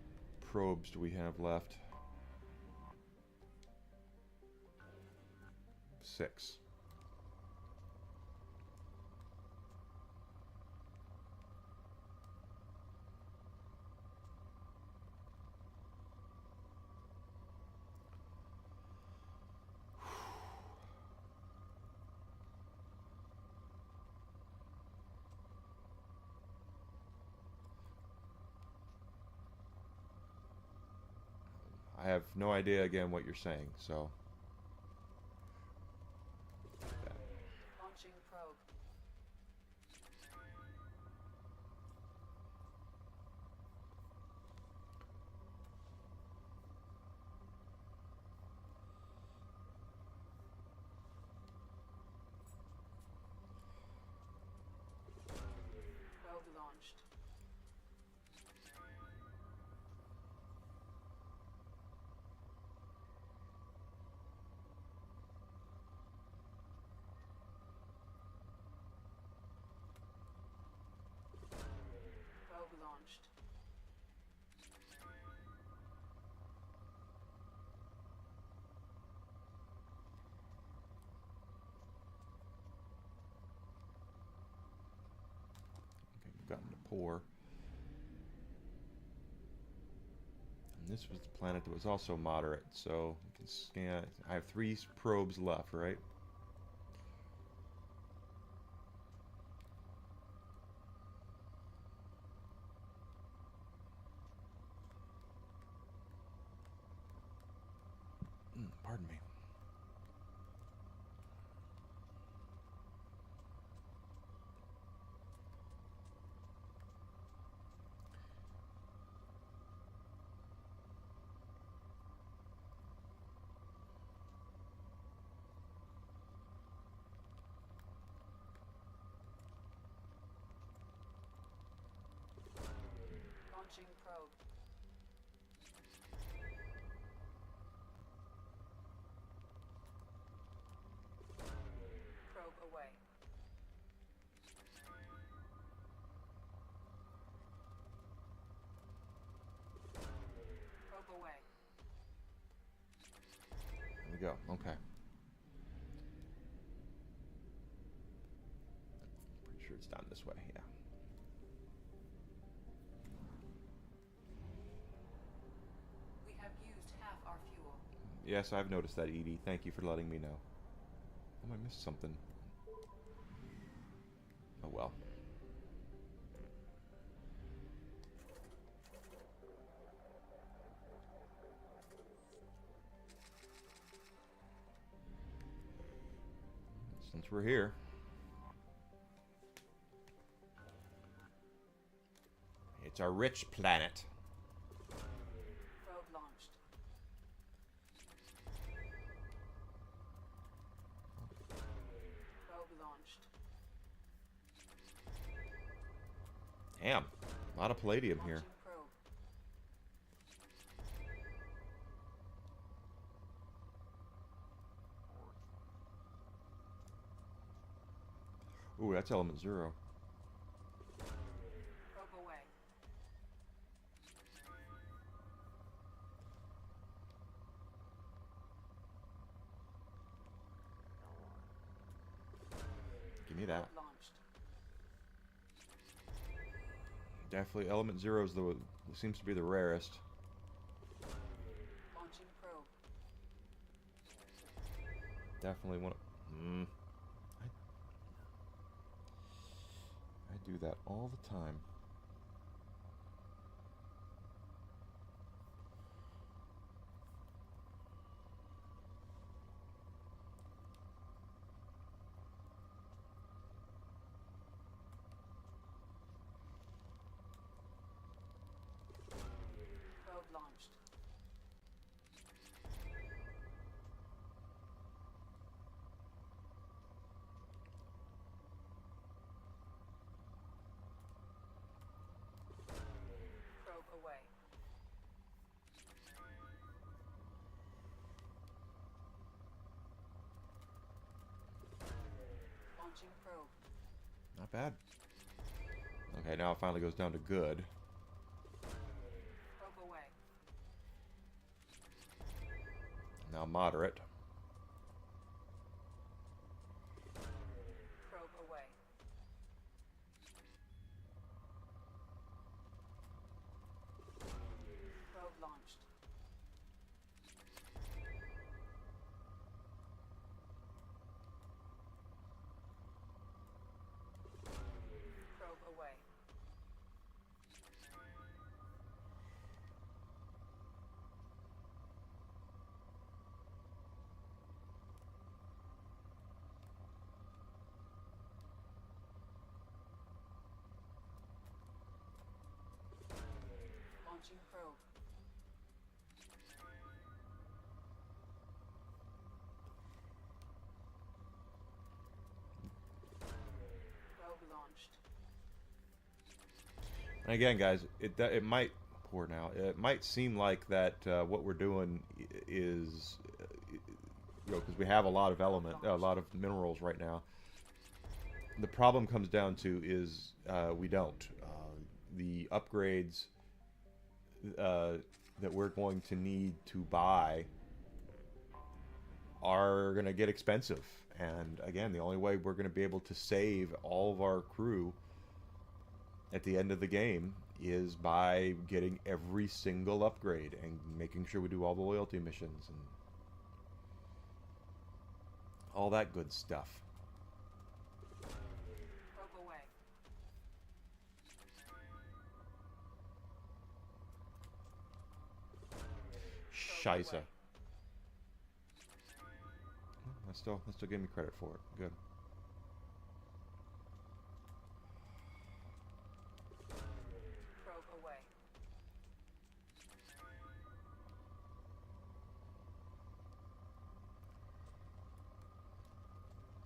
probes do we have left? 6. I have no idea again what you're saying, so. Launching probe. Probe launched. Probe launched. Okay, we've gotten to pour. And this was the planet that was also moderate, so we can scan. I have 3 probes left, right? Pardon me. Launching probe. Probe away. Probe away. There we go. Okay. Pretty sure it's down this way. Yeah. We have used half our fuel. Yes, I've noticed that, Edie. Thank you for letting me know. Oh, I missed something. Oh well. Since we're here. It's a rich planet. Probe launched. Probe launched. Damn. A lot of palladium here. Launching probe. Ooh, that's element 0. Probe away. Give me that. Probe launched. Definitely element 0 is the seems to be the rarest. Launching probe. Definitely want to. I do that all the time. Probe launched. Probe away. Launching probe. Not bad. Okay, now it finally goes down to good. Probe away. Now moderate. Probe away. Probe launched. Probe away. Launching probe. Probe launched. And again, guys, it might poor now. It might seem like that what we're doing is, you know, because we have a lot of a lot of minerals right now. The problem comes down to is we don't. The upgrades that we're going to need to buy are going to get expensive. And again, the only way we're going to be able to save all of our crew at the end of the game is by getting every single upgrade and making sure we do all the loyalty missions and all that good stuff. Probe away. Scheisse. That still gave me credit for it. Good. Probe away.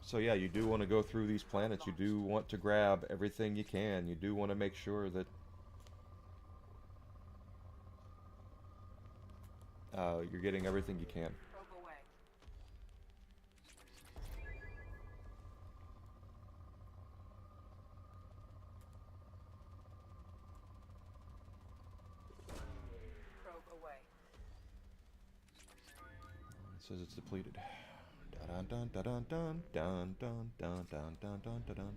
So yeah, you do want to go through these planets. You do want to grab everything you can. You do want to make sure that you're getting everything you can. Probe away. Probe away. It says it's depleted. Dun dun dun dun dun dun dun dun dun dun dun dun dun.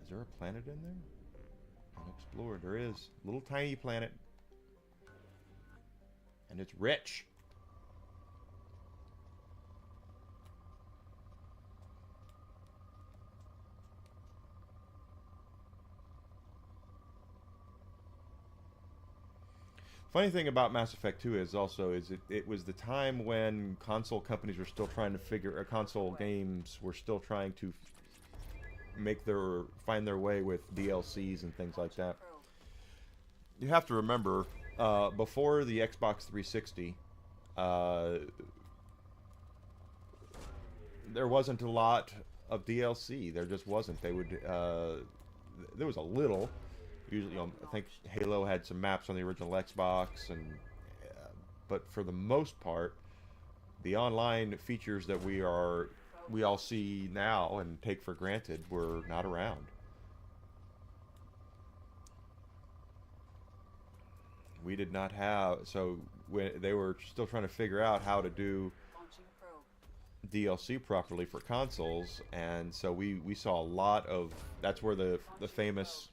Is there a planet in there? Unexplored. There is. Little tiny planet. And it's rich. Funny thing about Mass Effect 2 is it was the time when console companies were still trying to console games were still trying to find their way with DLCs and things like that. You have to remember, before the Xbox 360, there wasn't a lot of DLC. There just wasn't. There was a little. Usually, I think Halo had some maps on the original Xbox, but for the most part, the online features that we all see now and take for granted were not around. We did not have, so when they were still trying to figure out how to do DLC properly for consoles, and so we saw a lot of, that's where the famous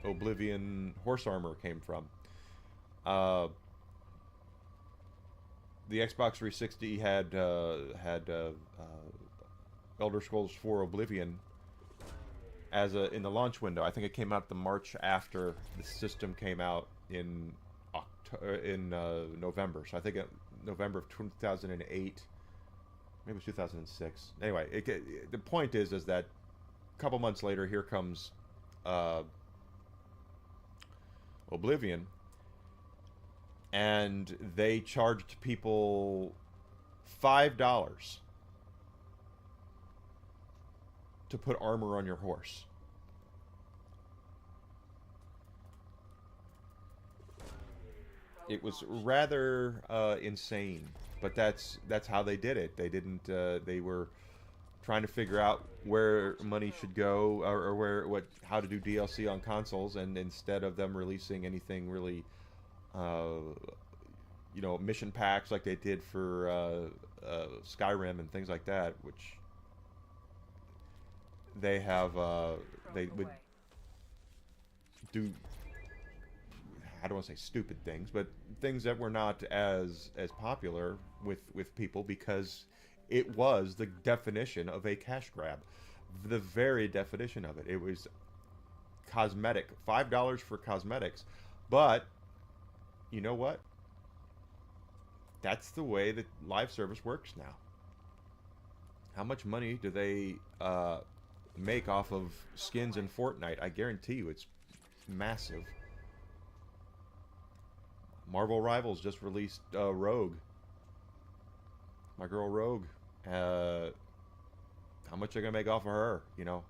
Oblivion horse armor came from. The Xbox 360 had Elder Scrolls 4 Oblivion in the launch window. I think it came out the March after the system came out in November. So I think November of 2008, maybe it was 2006. Anyway, the point is that a couple months later, here comes Oblivion, and they charged people $5 to put armor on your horse. It was rather insane, but that's how they did it. They didn't. They were trying to figure out where money should go, or how to do DLC on consoles, and instead of them releasing anything really, mission packs like they did for Skyrim and things like that, which they would do. I don't want to say stupid things, but things that were not as popular with people, because it was the definition of a cash grab. The very definition of it. It was cosmetic. $5 for cosmetics. But, you know what? That's the way that live service works now. How much money do they make off of skins in Fortnite? I guarantee you it's massive. Marvel Rivals just released Rogue. My girl Rogue. How much are they gonna make off of her? You know.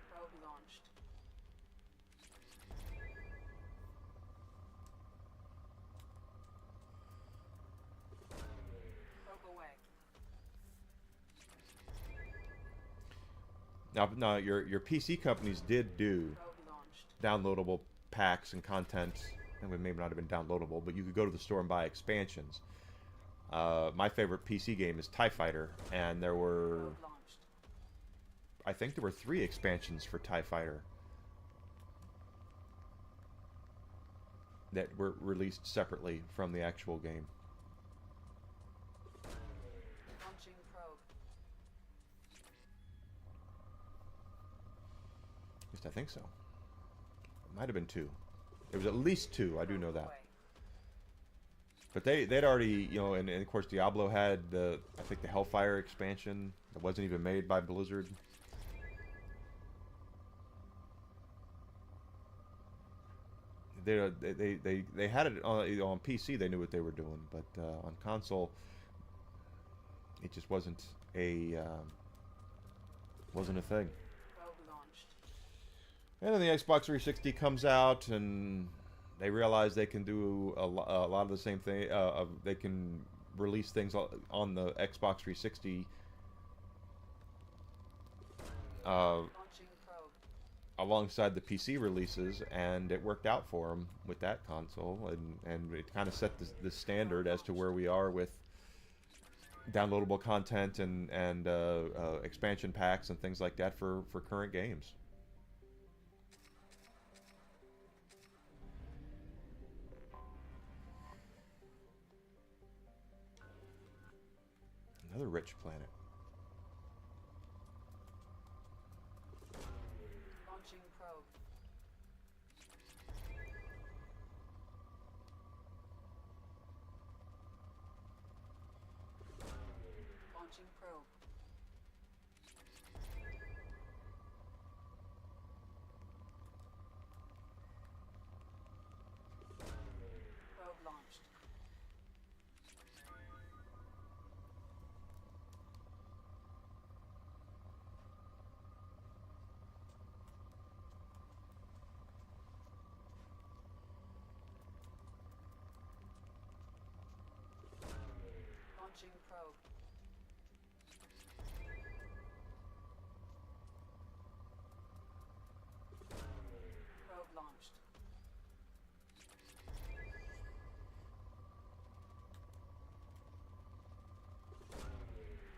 Probe launched. Probe away. Now your PC companies did do downloadable packs and content. And it may not have been downloadable, but you could go to the store and buy expansions. My favorite PC game is TIE Fighter, and there were, I think there were 3 expansions for TIE Fighter that were released separately from the actual game. Launching probe. At least I think so. It might have been 2. There was at least 2, I do know that. But they'd already, and of course Diablo had I think the Hellfire expansion that wasn't even made by Blizzard. They had it on PC. They knew what they were doing, but on console, it just wasn't a thing. Probe launched. And then the Xbox 360 comes out, and they realize they can do a lot of the same thing. They can release things on the Xbox 360 alongside the PC releases, and it worked out for them with that console, and it kind of set the standard as to where we are with downloadable content and expansion packs and things like that for current games. Another rich planet. Launching probe. Launching probe. Probe launched. Launching probe. Probe launched.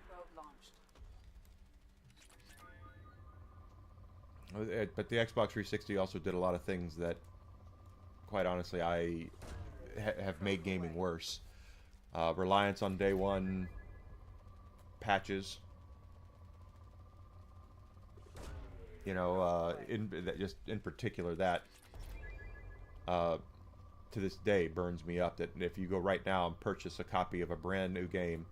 Probe launched. But the Xbox 360 also did a lot of things that, quite honestly, I have made gaming worse. Reliance on day one patches. You know, just in particular that to this day burns me up. That if you go right now and purchase a copy of a brand new game,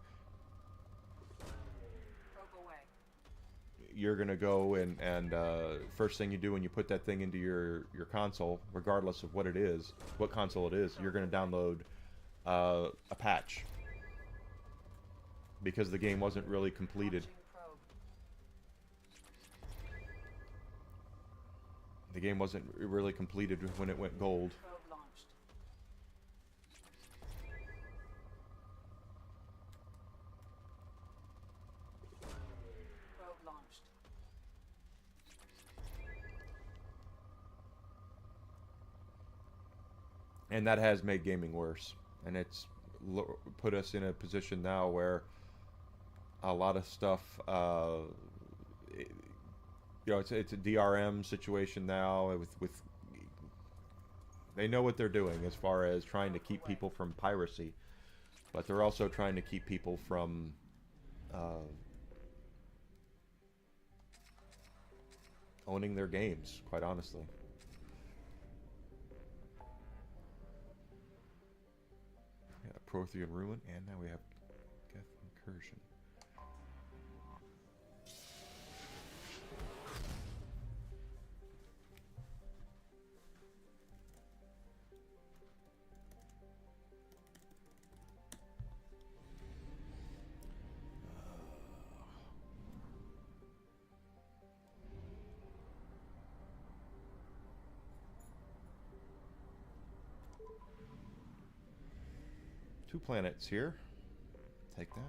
you're gonna go and first thing you do when you put that thing into your console, regardless of what it is, what console it is, you're gonna download a patch because the game wasn't really completed. The game wasn't really completed when it went gold. And that has made gaming worse, and it's put us in a position now where a lot of stuff, you know, it's a DRM situation now. With they know what they're doing as far as trying to keep people from piracy, but they're also trying to keep people from owning their games, quite honestly. Prothean Ruin, and now we have Geth Incursion. Two planets here. Take that.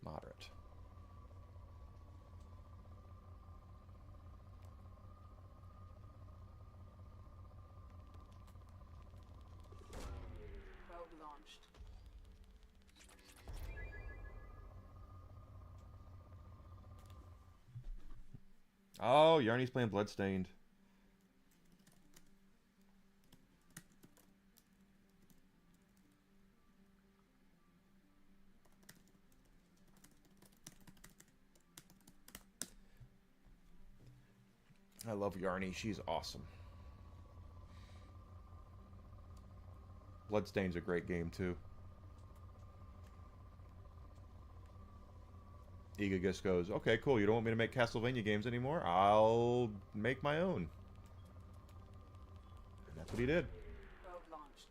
Moderate. Probe launched. Oh, Yarny's playing Bloodstained. I love Yarny. She's awesome. Bloodstained's a great game, too. Iga just goes, okay, cool, you don't want me to make Castlevania games anymore? I'll make my own. And that's what he did. Probe launched.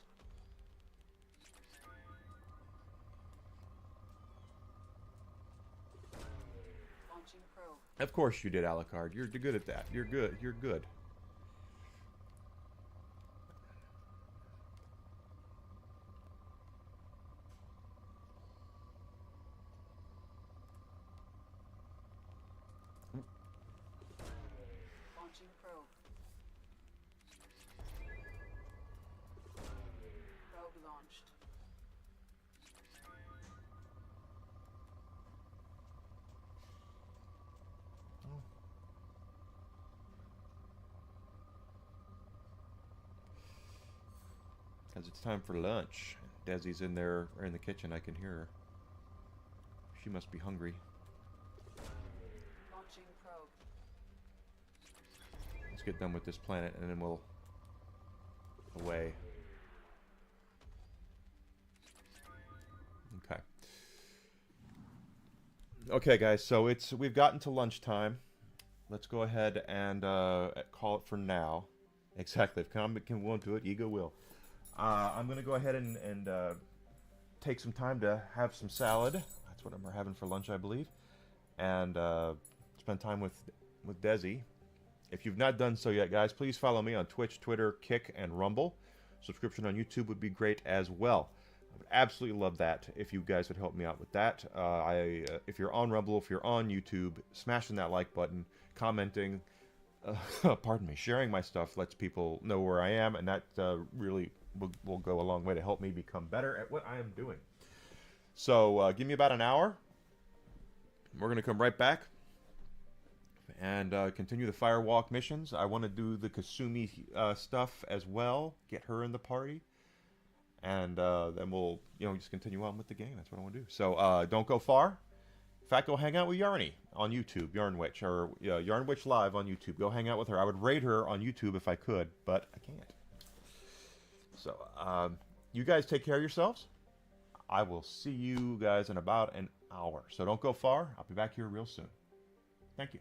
Launching probe. Of course you did, Alucard. You're good at that. You're good. You're good. Launching probe. Probe launched. Because it's time for lunch. Desi's in there, or in the kitchen. I can hear her. She must be hungry. Launching probe. Let's get done with this planet, and then we'll away. Okay. Okay, guys. So we've gotten to lunchtime. Let's go ahead and call it for now. Exactly. If Combat won't do it, Ego will. I'm going to go ahead and take some time to have some salad. That's what we're having for lunch, I believe. And spend time with Desi. If you've not done so yet, guys, please follow me on Twitch, Twitter, Kick, and Rumble. Subscription on YouTube would be great as well. I would absolutely love that if you guys would help me out with that. If you're on Rumble, if you're on YouTube, smashing that like button, commenting, pardon me, sharing my stuff lets people know where I am, and that really will go a long way to help me become better at what I am doing. So give me about an hour. We're going to come right back and continue the Firewalk missions. I want to do the Kasumi stuff as well, get her in the party, and then we'll just continue on with the game. That's what I want to do. So don't go far. In fact, go hang out with Yarny on YouTube, Yarnwitch, or Yarnwitch Live on YouTube. Go hang out with her. I would raid her on YouTube if I could, but I can't. So, you guys take care of yourselves. I will see you guys in about an hour. So don't go far. I'll be back here real soon. Thank you.